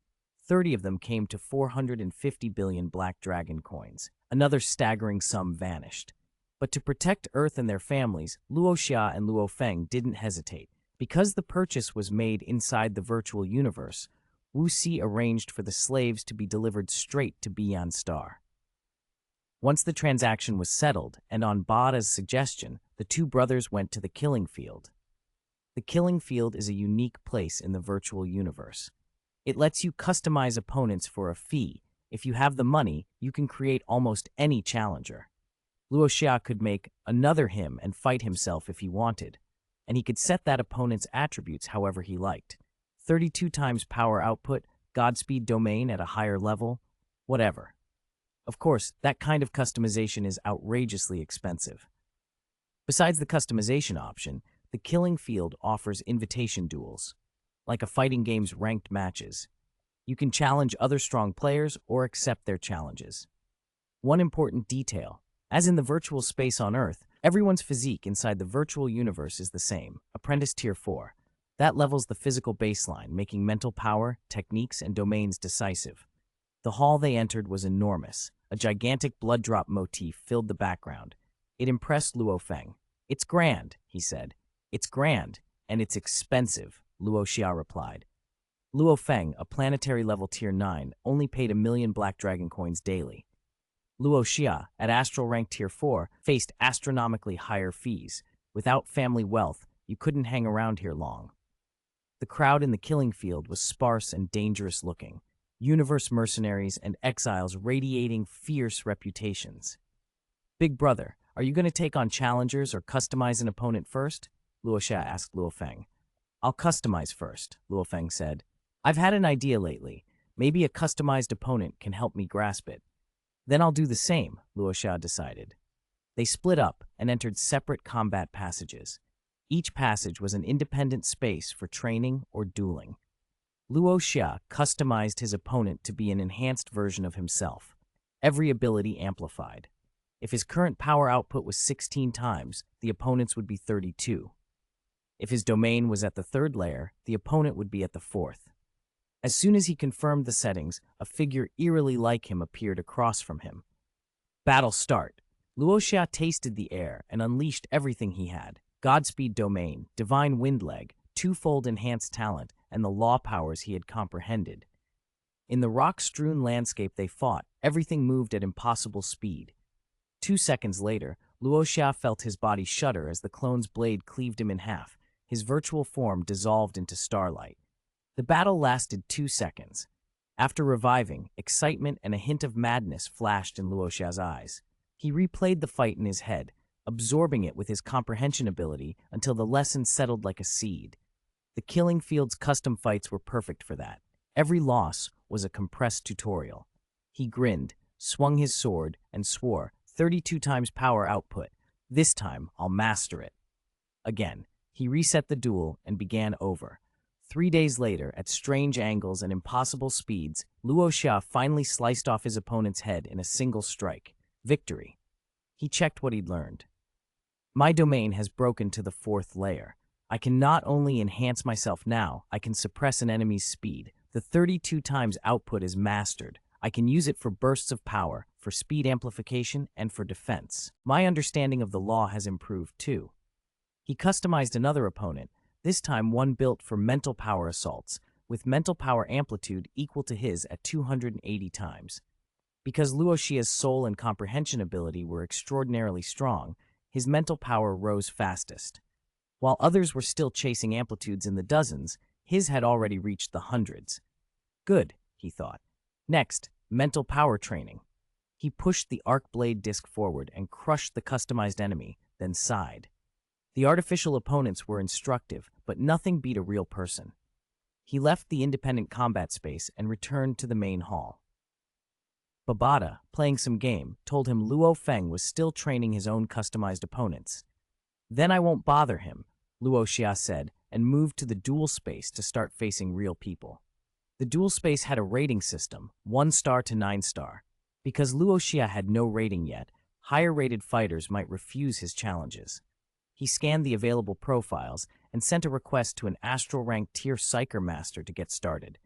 30 of them came to 450 billion Black Dragon coins. Another staggering sum vanished. But to protect Earth and their families, Luo Xia and Luo Feng didn't hesitate. Because the purchase was made inside the virtual universe, Wu Xi arranged for the slaves to be delivered straight to Beyond Star. Once the transaction was settled, and on Bada's suggestion, the two brothers went to the Killing Field. The Killing Field is a unique place in the virtual universe. It lets you customize opponents for a fee. If you have the money, you can create almost any challenger. Luo Xia could make another him and fight himself if he wanted, and he could set that opponent's attributes however he liked. 32 times power output, Godspeed domain at a higher level, whatever. Of course, that kind of customization is outrageously expensive. Besides the customization option, the Killing Field offers invitation duels. Like a fighting game's ranked matches. You can challenge other strong players or accept their challenges. One important detail, as in the virtual space on Earth, everyone's physique inside the virtual universe is the same, Apprentice Tier 4. That levels the physical baseline, making mental power, techniques, and domains decisive. The hall they entered was enormous. A gigantic blood drop motif filled the background. It impressed Luo Feng. It's grand, he said. It's grand, and it's expensive, Luo Xia replied. Luo Feng, a planetary level Tier 9, only paid 1 million Black Dragon coins daily. Luo Xia, at astral rank Tier 4, faced astronomically higher fees. Without family wealth, you couldn't hang around here long. The crowd in the Killing Field was sparse and dangerous looking. Universe mercenaries and exiles radiating fierce reputations. Big brother, are you going to take on challengers or customize an opponent first? Luo Xia asked Luo Feng. I'll customize first, Luo Feng said. I've had an idea lately. Maybe a customized opponent can help me grasp it. Then I'll do the same, Luo Xia decided. They split up and entered separate combat passages. Each passage was an independent space for training or dueling. Luo Xia customized his opponent to be an enhanced version of himself, every ability amplified. If his current power output was 16 times, the opponent's would be 32. If his domain was at the third layer, the opponent would be at the fourth. As soon as he confirmed the settings, a figure eerily like him appeared across from him. Battle start. Luo Xia tasted the air and unleashed everything he had. Godspeed domain, divine wind leg, twofold enhanced talent, and the law powers he had comprehended. In the rock-strewn landscape they fought, everything moved at impossible speed. 2 seconds later, Luo Xia felt his body shudder as the clone's blade cleaved him in half. His virtual form dissolved into starlight. The battle lasted 2 seconds. After reviving, excitement and a hint of madness flashed in Luo Xia's eyes. He replayed the fight in his head, absorbing it with his comprehension ability until the lesson settled like a seed. The Killing Field's custom fights were perfect for that. Every loss was a compressed tutorial. He grinned, swung his sword, and swore, 32 times power output. This time, I'll master it. Again, he reset the duel and began over. 3 days later, at strange angles and impossible speeds, Luo Xia finally sliced off his opponent's head in a single strike. Victory. He checked what he'd learned. My domain has broken to the fourth layer. I can not only enhance myself now, I can suppress an enemy's speed. The 32 times output is mastered. I can use it for bursts of power, for speed amplification, and for defense. My understanding of the law has improved too. He customized another opponent, this time one built for mental power assaults, with mental power amplitude equal to his at 280 times. Because Luo Xia's soul and comprehension ability were extraordinarily strong, his mental power rose fastest. While others were still chasing amplitudes in the dozens, his had already reached the hundreds. Good, he thought. Next, mental power training. He pushed the arc blade disc forward and crushed the customized enemy, then sighed. The artificial opponents were instructive, but nothing beat a real person. He left the independent combat space and returned to the main hall. Babada, playing some game, told him Luo Feng was still training his own customized opponents. Then I won't bother him, Luo Xia said, and moved to the duel space to start facing real people. The duel space had a rating system, 1 star to 9 star. Because Luo Xia had no rating yet, higher-rated fighters might refuse his challenges. He scanned the available profiles and sent a request to an astral-ranked tier Psyker Master to get started.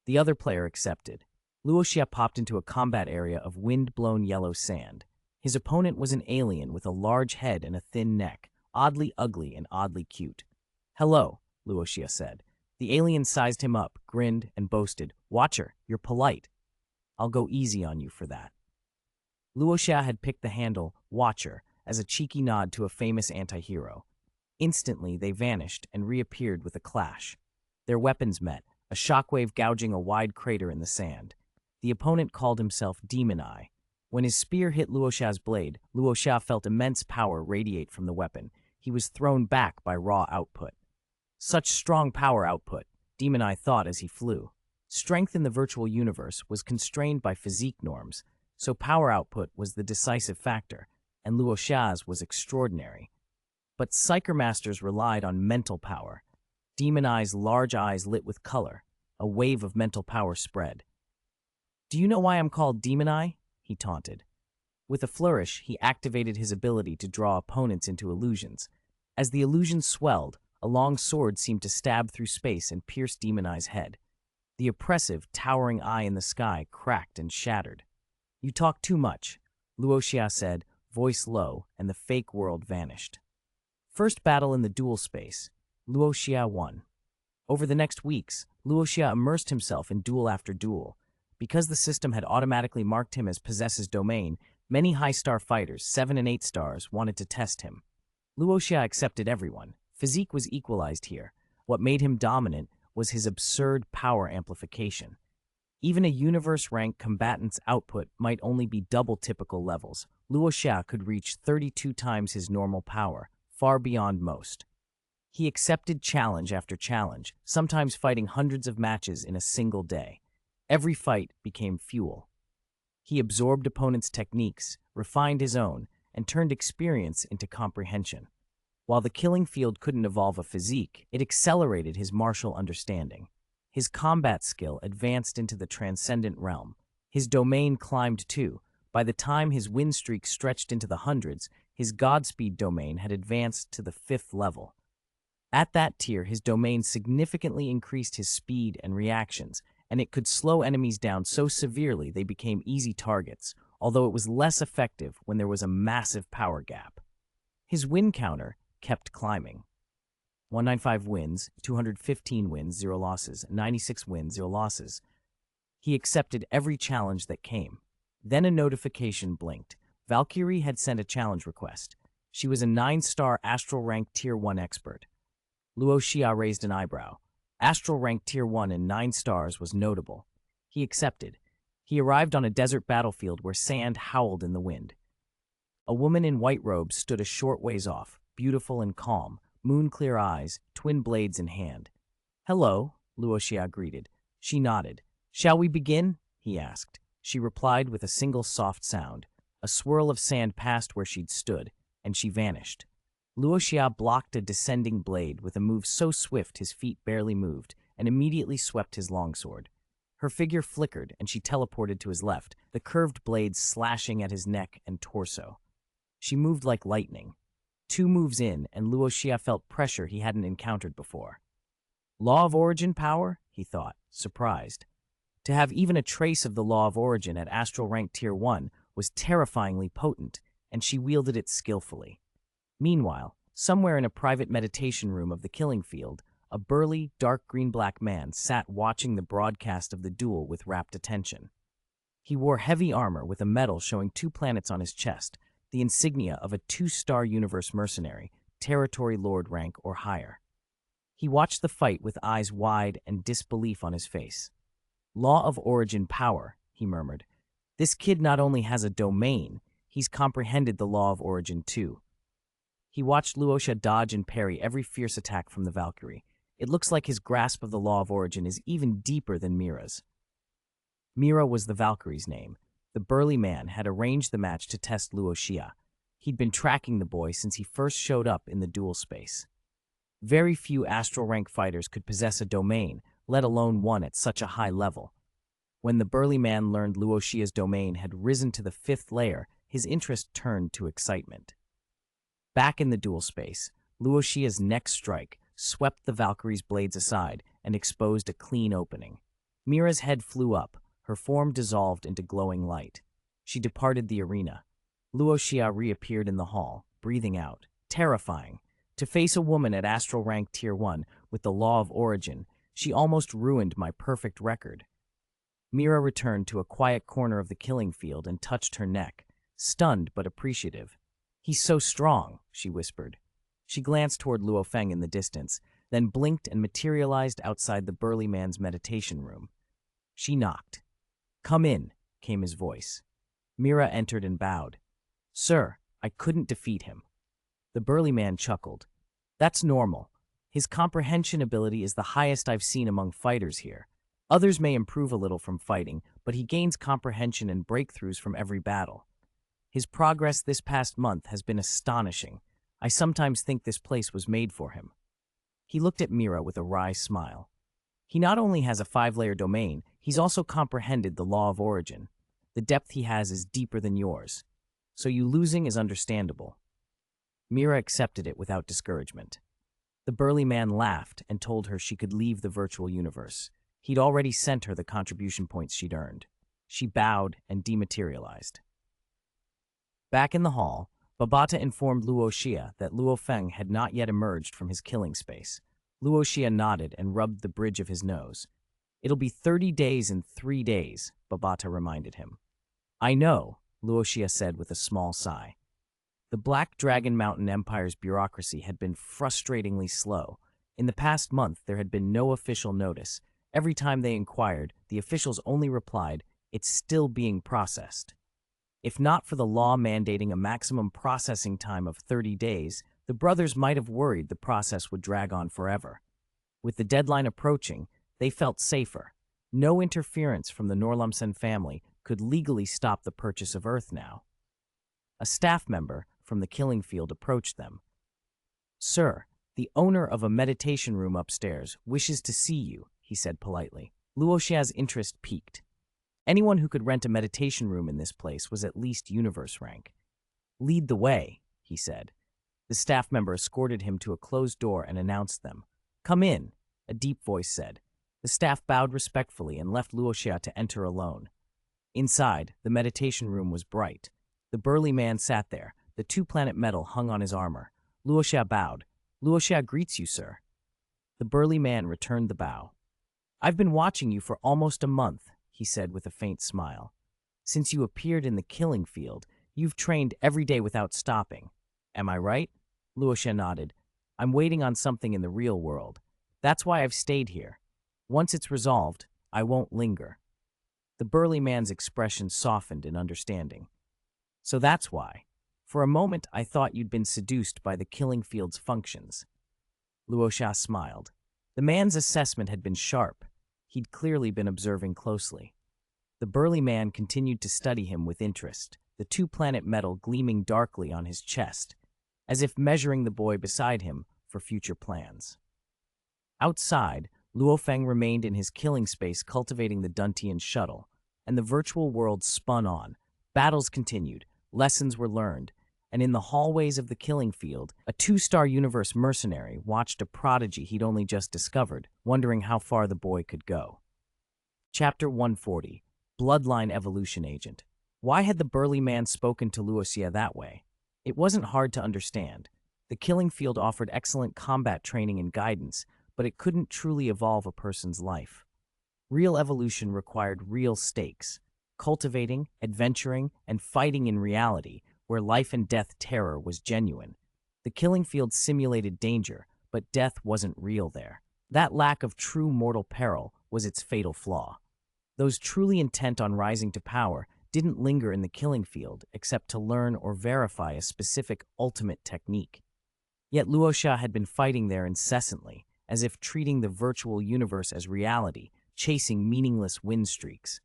The other player accepted. Luo Xia popped into a combat area of wind-blown yellow sand. His opponent was an alien with a large head and a thin neck, oddly ugly and oddly cute. Hello, Luo Xia said. The alien sized him up, grinned, and boasted, Watcher, you're polite. I'll go easy on you for that. Luo Xia had picked the handle, Watcher, as a cheeky nod to a famous anti-hero. Instantly, they vanished and reappeared with a clash. Their weapons met, a shockwave gouging a wide crater in the sand. The opponent called himself Demon Eye. When his spear hit Luo Xia's blade, Luo Xia felt immense power radiate from the weapon. He was thrown back by raw output. Such strong power output, Demon Eye thought as he flew. Strength in the virtual universe was constrained by physique norms, so power output was the decisive factor, and Luo Xia's was extraordinary. But Psyker Masters relied on mental power. Demon Eye's large eyes lit with color. A wave of mental power spread. Do you know why I'm called Demon Eye? He taunted. With a flourish, he activated his ability to draw opponents into illusions. As the illusions swelled, a long sword seemed to stab through space and pierce Demon Eye's head. The oppressive, towering eye in the sky cracked and shattered. You talk too much, Luo Xia said, voice low, and the fake world vanished. First battle in the duel space. Luo Xia won. Over the next weeks, Luo Xia immersed himself in duel after duel. Because the system had automatically marked him as possesses domain, many high-star fighters, 7 and 8 stars, wanted to test him. Luo Xia accepted everyone. Physique was equalized here. What made him dominant was his absurd power amplification. Even a universe-ranked combatant's output might only be double typical levels. Luo Xia could reach 32 times his normal power, far beyond most. He accepted challenge after challenge, sometimes fighting hundreds of matches in a single day. Every fight became fuel. He absorbed opponents' techniques, refined his own, and turned experience into comprehension. While the killing field couldn't evolve a physique, it accelerated his martial understanding. His combat skill advanced into the transcendent realm. His domain climbed too. By the time his win streak stretched into the hundreds, his Godspeed domain had advanced to the 5th level. At that tier, his domain significantly increased his speed and reactions, and it could slow enemies down so severely they became easy targets, although it was less effective when there was a massive power gap. His win counter kept climbing. 195 wins, 215 wins, 0 losses, 96 wins, 0 losses. He accepted every challenge that came. Then a notification blinked. Valkyrie had sent a challenge request. She was a 9-star astral rank tier 1 expert. Luo Xia raised an eyebrow. Astral rank tier 1 and 9 stars was notable. He accepted. He arrived on a desert battlefield where sand howled in the wind. A woman in white robes stood a short ways off, beautiful and calm, moon-clear eyes, twin blades in hand. "Hello," Luo Xia greeted. She nodded. "Shall we begin?" he asked. She replied with a single soft sound. A swirl of sand passed where she'd stood, and she vanished. Luo Xia blocked a descending blade with a move so swift his feet barely moved, and immediately swept his longsword. Her figure flickered, and she teleported to his left, the curved blades slashing at his neck and torso. She moved like lightning. 2 moves in, and Luo Xia felt pressure he hadn't encountered before. Law of origin power? He thought, surprised. To have even a trace of the law of origin at astral rank tier 1 was terrifyingly potent, and she wielded it skillfully. Meanwhile, somewhere in a private meditation room of the killing field, a burly, dark green-black man sat watching the broadcast of the duel with rapt attention. He wore heavy armor with a medal showing 2 planets on his chest, the insignia of a 2-star universe mercenary, territory lord rank or higher. He watched the fight with eyes wide and disbelief on his face. "Law of origin power," he murmured. "This kid not only has a domain, he's comprehended the law of origin too." He watched Luo Xia dodge and parry every fierce attack from the Valkyrie. It looks like his grasp of the law of origin is even deeper than Mira's. Mira was the Valkyrie's name. The burly man had arranged the match to test Luo Xia. He'd been tracking the boy since he first showed up in the duel space. Very few astral rank fighters could possess a domain, let alone one at such a high level. When the burly man learned Luo Xia's domain had risen to the 5th layer, his interest turned to excitement. Back in the duel space, Luo Xia's next strike swept the Valkyrie's blades aside and exposed a clean opening. Mira's head flew up, her form dissolved into glowing light. She departed the arena. Luo Xia reappeared in the hall, breathing out. Terrifying. To face a woman at astral rank tier 1 with the law of origin, she almost ruined my perfect record. Mira returned to a quiet corner of the killing field and touched her neck, stunned but appreciative. "He's so strong," she whispered. She glanced toward Luo Feng in the distance, then blinked and materialized outside the burly man's meditation room. She knocked. "Come in," came his voice. Mira entered and bowed. "Sir, I couldn't defeat him." The burly man chuckled. "That's normal. His comprehension ability is the highest I've seen among fighters here. Others may improve a little from fighting, but he gains comprehension and breakthroughs from every battle. His progress this past month has been astonishing. I sometimes think this place was made for him." He looked at Mira with a wry smile. "He not only has a 5-layer domain, he's also comprehended the law of origin. The depth he has is deeper than yours. So you losing is understandable." Mira accepted it without discouragement. The burly man laughed and told her she could leave the virtual universe. He'd already sent her the contribution points she'd earned. She bowed and dematerialized. Back in the hall, Babata informed Luo Xia that Luo Feng had not yet emerged from his killing space. Luo Xia nodded and rubbed the bridge of his nose. "It'll be 30 days and 3 days, Babata reminded him. "I know," Luo Xia said with a small sigh. The Black Dragon Mountain Empire's bureaucracy had been frustratingly slow. In the past month, there had been no official notice. Every time they inquired, the officials only replied, "It's still being processed." If not for the law mandating a maximum processing time of 30 days, the brothers might have worried the process would drag on forever. With the deadline approaching, they felt safer. No interference from the Norlumsen family could legally stop the purchase of Earth now. A staff member from the killing field approached them. "Sir, the owner of a meditation room upstairs wishes to see you," he said politely. Luo Xia's interest piqued. Anyone who could rent a meditation room in this place was at least universe rank. "Lead the way," he said. The staff member escorted him to a closed door and announced them. "Come in," a deep voice said. The staff bowed respectfully and left Luo Xia to enter alone. Inside, the meditation room was bright. The burly man sat there, the two-planet medal hung on his armor. Luo Xia bowed. "Luo Xia greets you, sir." The burly man returned the bow. "I've been watching you for almost a month," he said with a faint smile. "Since you appeared in the killing field, you've trained every day without stopping. Am I right?" Luo Xia nodded. "I'm waiting on something in the real world. That's why I've stayed here. Once it's resolved, I won't linger." The burly man's expression softened in understanding. "So that's why. For a moment, I thought you'd been seduced by the killing field's functions." Luo Xia smiled. The man's assessment had been sharp. He'd clearly been observing closely. The burly man continued to study him with interest, the two-planet medal gleaming darkly on his chest, as if measuring the boy beside him for future plans. Outside, Luo Feng remained in his killing space cultivating the Duntian shuttle, and the virtual world spun on. Battles continued, lessons were learned, and in the hallways of the killing field, a two-star universe mercenary watched a prodigy he'd only just discovered, wondering how far the boy could go. Chapter 140, Bloodline Evolution Agent. Why had the burly man spoken to Luo Xia that way? It wasn't hard to understand. The killing field offered excellent combat training and guidance, but it couldn't truly evolve a person's life. Real evolution required real stakes, cultivating, adventuring, and fighting in reality, where life and death terror was genuine. The killing field simulated danger, but death wasn't real there. That lack of true mortal peril was its fatal flaw. Those truly intent on rising to power didn't linger in the killing field except to learn or verify a specific ultimate technique. Yet Luo Xia had been fighting there incessantly, as if treating the virtual universe as reality, chasing meaningless win streaks.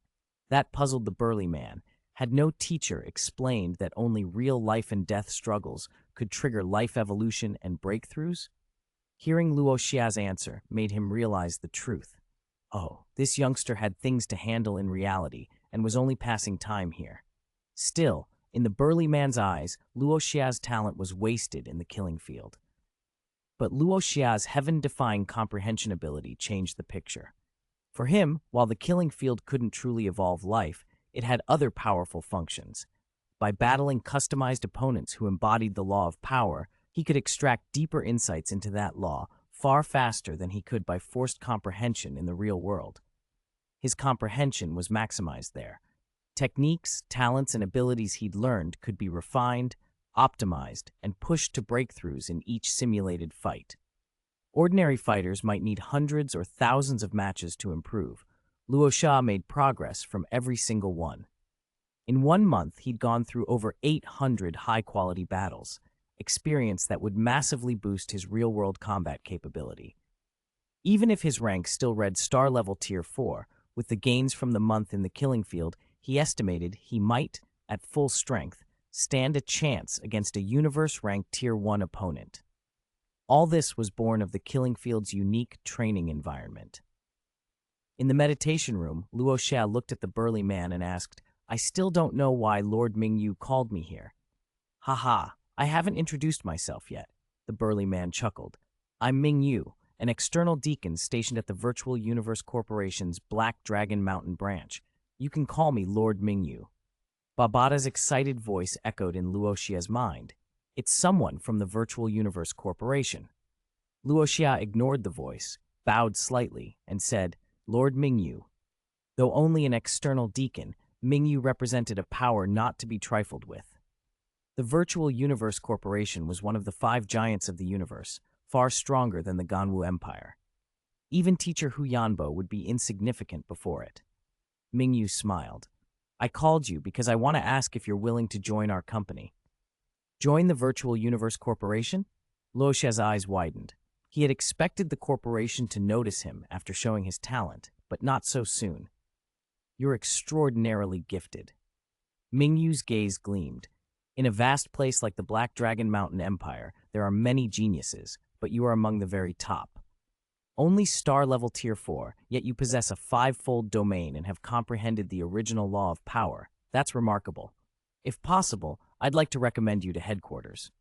That puzzled the burly man. Had no teacher explained that only real life and death struggles could trigger life evolution and breakthroughs? Hearing Luo Xia's answer made him realize the truth. Oh, this youngster had things to handle in reality and was only passing time here. Still, in the burly man's eyes, Luo Xia's talent was wasted in the killing field. But Luo Xia's heaven-defying comprehension ability changed the picture. For him, while the killing field couldn't truly evolve life, it had other powerful functions. By battling customized opponents who embodied the law of power, he could extract deeper insights into that law far faster than he could by forced comprehension in the real world. His comprehension was maximized there. Techniques, talents, and abilities he'd learned could be refined, optimized, and pushed to breakthroughs in each simulated fight. Ordinary fighters might need hundreds or thousands of matches to improve. Luo Xia made progress from every single one. In 1 month, he'd gone through over 800 high-quality battles, experience that would massively boost his real-world combat capability. Even if his rank still read star-level Tier 4, with the gains from the month in the killing field, he estimated he might, at full strength, stand a chance against a universe-ranked Tier 1 opponent. All this was born of the killing field's unique training environment. In the meditation room, Luo Xia looked at the burly man and asked, "I still don't know why Lord Mingyu called me here." "Haha, I haven't introduced myself yet," the burly man chuckled. "I'm Mingyu, an external deacon stationed at the Virtual Universe Corporation's Black Dragon Mountain branch. You can call me Lord Mingyu." Babada's excited voice echoed in Luo Xia's mind. It's someone from the Virtual Universe Corporation. Luo Xia ignored the voice, bowed slightly, and said, "Lord Mingyu." Though only an external deacon, Mingyu represented a power not to be trifled with. The Virtual Universe Corporation was one of the 5 giants of the universe, far stronger than the Ganwu Empire. Even teacher Hu Yanbo would be insignificant before it. Mingyu smiled. "I called you because I want to ask if you're willing to join our company." "Join the Virtual Universe Corporation?" Luo Xia's eyes widened. He had expected the corporation to notice him after showing his talent, but not so soon. You're extraordinarily gifted. Mingyu's gaze gleamed. In a vast place like the Black Dragon Mountain Empire, there are many geniuses, but you are among the very top. Only star level tier 4, yet you possess a 5-fold domain and have comprehended the original law of power. That's remarkable. If possible, I'd like to recommend you to headquarters.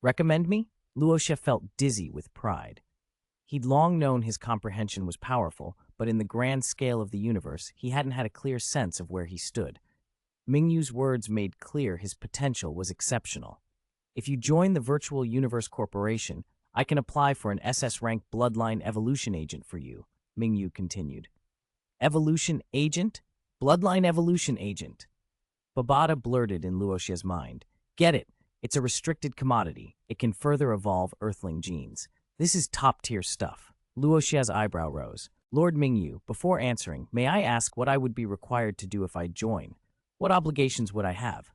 Recommend me? Luo Xia felt dizzy with pride. He'd long known his comprehension was powerful, but in the grand scale of the universe, he hadn't had a clear sense of where he stood. Mingyu's words made clear his potential was exceptional. If you join the Virtual Universe Corporation, I can apply for an SS-rank Bloodline Evolution Agent for you, Mingyu continued. Evolution Agent? Bloodline Evolution Agent. Babada blurted in Luo Xia's mind. Get it. It's a restricted commodity. It can further evolve Earthling genes. This is top-tier stuff. Luo Xia's eyebrow rose. Lord Mingyu, before answering, may I ask what I would be required to do if I join? What obligations would I have?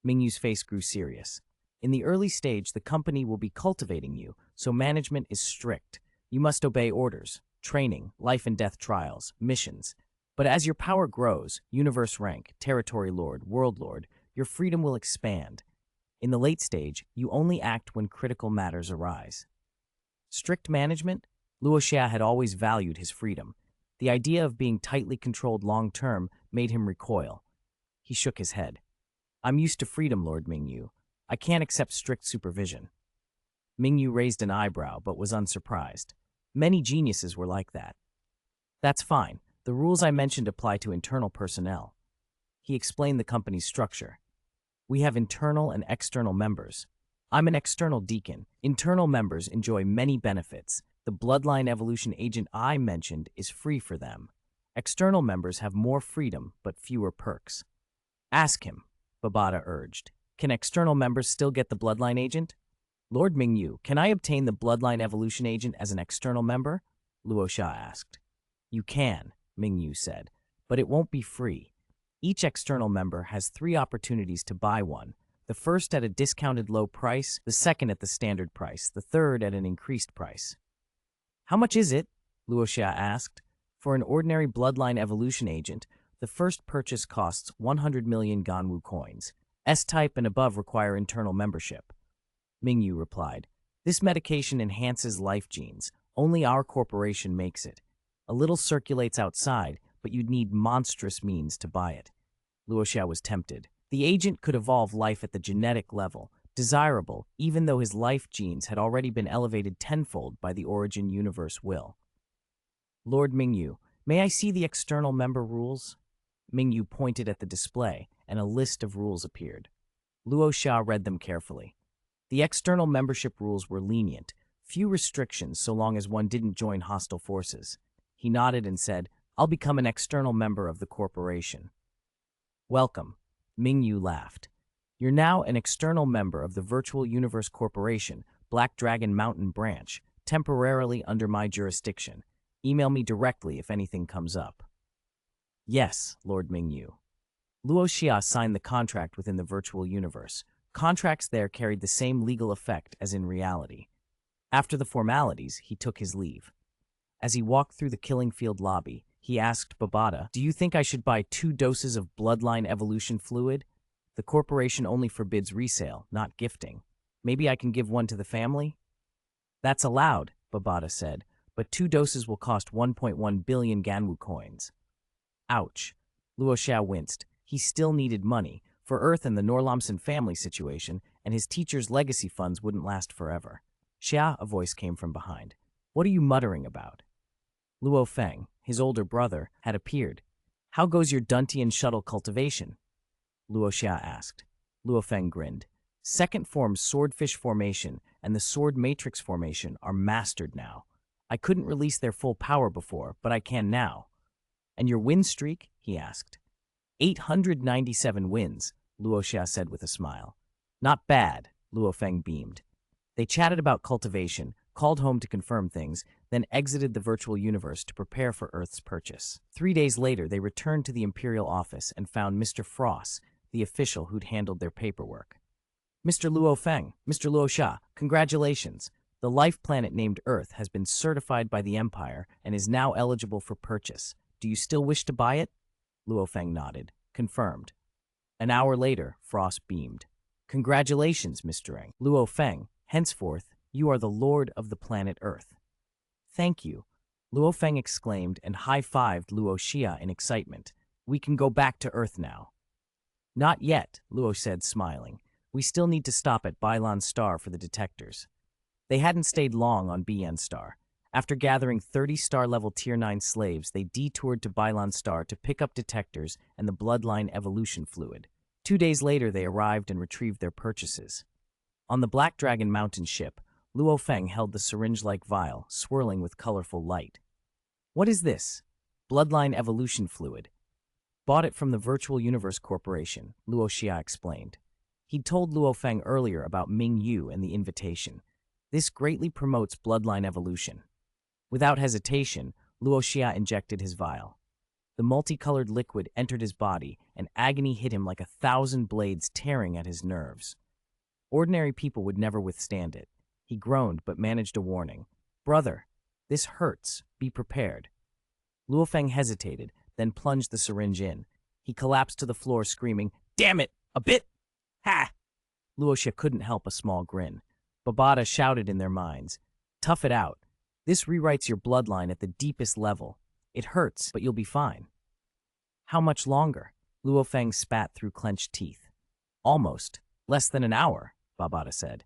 Mingyu's face grew serious. In the early stage, the company will be cultivating you, so management is strict. You must obey orders, training, life and death trials, missions. But as your power grows, universe rank, territory lord, world lord, your freedom will expand. In the late stage, you only act when critical matters arise. Strict management? Luo Xia had always valued his freedom. The idea of being tightly controlled long-term made him recoil. He shook his head. I'm used to freedom, Lord Mingyu. I can't accept strict supervision. Mingyu raised an eyebrow, but was unsurprised. Many geniuses were like that. That's fine. The rules I mentioned apply to internal personnel. He explained the company's structure. We have internal and external members. I'm an external deacon. Internal members enjoy many benefits. The Bloodline Evolution Agent I mentioned is free for them. External members have more freedom, but fewer perks. Ask him, Babada urged. Can external members still get the Bloodline Agent? Lord Mingyu, can I obtain the Bloodline Evolution Agent as an external member? Luo Xia asked. You can, Mingyu said, but it won't be free. Each external member has 3 opportunities to buy one. The first at a discounted low price, the second at the standard price, the third at an increased price. How much is it? Luo Xia asked. For an ordinary Bloodline Evolution Agent, the first purchase costs 100 million Ganwu coins. S-type and above require internal membership. Mingyu replied, This medication enhances life genes. Only our corporation makes it. A little circulates outside, but you'd need monstrous means to buy it. Luo Xia was tempted. The agent could evolve life at the genetic level, desirable even though his life genes had already been elevated tenfold by the Origin Universe will. Lord Mingyu, may I see the external member rules? Mingyu pointed at the display, and a list of rules appeared. Luo Xia read them carefully. The external membership rules were lenient, few restrictions so long as one didn't join hostile forces. He nodded and said, I'll become an external member of the corporation. Welcome. Mingyu laughed. You're now an external member of the Virtual Universe Corporation, Black Dragon Mountain Branch, temporarily under my jurisdiction. Email me directly if anything comes up. Yes, Lord Mingyu. Luo Xia signed the contract within the virtual universe. Contracts there carried the same legal effect as in reality. After the formalities, he took his leave. As he walked through the Killing Field lobby, he asked Babada, Do you think I should buy 2 doses of Bloodline Evolution Fluid? The corporation only forbids resale, not gifting. Maybe I can give one to the family? That's allowed, Babada said, but 2 doses will cost 1.1 billion Ganwu coins. Ouch. Luo Xia winced. He still needed money. For Earth and the Norlamson family situation, and his teacher's legacy funds wouldn't last forever. Xia, a voice came from behind. What are you muttering about? Luo Feng, his older brother, had appeared. How goes your Duntian shuttle cultivation? Luo Xia asked. Luo Feng grinned. Second form swordfish formation and the sword matrix formation are mastered now. I couldn't release their full power before, but I can now. And your win streak? He asked. 897 wins, Luo Xia said with a smile. Not bad, Luo Feng beamed. They chatted about cultivation, called home to confirm things, then exited the virtual universe to prepare for Earth's purchase. 3 days later, they returned to the Imperial office and found Mr. Frost, the official who'd handled their paperwork. Mr. Luo Feng, Mr. Luo Xia, congratulations. The life planet named Earth has been certified by the Empire and is now eligible for purchase. Do you still wish to buy it? Luo Feng nodded. Confirmed. An hour later, Frost beamed. Congratulations, Mr. Eng. Luo Feng, henceforth, you are the lord of the planet Earth. Thank you, Luo Feng exclaimed and high-fived Luo Xia in excitement. We can go back to Earth now. Not yet, Luo said, smiling. We still need to stop at Bailan Star for the detectors. They hadn't stayed long on Bian Star. After gathering 30 star-level Tier 9 slaves, they detoured to Bailan Star to pick up detectors and the bloodline evolution fluid. 2 days later, they arrived and retrieved their purchases. On the Black Dragon Mountain ship, Luo Feng held the syringe-like vial, swirling with colorful light. What is this? Bloodline evolution fluid. Bought it from the Virtual Universe Corporation, Luo Xia explained. He'd told Luo Feng earlier about Ming Yu and the invitation. This greatly promotes bloodline evolution. Without hesitation, Luo Xia injected his vial. The multicolored liquid entered his body, and agony hit him like 1,000 blades tearing at his nerves. Ordinary people would never withstand it. He groaned but managed a warning. Brother, this hurts. Be prepared. Luo Feng hesitated, then plunged the syringe in. He collapsed to the floor, screaming, Damn it! A bit! Ha! Luo Xia couldn't help a small grin. Babada shouted in their minds, Tough it out. This rewrites your bloodline at the deepest level. It hurts, but you'll be fine. How much longer? Luo Feng spat through clenched teeth. Almost. Less than an hour, Babada said.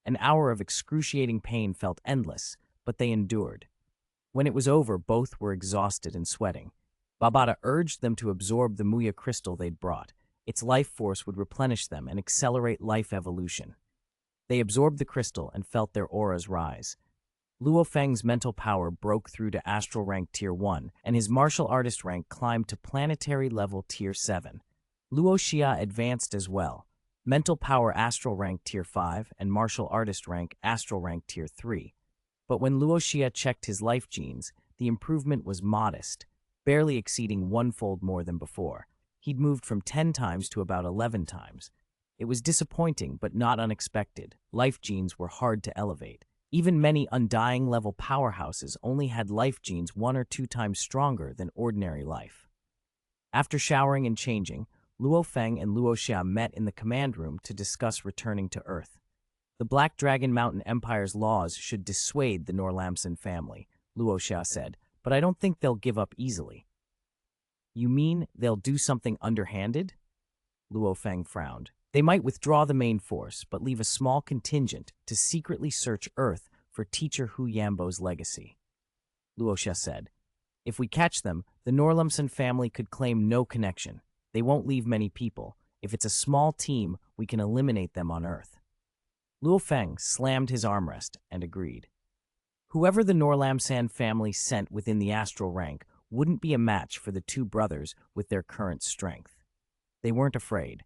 An hour of excruciating pain felt endless, but they endured. When it was over, both were exhausted and sweating. Babada urged them to absorb the Muya crystal they'd brought. Its life force would replenish them and accelerate life evolution. They absorbed the crystal and felt their auras rise. Luo Feng's mental power broke through to astral rank Tier 1, and his martial artist rank climbed to planetary level Tier 7. Luo Xia advanced as well. Mental power astral rank Tier 5 and martial artist rank astral rank Tier 3. But when Luo Xia checked his life genes, the improvement was modest, barely exceeding 1-fold more than before. He'd moved from 10 times to about 11 times. It was disappointing, but not unexpected. Life genes were hard to elevate. Even many undying level powerhouses only had life genes 1 or 2 times stronger than ordinary life. After showering and changing, Luo Feng and Luo Xia met in the command room to discuss returning to Earth. The Black Dragon Mountain Empire's laws should dissuade the Norlamson family, Luo Xia said, but I don't think they'll give up easily. You mean they'll do something underhanded? Luo Feng frowned. They might withdraw the main force, but leave a small contingent to secretly search Earth for teacher Hu Yambo's legacy. Luo Xia said, If we catch them, the Norlamson family could claim no connection. They won't leave many people. If it's a small team, we can eliminate them on Earth. Luo Feng slammed his armrest and agreed. Whoever the Norlamsan family sent within the astral rank wouldn't be a match for the 2 brothers with their current strength. They weren't afraid.